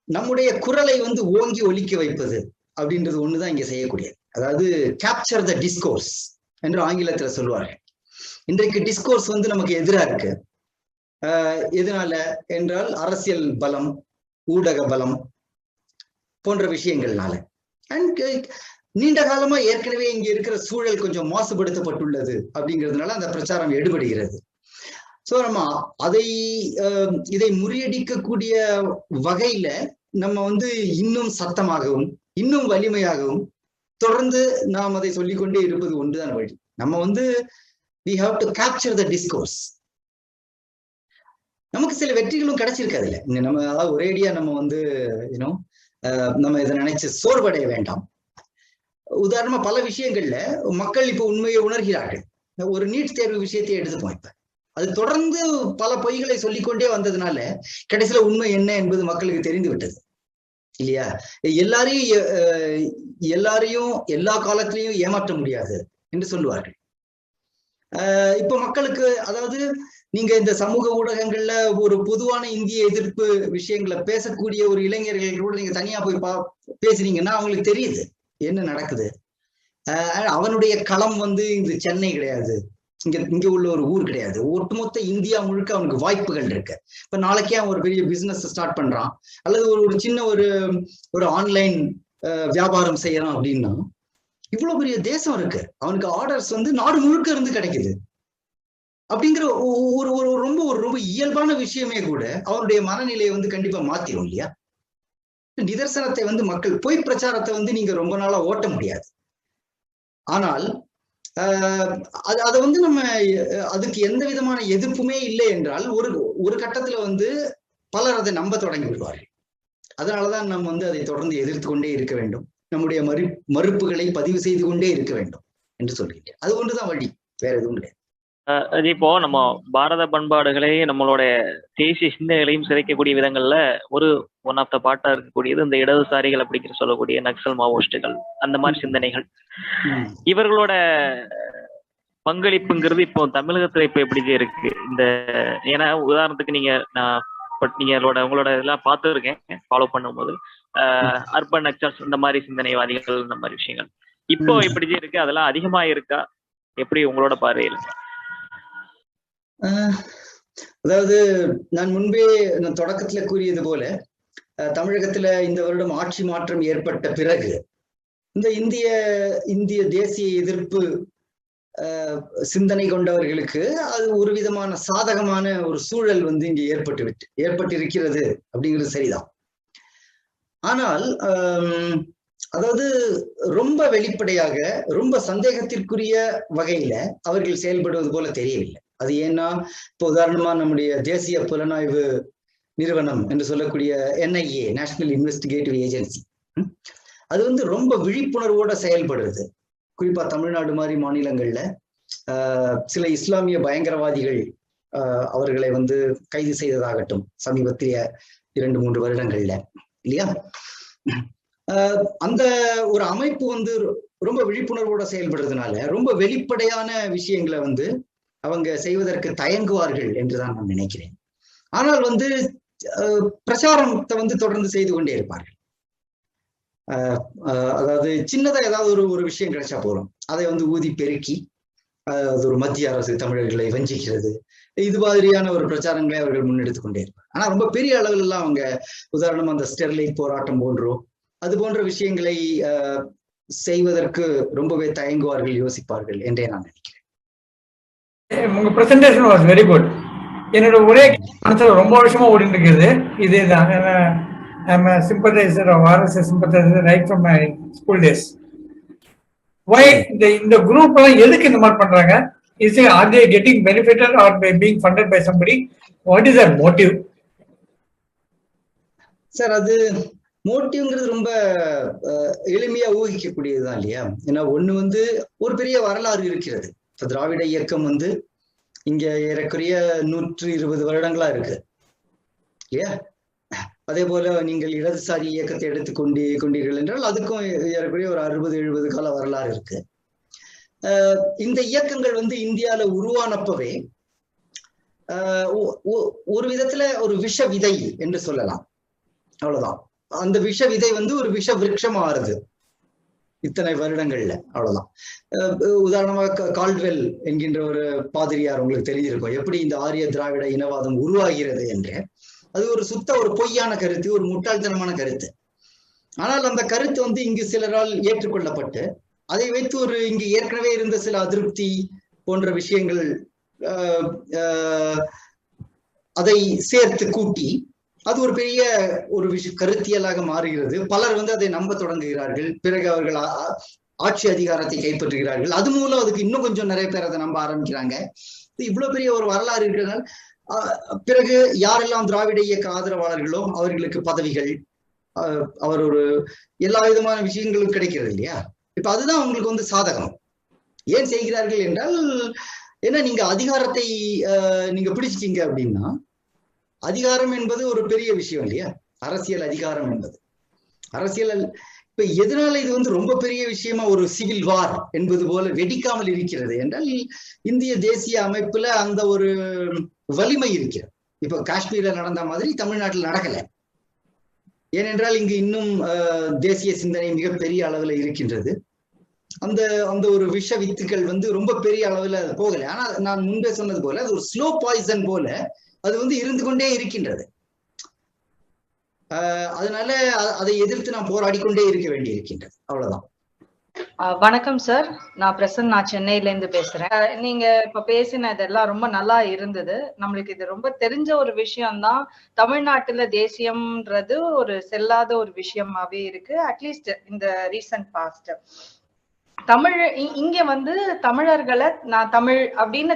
நம்முடைய குரலை வந்து ஓங்கி ஒலிக்க வைப்பது அப்படின்றது ஒண்ணுதான் இங்க செய்யக்கூடியது. அதாவது கேப்சர் த டிஸ்கோர்ஸ் என்று ஆங்கிலத்துல சொல்லுவார்கள். இன்றைக்கு டிஸ்கோர்ஸ் வந்து நமக்கு எதிரா இருக்கு. எதனால என்றால் அரசியல் பலம், ஊடக பலம் போன்ற விஷயங்கள்னால. அண்ட் நீண்ட காலமா ஏற்கனவே இங்க இருக்கிற சூழல் கொஞ்சம் மாசுபடுத்தப்பட்டுள்ளது அப்படிங்கிறதுனால அந்த பிரச்சாரம் எடுபடுகிறது. சோ நம்ம இதை முறியடிக்கக்கூடிய வகையில நம்ம வந்து இன்னும் சத்தமாகவும் இன்னும் வலிமையாகவும் தொடர்ந்து நாம் அதை சொல்லிக்கொண்டே இருப்பது ஒன்றுதான் வழி. நம்ம வந்து we have to capture the discourse. நமக்கு சில வெற்றிகளும் கிடைச்சிருக்காது இல்ல, நம்ம அதாவது ஒரேடியா நம்ம வந்து நம்ம இதை நினைச்சு சோர்வடைய வேண்டாம். உதாரணமா பல விஷயங்கள்ல மக்கள் இப்ப உண்மையை உணர்கிறார்கள். ஒரு நீட் தேர்வு விஷயத்தை எடுத்துப்போம். இப்ப அது தொடர்ந்து பல பொய்களை சொல்லிக்கொண்டே வந்ததுனால கடைசியில உண்மை என்ன என்பது மக்களுக்கு தெரிந்து விட்டது இல்லையா? எல்லாரையும் எல்லா காலத்திலையும் ஏமாற்ற முடியாது என்று சொல்லுவார்கள். இப்ப மக்களுக்கு, அதாவது நீங்க இந்த சமூக ஊடகங்கள்ல ஒரு பொதுவான இந்திய எதிர்ப்பு விஷயங்களை பேசக்கூடிய ஒரு இளைஞர்கள் கூட நீங்க தனியா போய் பேசுறீங்கன்னா அவங்களுக்கு தெரியுது என்ன நடக்குது. அவனுடைய களம் வந்து இந்த சென்னை கிடையாது, இங்க உள்ள ஒரு ஊர் கிடையாது, ஒட்டுமொத்த இந்தியா முழுக்க அவனுக்கு வாய்ப்புகள் இருக்கு. இப்ப நாளைக்கே அவன் ஒரு பெரிய பிசினஸ் ஸ்டார்ட் பண்றான், அல்லது ஒரு சின்ன ஒரு ஆன்லைன் வியாபாரம் செய்யறான் அப்படின்னா இவ்வளவு பெரிய தேசம் இருக்கு, அவனுக்கு ஆர்டர்ஸ் வந்து நாடு முழுக்க இருந்து கிடைக்குது. அப்படிங்கிற ரொம்ப இயல்பான விஷயமே கூட அவனுடைய மனநிலையை வந்து கண்டிப்பா மாத்திரும் இல்லையா? நிதர்சனத்தை வந்து மக்கள் பொய் பிரச்சாரத்தை வந்து நீங்க ரொம்ப நாளா ஓட்ட முடியாது. ஆனால் அதை வந்து நம்ம அதுக்கு எந்த விதமான எதிர்ப்புமே இல்லை என்றால் ஒரு கட்டத்துல வந்து பலர் அதை நம்ப தொடங்கி விடுவார்கள். அதனாலதான் நம்ம வந்து அதை தொடர்ந்து எதிர்த்து கொண்டே இருக்க வேண்டும், நம்முடைய மறுப்புகளை பதிவு செய்து கொண்டே இருக்க வேண்டும் என்று சொல்கிறேன். அது ஒன்றுதான் வழி, வேற எதுவும் கிடையாது. இப்போ நம்ம பாரத பண்பாடுகளை நம்மளோட தேசிய சிந்தனைகளையும் சிதைக்கக்கூடிய விதங்கள்ல ஒன் ஆஃப் த பார்ட்டா இருக்கக்கூடியது இந்த இடதுசாரிகள் அப்படிங்கிற சொல்லக்கூடிய நக்சல் மாவோயிஸ்டுகள், அந்த மாதிரி சிந்தனைகள். இவர்களோட பங்களிப்புங்கிறது இப்போ தமிழகத்துல இப்ப எப்படி இருக்கு? ஏன்னா உதாரணத்துக்கு உங்களோட இதெல்லாம் பார்த்துருக்கேன் ஃபாலோ பண்ணும்போது, அர்பன் நக்சல்ஸ் இந்த மாதிரி சிந்தனைவாதிகள் இந்த மாதிரி விஷயங்கள் இப்போ எப்படி இருக்கு? அதெல்லாம் அதிகமா இருக்கா? எப்படி உங்களோட பார்வையில்? அதாவது நான் முன்பே தொடக்கத்துல கூறியது போல தமிழகத்துல இந்த வருடம் ஆட்சி மாற்றம் ஏற்பட்ட பிறகு இந்த இந்திய தேசிய எதிர்ப்பு சிந்தனை கொண்டவர்களுக்கு அது ஒரு விதமான சாதகமான ஒரு சூழல் வந்து இங்க ஏற்பட்டிருக்கிறது அப்படிங்கிறது சரிதான். ஆனால் அதாவது ரொம்ப வெளிப்படையாக ரொம்ப சந்தேகத்திற்குரிய வகையில அவர்கள் செயல்படுவது போல தெரியவில்லை. அது ஏன்னா இப்போ உதாரணமா நம்முடைய தேசிய புலனாய்வு நிறுவனம் என்று சொல்லக்கூடிய NIA, நேஷனல் இன்வெஸ்டிகேட்டிவ் ஏஜென்சி, அது வந்து ரொம்ப விழிப்புணர்வோட செயல்படுறது. குறிப்பா தமிழ்நாடு மாதிரி மாநிலங்கள்ல சில இஸ்லாமிய பயங்கரவாதிகள் அவர்களை வந்து கைது செய்ததாகட்டும் சமீபத்திய 2-3 வருடங்கள்ல இல்லையா, அந்த ஒரு அமைப்பு வந்து ரொம்ப விழிப்புணர்வோட செயல்படுறதுனால ரொம்ப வெளிப்படையான விஷயங்களை வந்து அவங்க செய்வதற்கு தயங்குவார்கள் என்றுதான் நான் நினைக்கிறேன். ஆனால் வந்து பிரச்சாரத்தை வந்து தொடர்ந்து செய்து கொண்டே இருப்பார்கள். அதாவது சின்னதா ஏதாவது ஒரு விஷயம் கிடைச்சா போறோம், அதை வந்து ஊதி பெருக்கி அது ஒரு மத்திய அரசு தமிழர்களை வஞ்சிக்கிறது, இது மாதிரியான ஒரு பிரச்சாரங்களை அவர்கள் முன்னெடுத்து கொண்டே இருப்பார். ஆனா ரொம்ப பெரிய அளவில் எல்லாம் அவங்க உதாரணமா அந்த ஸ்டெர்லைட் போராட்டம் போன்றோ அது போன்ற விஷயங்களை செய்வதற்கு ரொம்பவே தயங்குவார்கள், யோசிப்பார்கள் என்றே நான் நினைக்கிறேன். உங்க பிரசன்டேஷன் வாஸ் வெரி குட். என்னோட ஒரே மனசுல ரொம்ப வருஷமா ஓடிட்டு இருக்கிறது இதேதான். I'm a sympathizer of RSS sympathizer right from my school days. Why இந்த குரூப் எல்லாம் எதுக்கு இந்த மாதிரி பண்றாங்க? Are they getting benefited or being funded by somebody? What is their motive? Sir, அது மோட்டிவ்ங்கிறது ரொம்ப எளிமையா ஊகிக்கக்கூடியதுதான் இல்லையா? ஏன்னா ஒண்ணு வந்து ஒரு பெரிய வரலாறு இருக்கிறது. இப்ப திராவிட இயக்கம் வந்து இங்க ஏறக்குறைய 120 வருடங்களா இருக்கு இல்லையா? அதே போல நீங்கள் இடதுசாரி இயக்கத்தை எடுத்துக்கொண்டீர்கள் என்றால் அதுக்கும் ஏறக்குறைய ஒரு 60-70 கால வரலாறு இருக்கு. இந்த இயக்கங்கள் வந்து இந்தியால உருவானப்பவே ஒரு விதத்துல ஒரு விஷ விதை என்று சொல்லலாம், அவ்வளவுதான். அந்த விஷ விதை வந்து ஒரு விஷ விருட்சம் ஆறுது இத்தனை வருடங்கள்ல, அவ்வளவுதான். உதாரணமாக கால்ட்வெல் என்கின்ற ஒரு பாதிரியார் உங்களுக்கு தெரிஞ்சிருக்கும் எப்படி இந்த ஆரிய திராவிட இனவாதம் உருவாகிறது என்று. அது ஒரு பொய்யான கருத்து, ஒரு முட்டாள்தனமான கருத்து. ஆனால் அந்த கருத்து வந்து இங்கு சிலரால் ஏற்றுக்கொள்ளப்பட்டு அதை வைத்து இங்கு ஏற்கனவே இருந்த சில அதிருப்தி போன்ற விஷயங்கள் அதை சேர்த்து கூட்டி அது ஒரு பெரிய கருத்தியலாக மாறுகிறது. பலர் வந்து அதை நம்ப தொடங்குகிறார்கள். பிறகு அவர்கள் ஆட்சி அதிகாரத்தை கைப்பற்றுகிறார்கள். அது மூலம் அதுக்கு இன்னும் கொஞ்சம் நிறைய பேர் அதை நம்ப ஆரம்பிக்கிறாங்க. இவ்வளவு பெரிய ஒரு வரலாறு இருக்கிறதுனால பிறகு யாரெல்லாம் திராவிட இயக்க ஆதரவாளர்களோ அவர்களுக்கு பதவிகள், அவர் எல்லா விதமான விஷயங்களும் கிடைக்கிறது இல்லையா? இப்ப அதுதான் உங்களுக்கு வந்து சாதகம். ஏன் செய்கிறார்கள் என்றால், ஏன்னா நீங்க அதிகாரத்தை நீங்க பிடிச்சிட்டீங்க அப்படின்னா, அதிகாரம் என்பது ஒரு பெரிய விஷயம் இல்லையா? அரசியல் அதிகாரம் என்பது அரசியல். இப்ப எதனால இது வந்து ரொம்ப பெரிய விஷயமா ஒரு சிவில் வார் என்பது போல வெடிக்காமல் இருக்கிறது என்றால், இந்திய தேசிய அமைப்புல அந்த ஒரு வலிமை இருக்கிறது. இப்ப காஷ்மீர்ல நடந்த மாதிரி தமிழ்நாட்டில் நடக்கல. ஏனென்றால் இங்கு இன்னும் தேசிய சிந்தனை மிகப்பெரிய அளவுல இருக்கின்றது. அந்த ஒரு விஷ வித்துக்கள் வந்து ரொம்ப பெரிய அளவுல போகல. ஆனா நான் முன்பே சொன்னது போல அது ஒரு ஸ்லோ பாய்சன் போல அது வந்து இருந்து கொண்டே இருக்கின்றது. அதனால அதை எதிர்த்து நான் போராடி கொண்டே இருக்க வேண்டி இருக்கின்றது, அவ்வளவுதான். வணக்கம் சார், நான் பிரசன், நான் சென்னையில இருந்து பேசுறேன். நீங்க இப்ப பேசினதெல்லாம் ரொம்ப நல்லா இருந்தது. நம்மளுக்கு இது ரொம்ப தெரிஞ்ச ஒரு விஷயம்தான். தமிழ்நாட்டுல தேசியம்ன்றது ஒரு செல்லாத ஒரு விஷயமாவே இருக்கு, அட்லீஸ்ட் இந்த ரீசன்ட் பாஸ்ட். தமிழ் இங்க வந்து தமிழர்களை நான் தமிழ் அப்படின்னு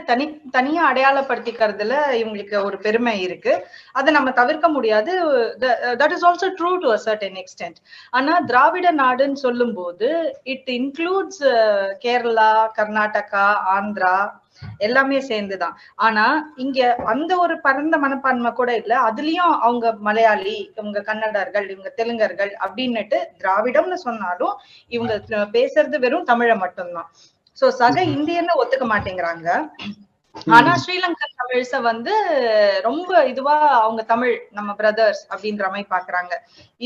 தனியா அடையாளப்படுத்திக்கிறதுல இவங்களுக்கு ஒரு பெருமை இருக்கு. அதை நம்ம தவிர்க்க முடியாது. That is also true to a certain extent. ஆனா திராவிட நாடுன்னு சொல்லும் போது இட் இன்க்ளூட்ஸ் கேரளா, கர்நாடகா, ஆந்திரா எல்லாமே சேர்ந்துதான். ஆனா இங்க அந்த ஒரு பரந்த மனப்பான்மை கூட இல்ல. அதுலயும் அவங்க மலையாளி, இவங்க கன்னடர்கள், இவங்க தெலுங்கர்கள் அப்படின்னுட்டு திராவிடம்னு சொன்னாலும் இவங்க பேசுறது வெறும் தமிழை மட்டும்தான். சோ சக இந்தியன்னு ஒத்துக்க மாட்டேங்கிறாங்க. ஆனா ஸ்ரீலங்கன் தமிழ்ஸ வந்து ரொம்ப இதுவா அவங்க தமிழ் நம்ம பிரதர்ஸ் அப்படின்ற மாதிரி பாக்குறாங்க.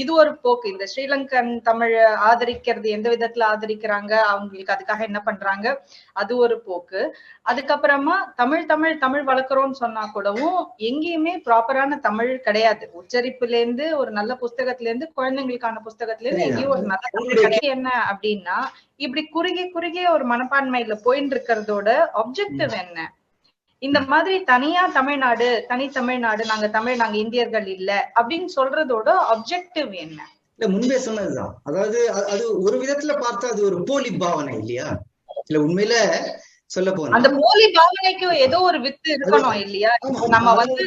இது ஒரு போக்கு. இந்த ஸ்ரீலங்கன் தமிழ் ஆதரிக்கிறது எந்த விதத்துல ஆதரிக்கிறாங்க, அவங்களுக்கு அதுக்காக என்ன பண்றாங்க, அது ஒரு போக்கு. அதுக்கப்புறமா தமிழ் வளர்க்குறோம்னு சொன்னா கூடவும் எங்கேயுமே ப்ராப்பரான தமிழ் கிடையாது. உச்சரிப்புல இருந்து ஒரு நல்ல புஸ்தகத்துல இருந்து குழந்தைங்களுக்கான புஸ்தகத்துல இருந்து எங்கேயும் ஒரு நல்ல தமிழ் கிடையாது. என்ன அப்படின்னா இப்படி குறுகிய ஒரு மனப்பான்மையில போயிட்டு இருக்கிறதோட ஆப்ஜெக்டிவ் என்ன? இந்த மாதிரி தனியா தமிழ்நாடு, நாங்க இந்தியர்கள் இல்ல அப்படின்னு சொல்றதோட ஆப்ஜெக்டிவ் என்ன? இல்ல முன்பே சொன்னதுதான். அதாவது அது ஒரு விதத்துல பார்த்தா அது ஒரு போலி பாவனை இல்லையா? இல்ல உண்மையில சொல்ல போனா அந்த போலி பாவனைக்கு ஏதோ ஒரு வித்து இருக்கணும் இல்லையா? நம்ம வந்து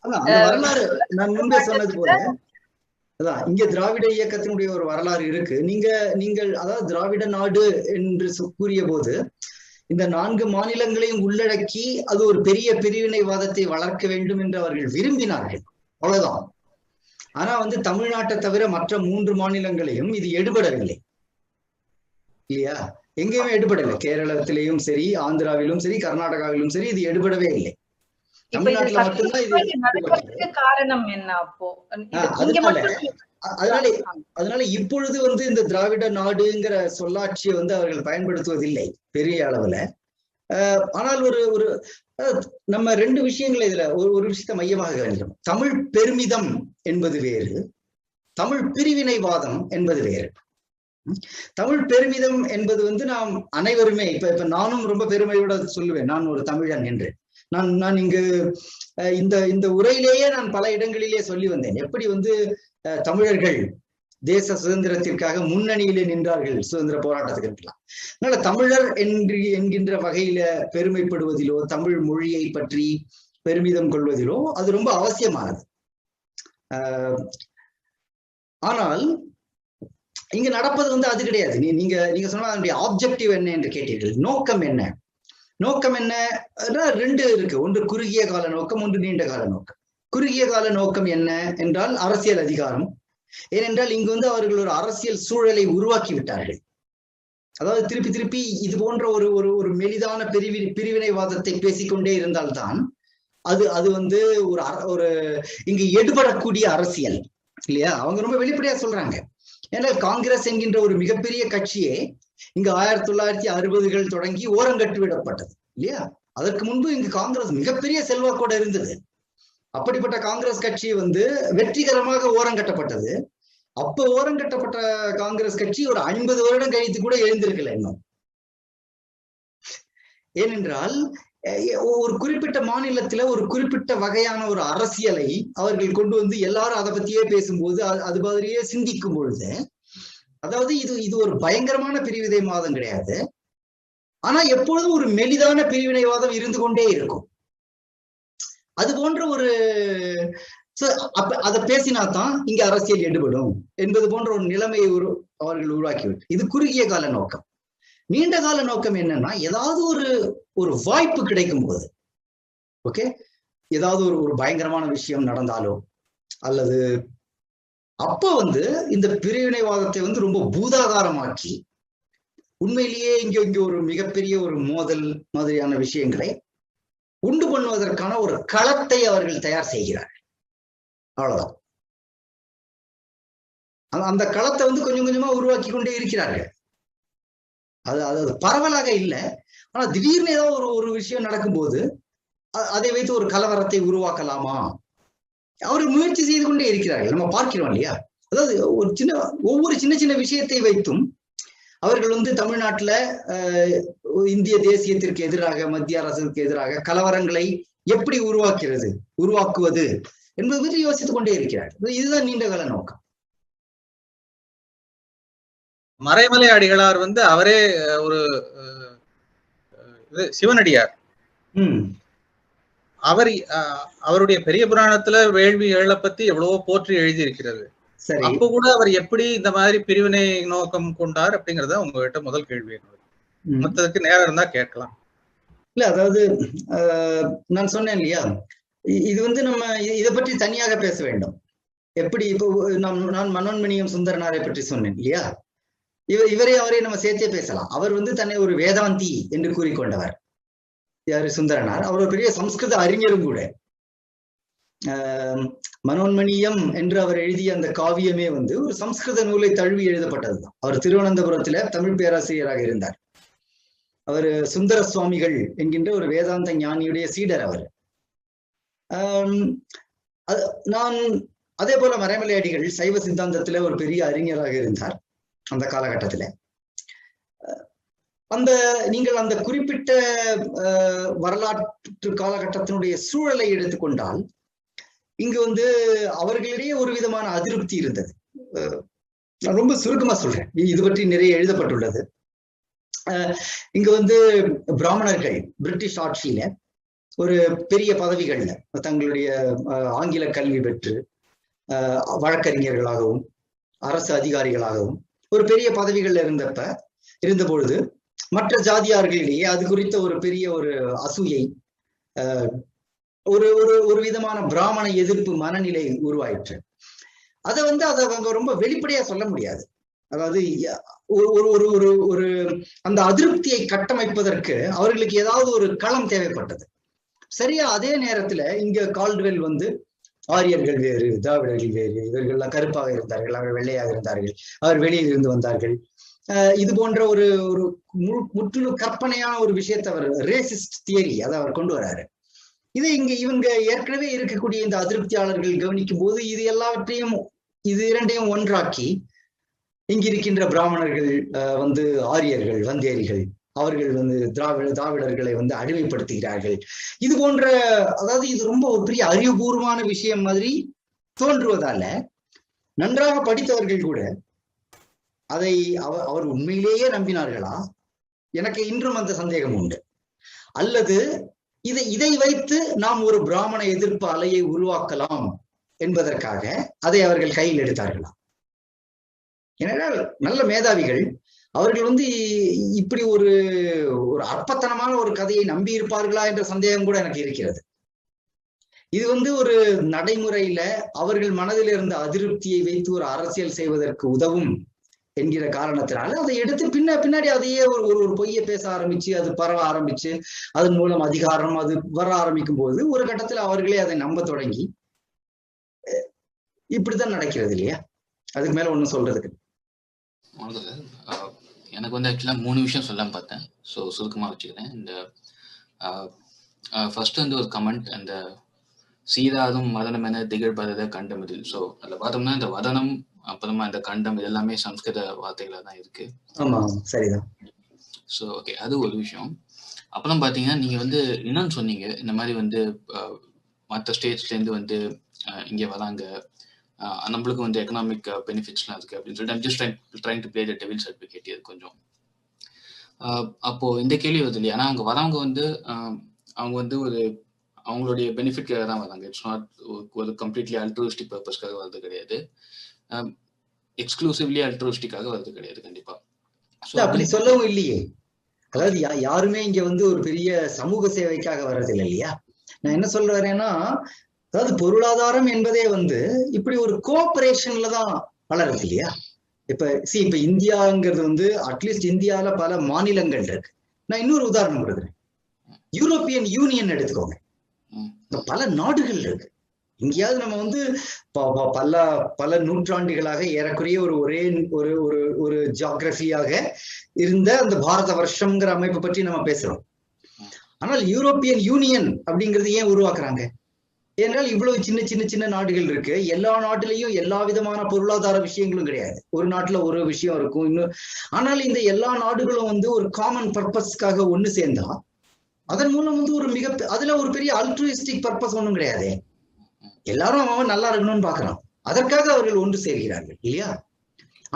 அந்த வரலாறு நான் முன்பே சொன்னது போல அதான் இங்க திராவிட இயக்கத்தினுடைய ஒரு வரலாறு இருக்கு. நீங்கள் அதாவது திராவிட நாடு என்று கூறிய போது இந்த 4 மாநிலங்களையும் உள்ளடக்கி அது ஒரு பெரிய பிரிவினைவாதத்தை வளர்க்க வேண்டும் என்று அவர்கள் விரும்பினார்கள், அவ்வளவுதான். ஆனா வந்து தமிழ்நாட்டை தவிர மற்ற 3 மாநிலங்களையும் இது எடுபடவில்லை இல்லையா? எங்கேயுமே எடுபடவில்லை. கேரளத்திலேயும் சரி, ஆந்திராவிலும் சரி, கர்நாடகாவிலும் சரி, இது எடுபடவே இல்லை. தமிழ்நாட்டுல மட்டும்தான் இது காரணம் என்ன அப்போ? அதனால இப்பொழுது வந்து இந்த திராவிட நாடுங்கிற சொல்லாட்சியை வந்து அவர்கள் பயன்படுத்துவதில்லை பெரிய அளவுல. ஆனால் ஒரு நம்ம 2 விஷயங்களை இதுல ஒரு விஷயத்தை மையமாக கவனிக்கணும். தமிழ் பெருமிதம் என்பது வேறு, தமிழ் பிரிவினைவாதம் என்பது வேறு. தமிழ் பெருமிதம் என்பது வந்து நாம் அனைவருமே இப்ப நானும் ரொம்ப பெருமையோட சொல்லுவேன், நான் ஒரு தமிழன் என்று. நான் இங்கு இந்த உரையிலேயே நான் பல இடங்களிலே சொல்லி வந்தேன் எப்படி வந்து தமிழர்கள் தேச சுதந்திரத்திற்காக முன்னணியிலே நின்றார்கள் சுதந்திர போராட்டத்துக்கு இருக்கலாம். அதனால தமிழர் என்கின்ற வகையில பெருமைப்படுவதிலோ தமிழ் மொழியை பற்றி பெருமிதம் கொள்வதிலோ அது ரொம்ப அவசியமானது. ஆனால் இங்க நடப்பது வந்து அது கிடையாது. நீங்க சொன்ன அதனுடைய ஆப்ஜெக்டிவ் என்ன என்று கேட்டீர்கள். நோக்கம் என்ன? நோக்கம் என்ன? 2 இருக்கு. ஒன்று குறுகிய கால நோக்கம், ஒன்று நீண்ட கால நோக்கம். குறுகிய கால நோக்கம் என்ன என்றால் அரசியல் அதிகாரம். ஏனென்றால் இங்கு வந்து அவர்கள் ஒரு அரசியல் சூழலை உருவாக்கி விட்டார்கள். அதாவது திருப்பி இது போன்ற ஒரு மெலிதான பிரிவினைவாதத்தை பேசிக்கொண்டே இருந்தால்தான் அது வந்து ஒரு இங்கு எடுபடக்கூடிய அரசியல் இல்லையா? அவங்க ரொம்ப வெளிப்படையா சொல்றாங்க. ஏன்னா காங்கிரஸ் என்கின்ற ஒரு மிகப்பெரிய கட்சியே இங்கு 1960கள் தொடங்கி ஓரங்கட்டு விடப்பட்டது இல்லையா? அதற்கு முன்பு இங்கு காங்கிரஸ் மிகப்பெரிய செல்வாக்கோட இருந்தது. அப்படிப்பட்ட காங்கிரஸ் கட்சி வந்து வெற்றிகரமாக ஓரங்கட்டப்பட்டது. அப்ப ஓரங்கட்டப்பட்ட காங்கிரஸ் கட்சி ஒரு 50 வருடம் கழித்து கூட எழுந்திருக்கல இன்னும். ஏனென்றால் ஒரு குறிப்பிட்ட மாநிலத்துல ஒரு குறிப்பிட்ட வகையான ஒரு அரசியலை அவர்கள் கொண்டு வந்து எல்லாரும் அதை பத்தியே பேசும்போது அது மாதிரியே சிந்திக்கும் பொழுது, அதாவது இது ஒரு பயங்கரமான பிரிவினைவாதம் கிடையாது. ஆனா எப்பொழுதும் ஒரு மெலிதான பிரிவினைவாதம் இருந்து கொண்டே இருக்கும். அது போன்ற ஒரு அதை பேசினாதான் இங்க அரசியல் எடுபடும் என்பது போன்ற ஒரு நிலைமையை அவர்கள் உருவாக்கிவிட்டு, இது குறுகிய கால நோக்கம். நீண்ட கால நோக்கம் என்னன்னா, ஏதாவது ஒரு வாய்ப்பு கிடைக்கும் போது, ஓகே, ஏதாவது ஒரு பயங்கரமான விஷயம் நடந்தாலோ அல்லது அப்ப வந்து இந்த பிரிவினைவாதத்தை வந்து ரொம்ப பூதாகாரமாக்கி உண்மையிலேயே இங்க ஒரு மிகப்பெரிய ஒரு மோதல் மாதிரியான விஷயங்களை உண்டு பண்ணுவதற்கான ஒரு களத்தை அவர்கள் தயார் செய்கிறார்கள். அவ்வளவுதான். அந்த களத்தை வந்து கொஞ்சம் கொஞ்சமா உருவாக்கி கொண்டே இருக்கிறார்கள். அது பரவலாக இல்லை. ஆனா திடீர்னு ஏதோ ஒரு விஷயம் நடக்கும்போது அதை வைத்து ஒரு கலவரத்தை உருவாக்கலாமா அவர்கள் முயற்சி செய்து கொண்டே இருக்கிறார்கள். நம்ம பார்க்கிறோம் இல்லையா? அதாவது ஒவ்வொரு சின்ன விஷயத்தை வைத்தும் அவர்கள் வந்து தமிழ்நாட்டுல இந்திய தேசியத்திற்கு எதிராக, மத்திய அரசுக்கு எதிராக கலவரங்களை எப்படி உருவாக்குவது என்பது பற்றி யோசித்துக் கொண்டே இருக்கிறார்கள். இதுதான் நீண்டகால நோக்கம். மறைமலை அடிகளார் வந்து அவரே ஒரு சிவனடியார். அவருடைய பெரிய புராணத்துல வேள்வி ஏழை பத்தி எவ்வளவோ போற்றி எழுதி இருக்கிறது. அப்ப கூட அவர் எப்படி இந்த மாதிரி பிரிவினை நோக்கம் கொண்டார் அப்படிங்கறத உங்ககிட்ட முதல் கேள்வி. மத்ததுக்கு நேரம் இருந்தா கேட்கலாம். இல்ல, அதாவது நான் சொன்னேன் இல்லையா, இது வந்து நம்ம இதை பற்றி தனியாக பேச வேண்டும். எப்படி இப்போ நான் மனோன்மணியம் சுந்தரனாரை பற்றி சொன்னேன் இல்லையா, அவரை நம்ம சேர்த்தே பேசலாம். அவர் வந்து தன்னை ஒரு வேதாந்தி என்று கூறிக்கொண்டவர். யாரு? சுந்தரனார். அவர் ஒரு பெரிய சம்ஸ்கிருத அறிஞரும் கூட. மனோன்மணியம் என்று அவர் எழுதிய அந்த காவியமே வந்து ஒரு சம்ஸ்கிருத நூலை தழுவி எழுதப்பட்டதுதான். அவர் திருவனந்தபுரத்துல தமிழ் பேராசிரியராக இருந்தார். அவர் சுந்தர சுவாமிகள் என்கின்ற ஒரு வேதாந்த ஞானியுடைய சீடர் அவர். நான் அதே போல மறைமலை அடிகள் சைவ சித்தாந்தத்துல ஒரு பெரிய அறிஞராக இருந்தார் அந்த காலகட்டத்துல. நீங்கள் அந்த குறிப்பிட்ட வரலாற்று காலகட்டத்தினுடைய சூழலை எடுத்துக்கொண்டால் இங்கு வந்து அவர்களிடையே ஒரு விதமான அதிருப்தி இருந்தது. நான் ரொம்ப சுருக்கமா சொல்றேன், இது பற்றி நிறைய எழுதப்பட்டுள்ளது. இங்க வந்து பிராமணர்கள் பிரிட்டிஷ் ஆட்சியில ஒரு பெரிய பதவிகள்ல தங்களுடைய ஆங்கில கல்வி பெற்று வழக்கறிஞர்களாகவும் அரசு அதிகாரிகளாகவும் ஒரு பெரிய பதவிகள்ல இருந்த பொழுது மற்ற ஜாதியார்களிலேயே அது குறித்த ஒரு பெரிய ஒரு அசூயை, ஒரு விதமான பிராமண எதிர்ப்பு மனநிலை உருவாயிற்று. அதை அவங்க ரொம்ப வெளிப்படையா சொல்ல முடியாது. அதாவது ஒரு அந்த அதிருப்தியை கட்டமைப்பதற்கு அவர்களுக்கு ஏதாவது ஒரு களம் தேவைப்பட்டது. சரியா அதே நேரத்துல இங்க கால்டுவெல் வந்து ஆரியர்கள் வேறு, திராவிடர்கள் வேறு, இவர்கள்லாம் கருப்பாக இருந்தார்கள், அவர் வெள்ளையாக இருந்தார்கள், அவர் வெளியில் இருந்து வந்தார்கள், இது போன்ற ஒரு முற்றிலும் கற்பனையான ஒரு விஷயத்தை அவர் ரேசிஸ்ட் தியரி அதை அவர் கொண்டு வராரு. இதை இவங்க ஏற்கனவே இருக்கக்கூடிய இந்த அதிருப்தியாளர்கள் கவனிக்கும் போது இது இரண்டையும் ஒன்றாக்கி இங்கிருக்கின்ற பிராமணர்கள் வந்து ஆரியர்கள், வந்தேரிகள், அவர்கள் வந்து திராவிடர்களை வந்து அடிமைப்படுத்துகிறார்கள். இது போன்ற, அதாவது இது ரொம்ப ஒரு பெரிய அறிவுபூர்வமான விஷயம் மாதிரி தோன்றுவதால நன்றாக படித்தவர்கள் கூட அதை அவர் உண்மையிலேயே நம்பினார்களா? எனக்கு இன்றும் அந்த சந்தேகம் உண்டு. அல்லது இதை வைத்து நாம் ஒரு பிராமண எதிர்ப்பு அலையை உருவாக்கலாம் என்பதற்காக அதை அவர்கள் கையில் எடுத்தார்களா? ஏனென்றால் நல்ல மேதாவிகள் அவர்கள் வந்து இப்படி ஒரு அற்பத்தனமான ஒரு கதையை நம்பி இருப்பார்களா என்ற சந்தேகம் கூட எனக்கு இருக்கிறது. இது வந்து ஒரு நடைமுறையில அவர்கள் மனதில் இருந்த அதிருப்தியை வைத்து ஒரு அரசியல் செய்வதற்கு உதவும் என்கிற காரணத்தினால அதை எடுத்து பின்னாடி அதையே ஒரு பொய்யை பேச ஆரம்பிச்சு அது பரவ ஆரம்பிச்சு அதன் மூலம் அதிகாரம் அது வர ஆரம்பிக்கும் போது ஒரு கட்டத்துல அவர்களே அதை நம்ப தொடங்கி இப்படித்தான் நடக்கிறது இல்லையா? அதுக்கு மேல ஒண்ணும் சொல்றதுக்கு எனக்கு வந்து ஆக்சுவலா 3 விஷயம் சொல்லலாம் பார்த்தேன். ஸோ சுருக்கமா வச்சுக்கிறேன். இந்த ஃபர்ஸ்ட் வந்து ஒரு கமெண்ட், அந்த சீதாதும் மதனம் என திகழ்பத கண்டமிதில். ஸோ அதில் பார்த்தோம்னா இந்த வதனம் அப்புறமா இந்த கண்டம் இது எல்லாமே சம்ஸ்கிருத வார்த்தைகளாக தான் இருக்கு. சரிதான். ஸோ ஓகே, அது ஒரு விஷயம். அப்புறம் பார்த்தீங்கன்னா நீங்க வந்து என்னன்னு சொன்னீங்க, இந்த மாதிரி வந்து மற்ற ஸ்டேட்ஸ்லேருந்து வந்து இங்கே வராங்க, நம்மளுக்கு வந்து எக்கனாமிக் பெனிஃபிட்ஸ்லாம் இருக்கு அப்படின்னு சொல்லிட்டு I'm just trying to play the devil's advocate. இது கொஞ்சம் அப்போ இந்த கேள்வி வருது இல்லையா? ஆனால் அவங்க வரவங்க வந்து அவங்க வந்து அவங்களுடைய பெனிஃபிட்காக தான் வராங்க. இட்ஸ் நாட் ஒரு கம்ப்ளீட்லி அல்ட்ரூரிஸ்டிக் பர்பஸ்க்காக வருது கிடையாது, எக்ஸ்க்ளூசிவ்லி அல்ட்ரூரிஸ்டிக்காக வருது கிடையாது. கண்டிப்பா அப்படி சொல்லவும் இல்லையே. அதாவது யாருமே இங்க வந்து ஒரு பெரிய சமூக சேவைக்காக வர்றதில்லை இல்லையா? நான் என்ன சொல்ல வரேன்னா, அதாவது பொருளாதாரம் என்பதே வந்து இப்படி ஒரு கோஆபரேஷன்ல தான் வளருது இல்லையா? இப்ப இந்தியாங்கிறது வந்து அட்லீஸ்ட் இந்தியால பல மாநிலங்கள் இருக்கு. நான் இன்னொரு உதாரணம் கொடுக்குறேன். யூரோப்பியன் யூனியன் எடுத்துக்கோங்க, பல நாடுகள் இருக்கு. இங்கேயாவது நம்ம வந்து பல நூற்றாண்டுகளாக ஏறக்குறைய ஒரு ஜியோகிராபியாக இருந்த அந்த பாரத வருஷம்ங்கிற அமைப்பை பற்றி நம்ம பேசுறோம். ஆனால் யூரோப்பியன் யூனியன் அப்படிங்கிறது ஏன் உருவாக்குறாங்க? ஏனென்றால் இவ்வளவு சின்ன நாடுகள் இருக்கு. எல்லா நாட்டிலையும் எல்லா விதமான பொருளாதார விஷயங்களும் கிடையாது. ஒரு நாட்டுல ஒரு விஷயம் இருக்கும் இன்னும். ஆனால் இந்த எல்லா நாடுகளும் வந்து ஒரு காமன் பர்பஸ்க்காக ஒண்ணு சேர்ந்தா அதன் மூலம் வந்து அதுல ஒரு பெரிய அல்ட்ருயிஸ்டிக் பர்பஸ் ஒன்றும் கிடையாது. எல்லாரும் அவன் நல்லா இருக்கணும்னு பாக்குறான், அதற்காக அவர்கள் ஒன்று சேர்கிறார்கள் இல்லையா?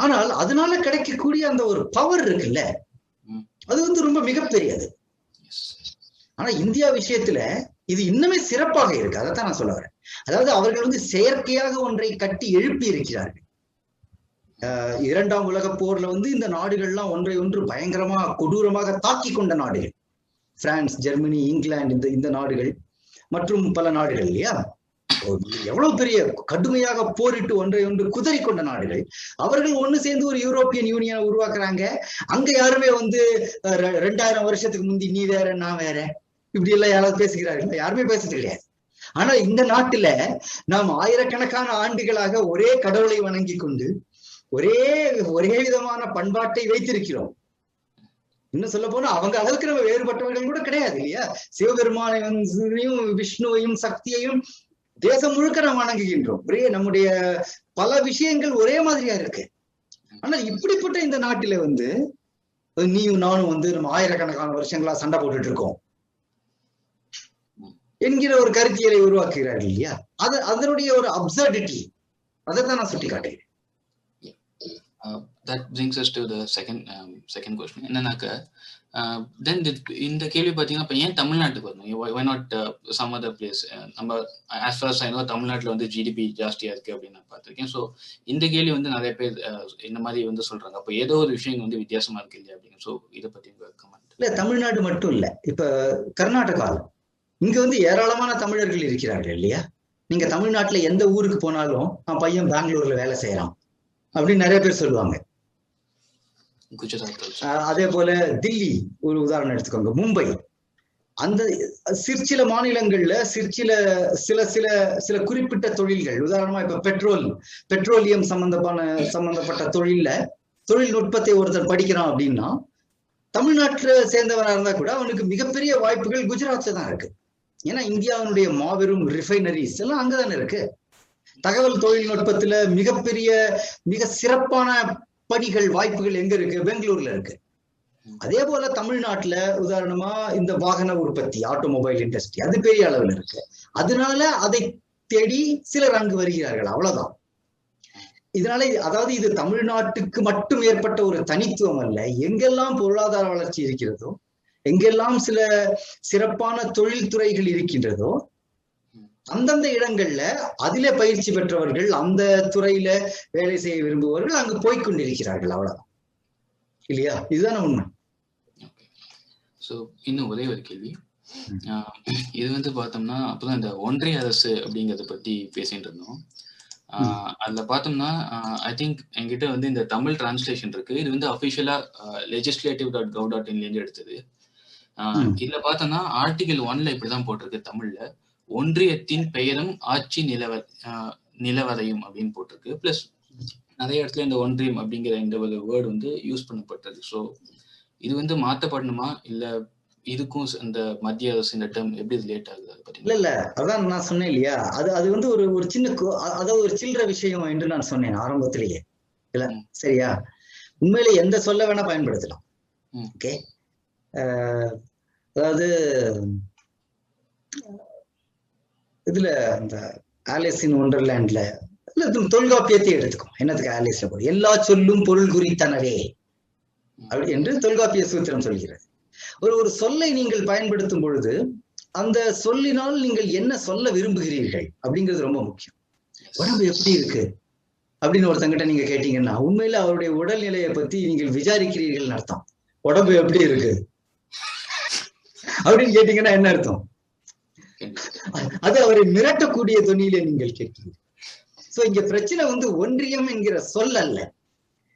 ஆனால் அதனால கிடைக்கக்கூடிய அந்த ஒரு பவர் இருக்குல்ல, அது வந்து ரொம்ப மிகப்பெரியது. ஆனா இந்தியா விஷயத்துல இது இன்னுமே சிறப்பாக இருக்கு. அதைத்தான் நான் சொல்ல வரேன். அதாவது அவர்கள் வந்து செயற்கையாக ஒன்றை கட்டி எழுப்பி இருக்கிறார்கள். 2ஆம் உலக போர்ல வந்து இந்த நாடுகள்லாம் ஒன்றை ஒன்று பயங்கரமா கொடூரமாக தாக்கி கொண்ட நாடுகள், பிரான்ஸ், ஜெர்மனி, இங்கிலாந்து, இந்த நாடுகள் மற்றும் பல நாடுகள் இல்லையா? எவ்வளவு பெரிய கடுமையாக போரிட்டு ஒன்றை ஒன்று குதறி கொண்ட நாடுகள். அவர்கள் ஒண்ணு சேர்ந்து ஒரு யூரோப்பியன் யூனியனை உருவாக்குறாங்க. அங்க யாருமே வந்து 2000 வருஷத்துக்கு முந்தி நீ வேற நான் வேற இப்படி எல்லாம் யாராவது பேசுகிறார்கள்? யாருமே பேசுறது கிடையாது. ஆனா இந்த நாட்டுல நாம் ஆயிரக்கணக்கான ஆண்டுகளாக ஒரே கடவுளை வணங்கி கொண்டு ஒரே விதமான பண்பாட்டை வைத்திருக்கிறோம். இன்னும் சொல்ல போனா அவங்க அளவுக்கு நம்ம வேறுபட்டவர்கள் கூட கிடையாது இல்லையா? சிவபெருமானையும் விஷ்ணுவையும் சக்தியையும் தேசம் முழுக்க நாம் வணங்குகின்றோம். ஒரே நம்முடைய பல விஷயங்கள் ஒரே மாதிரியா இருக்கு. ஆனால் இப்படிப்பட்ட இந்த நாட்டில வந்து நீயும் நானும் வந்து நம்ம ஆயிரக்கணக்கான வருஷங்களா சண்டை போட்டுட்டு இருக்கோம் என்கிற ஒரு கருத்தியலை உருவாக்குகிறார்கள் இல்லையா? அதனுடைய ஒரு அப்சர்டிட்டி, அதைத்தான் நான் சுட்டி காட்டுகிறேன். That brings us to the second question. என்னன்னாக்க தென் இந்த கேள்வி பார்த்தீங்கன்னா இப்போ ஏன் தமிழ்நாட்டுக்கு வரணும்? why not some other place? நம்ம as far as I know தமிழ்நாட்டில் வந்து ஜிடிபி ஜாஸ்தியாக இருக்குது அப்படின்னு நான் பார்த்துருக்கேன். ஸோ இந்த கேள்வி வந்து நிறைய பேர் இந்த மாதிரி வந்து சொல்கிறாங்க. அப்போ ஏதோ ஒரு விஷயம் வந்து வித்தியாசமாக இருக்கு இல்லையா அப்படின்னு. ஸோ இதை பற்றி கமெண்ட். இல்லை, தமிழ்நாடு மட்டும் இல்லை, இப்போ கர்நாடகா இங்க வந்து ஏராளமான தமிழர்கள் இருக்கிறார்கள் இல்லையா? நீங்க தமிழ்நாட்டுல எந்த ஊருக்கு போனாலும் நான் பையன் பெங்களூர்ல வேலை செய்யறான் அப்படின்னு நிறைய பேர் சொல்லுவாங்க. அதே போல தில்லி ஒரு உதாரணம் எடுத்துக்கோங்க, மும்பை, அந்த சிற்சில மாநிலங்கள்ல சில குறிப்பிட்ட தொழில்கள், உதாரணமா இப்ப பெட்ரோலியம் சம்பந்தப்பட்ட தொழில்நுட்பத்தை ஒருத்தர் படிக்கிறான் அப்படின்னா தமிழ்நாட்டுல சேர்ந்தவனா இருந்தா கூட அவனுக்கு மிகப்பெரிய வாய்ப்புகள் குஜராத்ல தான் இருக்கு. ஏன்னா இந்தியாவினுடைய மாபெரும் ரிஃபைனரிஸ் எல்லாம் அங்கதானே இருக்கு. தகவல் தொழில்நுட்பத்துல மிக சிறப்பான பணிகள், வாய்ப்புகள் எங்க இருக்கு? பெங்களூர்ல இருக்கு. அதே போல தமிழ்நாட்டுல உதாரணமா இந்த வாகன உற்பத்தி, ஆட்டோமொபைல் இண்டஸ்ட்ரி, அது பெரிய அளவில் இருக்கு. அதனால அதை தேடி சிலர் அங்கு வருகிறார்கள், அவ்வளவுதான். இதனால அதாவது இது தமிழ்நாட்டுக்கு மட்டும் ஏற்பட்ட ஒரு தனித்துவம் அல்ல. எங்கெல்லாம் பொருளாதார வளர்ச்சி இருக்கிறதோ, எங்கெல்லாம் சில சிறப்பான தொழில்துறைகள் இருக்கின்றதோ, அந்தந்த இடங்கள்ல அதிலே பயிற்சி பெற்றவர்கள், அந்த துறையில வேலை செய்ய விரும்புபவர்கள் அங்கு போய்கொண்டிருக்கிறார்கள், அவ்வளவுதான் இல்லையா? இதுதானே உண்மை. ஸோ இன்னும் ஒரே ஒரு கேள்வி. இது வந்து பார்த்தோம்னா அப்போதான் இந்த ஒன்றிய அரசு அப்படிங்கிறத பத்தி பேசிட்டு இருந்தோம். அதுல பார்த்தோம்னா ஐ திங்க் என்கிட்ட வந்து இந்த தமிழ் டிரான்ஸ்லேஷன் இருக்கு. இது வந்து அஃபிஷியலா legislative.gov.in எடுத்தது. இதுல பார்த்தோம்னா ஆர்டிகல் 1ல இப்படிதான் போட்டிருக்கு தமிழ்ல, ஒன்றியத்தின் பெயரும் ஆட்சி நிலவரையும் அப்படின்னு போட்டிருக்கு. பிளஸ் நிறைய இடத்துல இந்த ஒன்றியம் அப்படிங்கிற இந்த ஒரு வேர்டு வந்து யூஸ் பண்ணப்பட்டது. ஸோ இது வந்து மாற்றப்படணுமா இல்ல இதுக்கும் இந்த மத்திய அரசு இந்த டேர்ம் எப்படி ரிலேட் ஆகுது? இல்ல அதான் நான் சொன்னேன் இல்லையா, அது வந்து ஒரு சின்ன, அதாவது ஒரு சில்லற விஷயம் என்று நான் சொன்னேன் ஆரம்பத்திலேயே இல்ல, சரியா? உண்மையில எந்த சொல்ல வேணா பயன்படுத்தலாம். ஓகே, அதாவது இதுல இந்த ஆலிஸ் இன் ஒண்டர்லேண்ட்ல தொல்காப்பியத்தை எடுத்துக்கும். என்னத்துக்கு ஆலிஸ்ல போய் எல்லா சொல்லும் பொருள் குறித்தனவே அப்படி என்று தொல்காப்பிய சூத்திரம் சொல்கிறது. ஒரு சொல்லை நீங்கள் பயன்படுத்தும் பொழுது அந்த சொல்லினால் நீங்கள் என்ன சொல்ல விரும்புகிறீர்கள் அப்படிங்கிறது ரொம்ப முக்கியம். உடம்பு எப்படி இருக்கு அப்படின்னு ஒருத்தங்கிட்ட நீங்க கேட்டீங்கன்னா உண்மையில அவருடைய உடல்நிலையை பத்தி நீங்கள் விசாரிக்கிறீர்கள் அர்த்தம். உடம்பு எப்படி இருக்கு அப்படின்னு கேட்டீங்கன்னா என்ன அர்த்தம்? அது அவரை மிரட்டக்கூடிய தொனியில நீங்கள் கேட்கிறீர்கள். சோ இங்க பிரச்சனை வந்து ஒன்றியம் என்கிற சொல் அல்ல.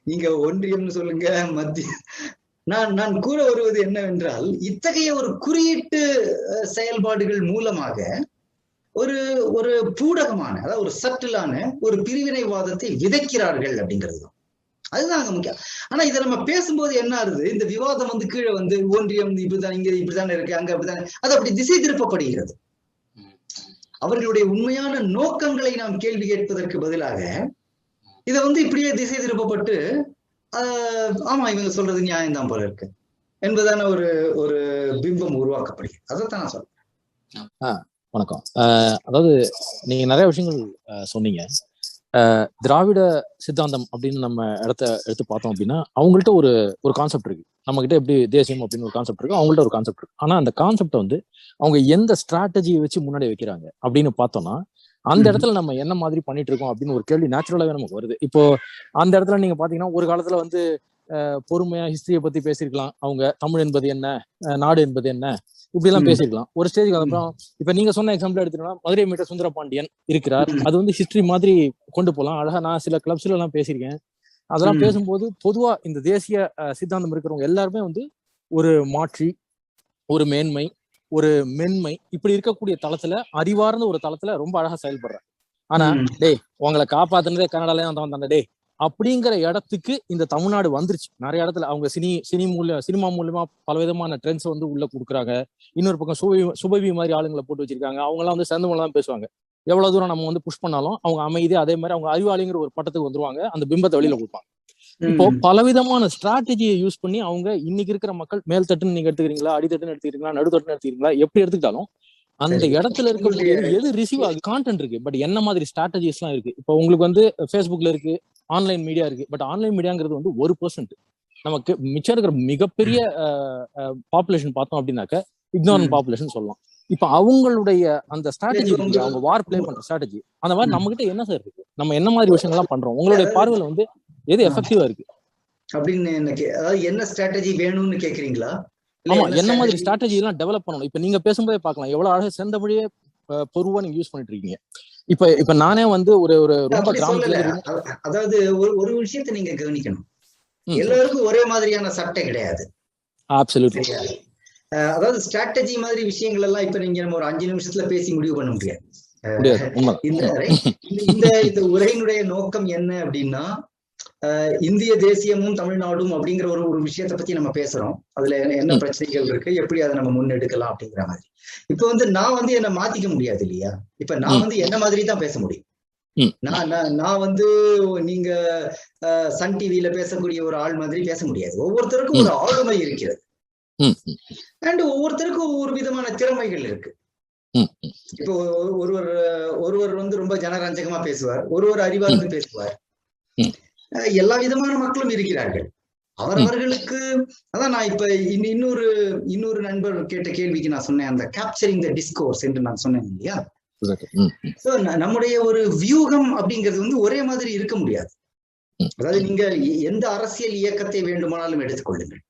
நீங்க ஒன்றியம்னு சொல்லுங்க, மத்திய, நான் கூற வருவது என்னவென்றால், இத்தகைய ஒரு குறியீட்டு செயல்பாடுகள் மூலமாக ஒரு பூடகமான, அதாவது ஒரு சட்டிலான ஒரு பிரிவினைவாதத்தை விதைக்கிறார்கள் அப்படிங்கிறது தான். அதுதான் அங்க முக்கியம். ஆனா இதை நம்ம பேசும்போது என்ன ஆகுது, இந்த விவாதம் வந்து கீழே வந்து ஒன்றியம் இப்படிதான், இங்க இப்படித்தானே இருக்கு, அங்க அப்படித்தானே, அது அப்படி திசை திருப்பப்படுகிறது. அவர்களுடைய உண்மையான நோக்கங்களை நாம் கேள்வி கேட்பதற்கு பதிலாக இதை வந்து இப்படியே திசை திருப்பப்பட்டு ஆமா இவங்க சொல்றது நியாயம்தான் போல இருக்கு என்பதான ஒரு பிம்பம் உருவாக்கப்படுகிறது. அதைத்தான் நான் சொல்றேன். வணக்கம். அதாவது நீங்க நிறைய விஷயங்கள் சொன்னீங்க. திராவிட சித்தாந்தம் அப்படின்னு நம்ம எடுத்து பார்த்தோம் அப்படின்னா அவங்கள்ட்ட ஒரு கான்செப்ட் இருக்கு. நம்ம கிட்ட எப்படி தேசியம் அப்படின்னு ஒரு கான்செப்ட் இருக்கு, அவங்கள்ட்ட ஒரு கான்செப்ட் இருக்கு. ஆனா அந்த கான்செப்டை வந்து அவங்க எந்த ஸ்ட்ராட்டஜியை வச்சு முன்னாடி வைக்கிறாங்க அப்படின்னு பார்த்தோம்னா அந்த இடத்துல நம்ம என்ன மாதிரி பண்ணிட்டு இருக்கோம் அப்படின்னு ஒரு கேள்வி நேச்சுரலாவே நமக்கு வருது. இப்போ அந்த இடத்துல நீங்க பாத்தீங்கன்னா ஒரு காலத்துல வந்து பொறுமையா ஹிஸ்டரியை பத்தி பேசியிருக்கலாம். அவங்க தமிழ் என்பது என்ன, நாடு என்பது என்ன, இப்படி எல்லாம் பேசிருக்கலாம். ஒரு ஸ்டேஜுக்கு அப்புறம் இப்ப நீங்க சொன்ன எக்ஸாம்பிள் எடுத்துட்டோம்னா மதுரை மீட்டர் சுந்தரபாண்டியன் இருக்கிறார். அது வந்து ஹிஸ்டரி மாதிரி கொண்டு போகலாம். அழகா நான் சில கிளப்ஸ்ல எல்லாம் பேசியிருக்கேன். அதெல்லாம் பேசும்போது பொதுவா இந்த தேசிய சித்தாந்தம் இருக்கிறவங்க எல்லாருமே வந்து ஒரு மாற்றி, ஒரு மேன்மை, ஒரு மென்மை, இப்படி இருக்கக்கூடிய தளத்துல, அறிவார்ந்த ஒரு தளத்துல ரொம்ப அழகா செயல்படுறாங்க. ஆனா டேய் உங்களை காப்பாத்துனதே கனடாலே வந்தவன் டே அப்படிங்கிற இடத்துக்கு இந்த தமிழ்நாடு வந்துருச்சு. நிறைய இடத்துல அவங்க சினிமா மூலியமா பலவிதமான ட்ரெண்ட்ஸ் வந்து உள்ள கொடுக்குறாங்க. இன்னொரு பக்கம் சுபவி மாதிரி ஆளுங்களை போட்டு வச்சிருக்காங்க. அவங்க எல்லாம் வந்து சேர்ந்து தான் பேசுவாங்க. எவ்வளவு தூரம் நம்ம வந்து புஷ் பண்ணாலும் அவங்க அமைதி, அதே மாதிரி அவங்க அறிவாளிங்கிற ஒரு பட்டத்துக்கு வந்துருவாங்க. அந்த பிம்பத்தை வெளியில கொடுப்பாங்க. இப்போ பலவிதமான ஸ்ட்ராட்டஜியை யூஸ் பண்ணி அவங்க இன்னைக்கு இருக்கிற மக்கள் மேல் தட்டுன்னு நீங்க எடுத்துக்கிறீங்களா, அடித்தட்டுன்னு எடுத்துக்கிறீங்களா, நடுத்தட்டுன்னு எடுத்துக்கிறீங்களா, எப்படி எடுத்துக்கிட்டாலும் அந்த இடத்துல இருக்கக்கூடிய எது ரிசீவ் ஆகுது கான்டென்ட் இருக்கு. பட் என்ன மாதிரி ஸ்ட்ராட்டஜிஸ் எல்லாம் இருக்கு. இப்போ உங்களுக்கு வந்து ஃபேஸ்புக்ல இருக்கு, ஆன்லைன் மீடியா இருக்கு. பட் ஆன்லைன் மீடியாங்கிறது வந்து 1%. நமக்கு மிச்சம் இருக்கிற மிகப்பெரிய பாப்புலேஷன் பார்த்தோம் அப்படின்னாக்க இக்னோரன்ட் பாப்புலேஷன் சொல்லலாம். இப்ப அவங்களுடைய அந்த ஸ்ட்ராட்டஜி இருக்கு, அவங்க வார் பிளே பண்ற ஸ்ட்ராட்டஜி, அந்த மாதிரி நம்ம கிட்ட என்ன சார் இருக்கு, நம்ம என்ன மாதிரி விஷயங்கள்லாம் பண்றோம், உங்களுடைய பார்வையில வந்து எது எஃபெக்டிவா இருக்கு அப்படின்னு அதாவது என்ன ஸ்ட்ராட்டஜி வேணும்னு கேக்குறீங்களா? ஆமா, என்ன மாதிரி ஸ்ட்ராட்டஜி எல்லாம் டெவலப் பண்ணணும். இப்ப நீங்க பேசும்போதே பார்க்கலாம் எவ்வளவு அழகா செந்தபடியே பொதுவா நீங்க யூஸ் பண்ணிட்டு இருக்கீங்க. இப்ப நானே வந்து ஒரு ரொம்ப கிராமத்துல, அதாவது ஒரு விஷயத்தை நீங்க கவனிக்கணும், எல்லாருக்கும் ஒரே மாதிரியான சட்டை கிடையாது. அப்சல்யூட்லி. அதாவது ஸ்ட்ராட்டஜி மாதிரி விஷயங்கள் எல்லாம் இப்ப நீங்க நம்ம ஒரு 5 நிமிஷத்துல பேசி முடிவு பண்ண முடியாது. இந்த உரையினுடைய நோக்கம் என்ன அப்படின்னா, இந்திய தேசியமும் தமிழ்நாடும் அப்படிங்கிற ஒரு விஷயத்தை பத்தி நம்ம பேசுறோம். அதுல என்ன பிரச்சனைகள் இருக்கு, எப்படி அதை நம்ம முன்னெடுக்கலாம் அப்படிங்கிற மாதிரி. இப்ப வந்து நான் வந்து என்ன மாத்திக்க முடியாது இல்லையா? இப்ப நான் வந்து என்ன மாதிரி தான் பேச முடியும். நான் வந்து நீங்க சன் டிவில பேசக்கூடிய ஒரு ஆள் மாதிரி பேச முடியாது. ஒவ்வொருத்தருக்கும் ஒரு ஆளுமை இருக்கிறது. அண்ட் ஒவ்வொருத்தருக்கும் ஒவ்வொரு விதமான திறமைகள் இருக்கு. இப்போ ஒருவர் வந்து ரொம்ப ஜனரஞ்சகமா பேசுவார், ஒருவர் அறிவார்ந்து பேசுவார். எல்லா விதமான மக்களும் இருக்கிறார்கள். அவரவர்களுக்கு அதான் நான் இப்ப இன்னொரு நண்பர் கேட்ட கேள்விக்கு நான் சொன்னேன், அந்த கேப்சரிங் த டிஸ்கோர்ஸ் என்று நான் சொன்னேன் இல்லையா? நம்முடைய ஒரு வியூகம் அப்படிங்கிறது வந்து ஒரே மாதிரி இருக்க முடியாது. அதாவது நீங்க எந்த அரசியல் இயக்கத்தை வேண்டுமானாலும் எடுத்துக்கொள்ளுங்கள்.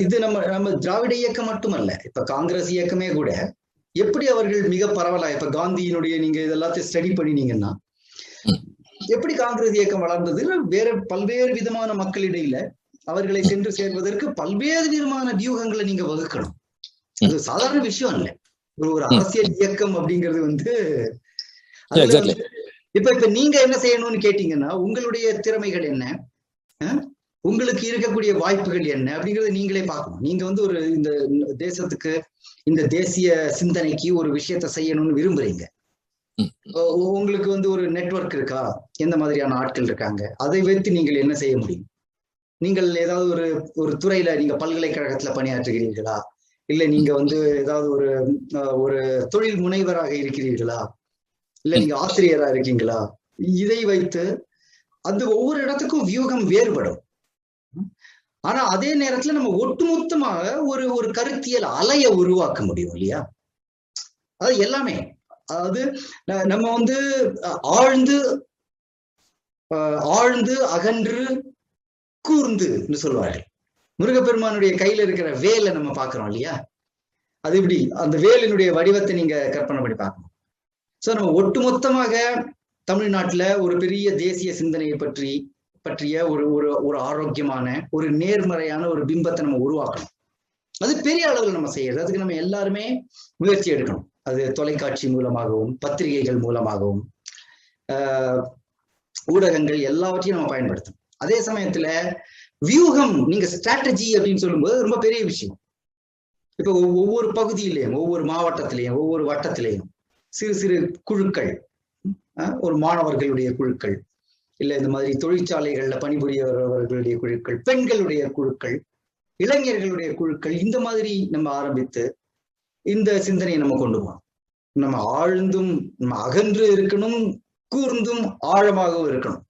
இது நம்ம திராவிட இயக்கம் மட்டுமல்ல, இப்ப காங்கிரஸ் இயக்கமே கூட எப்படி அவர்கள் மிக பரவலா, இப்ப காந்தியினுடைய நீங்க இதெல்லாத்தையும் ஸ்டடி பண்ணினீங்கன்னா எப்படி காங்கிரஸ் இயக்கம் வளர்ந்தது, வேற பல்வேறு விதமான மக்களிடையில அவர்களை சென்று சேர்வதற்கு பல்வேறு விதமான வியூகங்களை நீங்க வகுக்கணும். அது சாதாரண விஷயம் இல்ல. ஒரு அரசியல் இயக்கம் அப்படிங்கிறது வந்து இப்ப நீங்க என்ன செய்யணும்னு கேட்டீங்கன்னா, உங்களுடைய திறமைகள் என்ன, உங்களுக்கு இருக்கக்கூடிய வாய்ப்புகள் என்ன அப்படிங்கறத நீங்களே பார்க்கணும். நீங்க வந்து ஒரு இந்த தேசத்துக்கு, இந்த தேசிய சிந்தனைக்கு ஒரு விஷயத்த செய்யணும்னு விரும்புறீங்க. உங்களுக்கு வந்து ஒரு நெட்வொர்க் இருக்கா, எந்த மாதிரியான ஆட்கள் இருக்காங்க, அதை வைத்து நீங்கள் என்ன செய்ய முடியும்? நீங்கள் ஏதாவது ஒரு துறையில நீங்க பல்கலைக்கழகத்துல பணியாற்றுகிறீர்களா, இல்ல நீங்க வந்து ஏதாவது ஒரு தொழில் முனைவராக இருக்கிறீர்களா, இல்ல நீங்க ஆசிரியரா இருக்கீங்களா, இதை வைத்து அந்த ஒவ்வொரு இடத்துக்கும் வியூகம் வேறுபடும். ஆனா அதே நேரத்துல நம்ம ஒட்டுமொத்தமாக ஒரு கருத்தியல் அலைய உருவாக்க முடியும் இல்லையா? அது எல்லாமே, அதாவது நம்ம வந்து ஆழ்ந்து அகன்று கூர்ந்து சொல்லுவார்கள். முருகப்பெருமானுடைய கையில இருக்கிற வேலை நம்ம பாக்குறோம் இல்லையா? அது இப்படி அந்த வேலினுடைய வடிவத்தை நீங்க கற்பனை பண்ணி பார்க்கணும். சோ நம்ம ஒட்டுமொத்தமாக தமிழ்நாட்டுல ஒரு பெரிய தேசிய சிந்தனையை பற்றிய ஒரு ஆரோக்கியமான ஒரு நேர்மறையான ஒரு பிம்பத்தை நம்ம உருவாக்கணும். அது பெரிய அளவில் நம்ம செய்யறது. அதுக்கு நம்ம எல்லாருமே முயற்சி எடுக்கணும். அது தொலைக்காட்சி மூலமாகவும், பத்திரிகைகள் மூலமாகவும், ஊடகங்கள் எல்லாவற்றையும் நம்ம பயன்படுத்தணும். அதே சமயத்துல வியூகம், நீங்க ஸ்ட்ராட்டஜி அப்படின்னு சொல்லும்போது ரொம்ப பெரிய விஷயம். இப்ப ஒவ்வொரு பகுதியிலையும், ஒவ்வொரு மாவட்டத்திலையும், ஒவ்வொரு வட்டத்திலையும் சிறு சிறு குழுக்கள், ஒரு மாணவர்களுடைய குழுக்கள், இல்ல இந்த மாதிரி தொழிற்சாலைகள்ல பணிபுரியவர்களுடைய குழுக்கள், பெண்களுடைய குழுக்கள், இளைஞர்களுடைய குழுக்கள், இந்த மாதிரி நம்ம ஆரம்பித்து இந்த சிந்தனையை நம்ம கொண்டு போகணும். நம்ம அகன்று இருக்கணும், கூர்ந்தும் ஆழமாகவும் இருக்கணும்.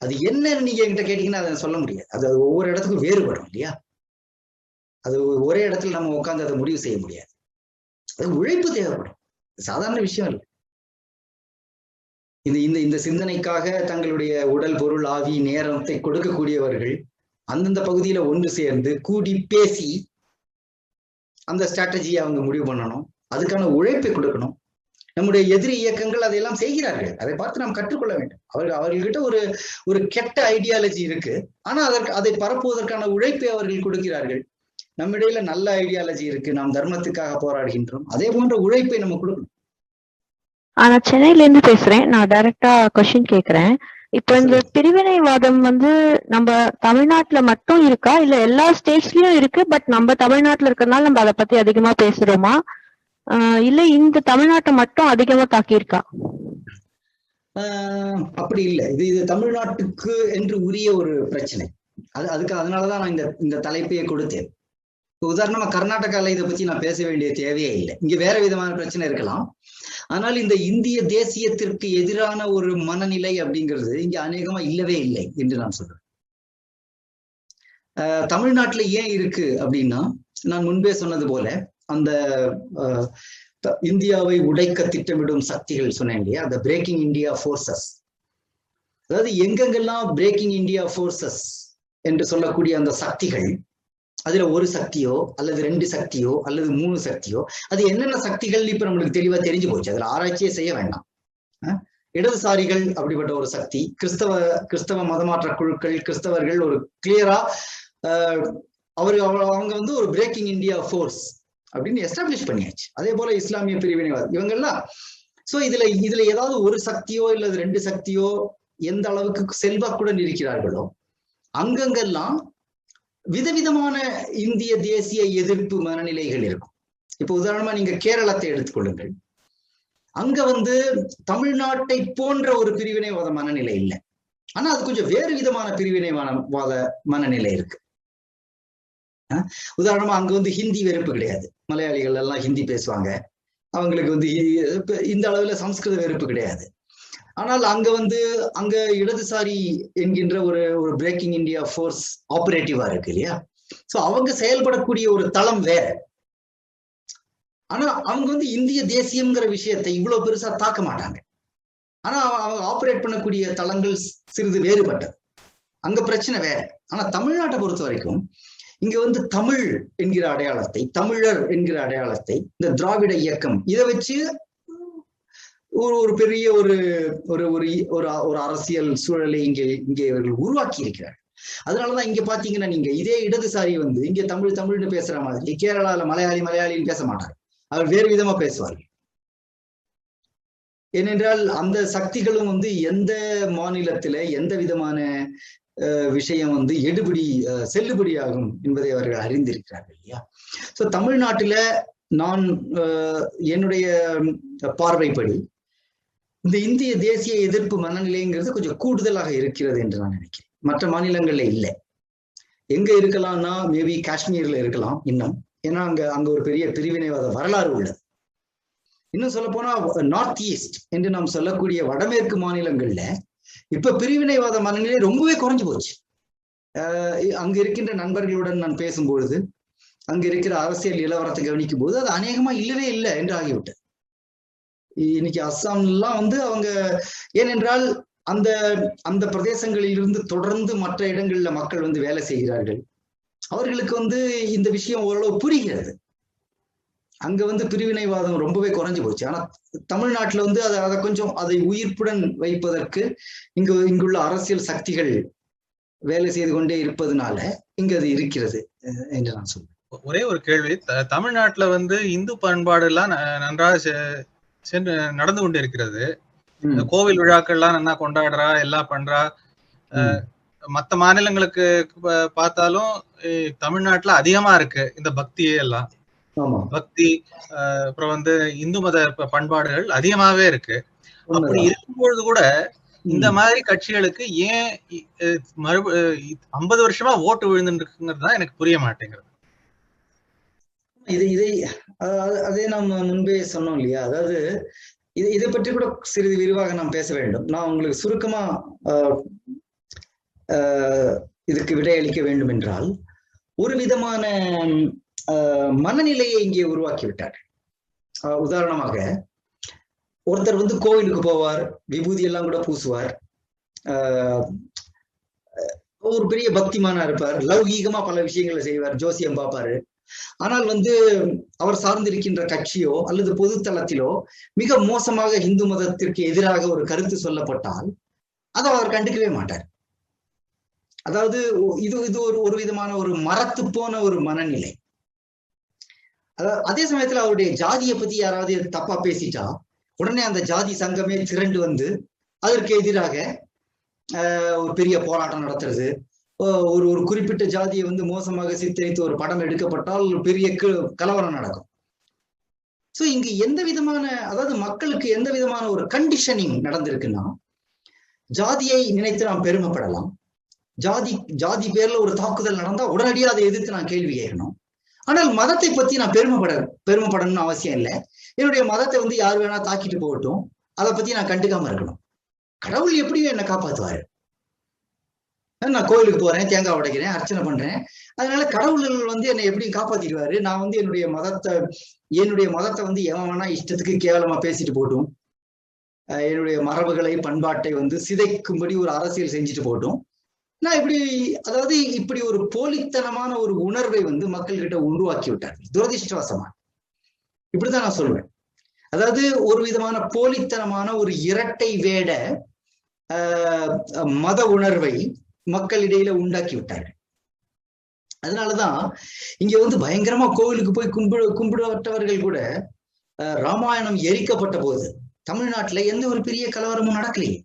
அது என்னன்னு நீங்க என்கிட்ட கேட்டீங்கன்னா அதை சொல்ல முடியாது. அது ஒவ்வொரு இடத்துக்கும் வேறுபடும் இல்லையா? அது ஒரே இடத்துல நம்ம உட்காந்து அதை முடிவு செய்ய முடியாது. அது உழைப்பு தேவைப்படும், சாதாரண விஷயம் இல்லை. இந்த சிந்தனைக்காக தங்களுடைய உடல், பொருள், ஆவி, நேரத்தை கொடுக்கக்கூடியவர்கள் அந்தந்த பகுதியில ஒன்று சேர்ந்து கூடி பேசி அந்த ஸ்ட்ராட்டஜியை அவங்க முடிவு பண்ணணும். அதுக்கான உழைப்பை கொடுக்கணும். நம்முடைய எதிரி இயக்கங்கள் அதையெல்லாம் செய்கிறார்கள். அதை பார்த்து நாம் கற்றுக்கொள்ள வேண்டும். அவர்கள்கிட்ட ஒரு கெட்ட ஐடியாலஜி இருக்கு, ஆனா அதை பரப்புவதற்கான உழைப்பை அவர்கள் கொடுக்கிறார்கள். நம்மிடையில நல்ல ஐடியாலஜி இருக்கு, நாம் தர்மத்துக்காக போராடுகின்றோம், அதே போன்ற உழைப்பை நம்ம கொடுக்கணும். நான் சென்னையில இருந்து பேசுறேன். நான் டைரக்டா கொஸ்டின் கேக்குறேன். இப்ப இந்த பிரிவினைவாதம் வந்து நம்ம தமிழ்நாட்டுல மட்டும் இருக்கா, இல்ல எல்லா ஸ்டேட்ஸ்லயும் இருக்கு, பட் நம்ம தமிழ்நாட்டுல இருக்கறதுனால நம்ம அதை பத்தி அதிகமா பேசுறோமா, இல்ல இந்த தமிழ்நாட்டை மட்டும் அதிகமா தாக்கியிருக்கா? அப்படி இல்லை. இது தமிழ்நாட்டுக்கு என்று உரிய ஒரு பிரச்சனை. அதனாலதான் நான் இந்த தலைப்பையே கொடுத்தேன். உதாரணமா கர்நாடகால இதை பத்தி நான் பேச வேண்டிய தேவையே இல்லை. இங்க வேற விதமான பிரச்சனை இருக்கலாம். ஆனால் இந்த இந்திய தேசியத்திற்கு எதிரான ஒரு மனநிலை அப்படிங்கிறது இங்க அநேகமா இல்லவே இல்லை என்று நான் சொல்றேன். தமிழ்நாட்டுல ஏன் இருக்கு அப்படின்னா, நான் முன்பே சொன்னது போல அந்த இந்தியாவை உடைக்க திட்டமிடும் சக்திகள் சொன்னேன் இல்லையா, அந்த பிரேக்கிங் இந்தியா ஃபோர்சஸ். அதாவது எங்கெங்கெல்லாம் பிரேக்கிங் இந்தியா ஃபோர்சஸ் என்று சொல்லக்கூடிய அந்த சக்திகள், அதுல ஒரு சக்தியோ அல்லது 2 சக்தியோ அல்லது 3 சக்தியோ, அது என்னென்ன சக்திகள் இப்ப நம்மளுக்கு தெளிவா தெரிஞ்சு போச்சு. அதுல ஆராய்ச்சியே செய்ய வேண்டாம். இடதுசாரிகள் அப்படிப்பட்ட ஒரு சக்தி, கிறிஸ்தவ மதமாற்ற குழுக்கள், கிறிஸ்தவர்கள் ஒரு கிளியரா அவங்க வந்து ஒரு பிரேக்கிங் இந்தியா ஃபோர்ஸ் அப்படின்னு எஸ்டாப்ளிஷ் பண்ணியாச்சு. அதே போல இஸ்லாமிய பிரிவினைவாதம் இவங்கெல்லாம். சோ இதுல ஏதாவது ஒரு சக்தியோ இல்லது 2 சக்தியோ எந்த அளவுக்கு செல்வாக்குடன் இருக்கிறார்களோ அங்கங்கெல்லாம் விதவிதமான இந்திய தேசிய எதிர்ப்பு மனநிலைகள் இருக்கும். இப்ப உதாரணமா நீங்க கேரளத்தை எடுத்துக்கொள்ளுங்கள். அங்க வந்து தமிழ்நாட்டை போன்ற ஒரு பிரிவினைவாத மனநிலை இல்லை. ஆனா அது கொஞ்சம் வேறு விதமான பிரிவினைவாத மனநிலை இருக்கு. உதாரணமா அங்க வந்து ஹிந்தி வெறுப்பு கிடையாது. மலையாளிகள் எல்லாம் ஹிந்தி பேசுவாங்க. அவங்களுக்கு வந்து இந்த அளவுல சம்ஸ்கிருத வெறுப்பு கிடையாது. ஆனால் அங்க இடதுசாரி என்கின்ற ஒரு பிரேக்கிங் இந்தியா ஃபோர்ஸ் ஆபரேட்டிவா இருக்கு இல்லையா. சோ அவங்க செயல்படக்கூடிய ஒரு தளம் வேற. ஆனா அவங்க வந்து இந்திய தேசியம்ங்கிற விஷயத்தை இவ்வளவு பெருசா தாக்க மாட்டாங்க. ஆனா அவங்க ஆபரேட் பண்ணக்கூடிய தளங்கள் சிறிது வேறுபட்டது. அங்க பிரச்சனை வேற. ஆனா தமிழ்நாட்டை பொறுத்த வரைக்கும் இங்க வந்து தமிழ் என்கிற அடையாளத்தை, தமிழர் என்கிற அடையாளத்தை, இந்த திராவிட இயக்கம் இதை வச்சு ஒரு பெரிய ஒரு அரசியல் சூழலை இங்கே இவர்கள் உருவாக்கி இருக்கிறார்கள். அதனாலதான் இங்க பாத்தீங்கன்னா நீங்க இதே இடதுசாரி வந்து இங்க தமிழ்னு பேசுற மாதிரி கேரளால மலையாளின்னு பேச மாட்டாங்க. அவர் வேறு விதமா பேசுவார்கள். ஏனென்றால் அந்த சக்திகளும் வந்து எந்த மாநிலத்துல எந்த விதமான விஷயம் வந்து செல்லுபடியாகும் என்பதை அவர்கள் அறிந்திருக்கிறார்கள் இல்லையா. சோ தமிழ்நாட்டுல நான் என்னுடைய பார்வைப்படி இந்த இந்திய தேசிய எதிர்ப்பு மனநிலைங்கிறது கொஞ்சம் கூடுதலாக இருக்கிறது என்று நான் நினைக்கிறேன். மற்ற மாநிலங்கள்ல இல்லை. எங்க இருக்கலாம்னா மேபி காஷ்மீர்ல இருக்கலாம் இன்னும். ஏன்னா அங்க ஒரு பெரிய பிரிவினைவாத வரலாறு உள்ளது. இன்னும் சொல்ல போனா நார்த் ஈஸ்ட் என்று நாம் சொல்லக்கூடிய வடமேற்கு மாநிலங்கள்ல இப்ப பிரிவினைவாத மனநிலை ரொம்பவே குறைஞ்சு போச்சு. அங்க இருக்கின்ற நண்பர்களுடன் நான் பேசும்பொழுது அங்க இருக்கிற அரசியல் நிலவரத்தை கவனிக்கும் போது அது அநேகமா இல்லவே இல்லை என்று ஆகிவிட்டது. இன்னைக்கு அஸ்ஸாம்லாம் வந்து அவங்க ஏனென்றால் அந்த பிரதேசங்களில் இருந்து தொடர்ந்து மற்ற இடங்கள்ல மக்கள் வந்து வேலை செய்கிறார்கள். அவர்களுக்கு வந்து இந்த விஷயம் ஓரளவு புரிகிறது. அங்க வந்து பிரிவினைவாதம் ரொம்பவே குறைஞ்சு போச்சு. ஆனா தமிழ்நாட்டுல வந்து அதை உயிர்ப்புடன் வைப்பதற்கு இங்குள்ள அரசியல் சக்திகள் வேலை செய்து கொண்டே இருப்பதனால இங்க அது இருக்கிறது என்று நான் சொல்றேன். ஒரே ஒரு கேள்வி. தமிழ்நாட்டுல வந்து இந்து பண்பாடு எல்லாம் நன்றாக சென்று நடந்து கொண்டு இருக்கிறது. கோவில் விழாக்கள்லாம் நல்லா கொண்டாடுறா, எல்லாம் பண்றா. மற்ற மாநிலங்களுக்கு பார்த்தாலும் தமிழ்நாட்டுல அதிகமா இருக்கு இந்த பக்தியே எல்லாம். பக்தி அப்புறம் வந்து இந்து மத பண்பாடுகள் அதிகமாவே இருக்கு. அப்படி இருக்கும்பொழுது கூட இந்த மாதிரி கட்சிகளுக்கு ஏன் 50 வருஷமா ஓட்டு விழுந்துட்டு இருக்குங்கிறது தான் எனக்கு புரிய மாட்டேங்கிறது. அதே நம்ம முன்பே சொன்னோம் இல்லையா. அதாவது இதை பற்றி கூட சிறிது விரிவாக நாம் பேச வேண்டும். நான் உங்களுக்கு சுருக்கமா இதுக்கு விடையளிக்க வேண்டும் என்றால், ஒரு விதமான மனநிலையை இங்கே உருவாக்கி விட்டார்கள். உதாரணமாக ஒருத்தர் வந்து கோவிலுக்கு போவார், விபூதி எல்லாம் கூட பூசுவார், ஒரு பெரிய பக்திமானா இருப்பார், லௌகீகமா பல விஷயங்களை செய்வார், ஜோசியம் பார்ப்பாரு. ஆனால் வந்து அவர் சார்ந்திருக்கின்ற கட்சியோ அல்லது பொதுத்தளத்திலோ மிக மோசமாக இந்து மதத்திற்கு எதிராக ஒரு கருத்து சொல்லப்பட்டால் அதை அவர் கண்டுக்கவே மாட்டார். அதாவது இது ஒரு விதமான ஒரு மரத்து போன ஒரு மனநிலை. அதே சமயத்துல அவருடைய ஜாதியை பத்தி யாராவது தப்பா பேசிட்டா உடனே அந்த ஜாதி சங்கமே திரண்டு வந்து அதற்கு எதிராக ஒரு பெரிய போராட்டம் நடத்துறது, ஒரு குறிப்பிட்ட ஜாதியை வந்து மோசமாக சித்தரித்து ஒரு படம் எடுக்கப்பட்டால் பெரிய கலவரம் நடக்கும். சோ இங்கு எந்த விதமான, அதாவது மக்களுக்கு எந்த விதமான ஒரு கண்டிஷனிங் நடந்திருக்குன்னா, ஜாதியை நினைத்து நாம் பெருமைப்படலாம், ஜாதி பேர்ல ஒரு தாக்குதல் நடந்தா உடனடியாக அதை எதிர்த்து நான் கேள்வி கேட்கணும். ஆனால் மதத்தை பத்தி நான் பெருமைப்படணும்னு அவசியம் இல்லை. என்னுடைய மதத்தை வந்து யார் வேணா தாக்கிட்டு போகட்டும், அதை பத்தி நான் கண்டுக்காம இருக்கணும். கடவுள் எப்படியும் என்னை காப்பாத்துவாரு. நான் கோயிலுக்கு போறேன், தேங்காய் உடைக்கிறேன், அர்ச்சனை பண்றேன். அதனால கடவுள்கள் வந்து என்னை எப்படியும் காப்பாத்திடுவாரு. நான் வந்து என்னுடைய மதத்தை வந்து எவன் வேணா இஷ்டத்துக்கு கேவலமா பேசிட்டு போட்டும், என்னுடைய மரபுகளை பண்பாட்டை வந்து சிதைக்கும்படி ஒரு அரசியல் செஞ்சுட்டு போட்டும், நான் இப்படி ஒரு போலித்தனமான ஒரு உணர்வை வந்து மக்கள் கிட்ட உருவாக்கி விட்டார். துரதிருஷ்டவசமா இப்படிதான் நான் சொல்லுவேன். அதாவது ஒரு விதமான போலித்தனமான ஒரு இரட்டை வேட மத உணர்வை மக்களிடையில உண்டாக்கி விட்டார்கள். அதனாலதான் இங்க வந்து பயங்கரமா கோவிலுக்கு போய் கும்பிடப்பட்டவர்கள் கூட ராமாயணம் எரிக்கப்பட்ட போது தமிழ்நாட்டுல எந்த ஒரு பெரிய கலவரமும் நடக்கலையே.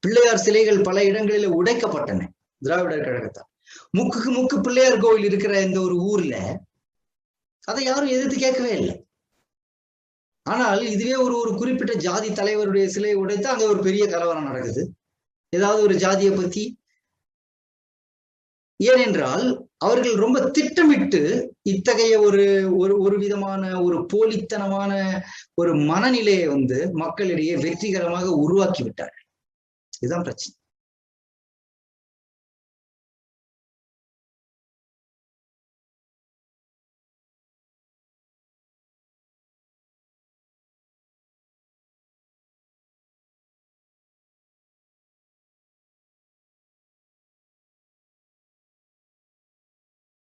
பிள்ளையார் சிலைகள் பல இடங்களில உடைக்கப்பட்டன திராவிடர் கழகத்தால். முக்குக்கு முக்கு பிள்ளையார் கோவில் இருக்கிற இந்த ஒரு ஊர்ல அதை யாரும் எதிர்த்து கேட்கவே இல்லை. ஆனால் இதுவே ஒரு குறிப்பிட்ட ஜாதி தலைவருடைய சிலையை உடைத்து அங்க ஒரு பெரிய கலவரம் நடக்குது, ஏதாவது ஒரு ஜாதியை பத்தி. ஏனென்றால் அவர்கள் ரொம்ப திட்டமிட்டு இத்தகைய ஒரு விதமான ஒரு போலித்தனமான ஒரு மனநிலையை வந்து மக்களிடையே வெற்றிகரமாக உருவாக்கி விட்டார்கள். இதுதான் பிரச்சனை.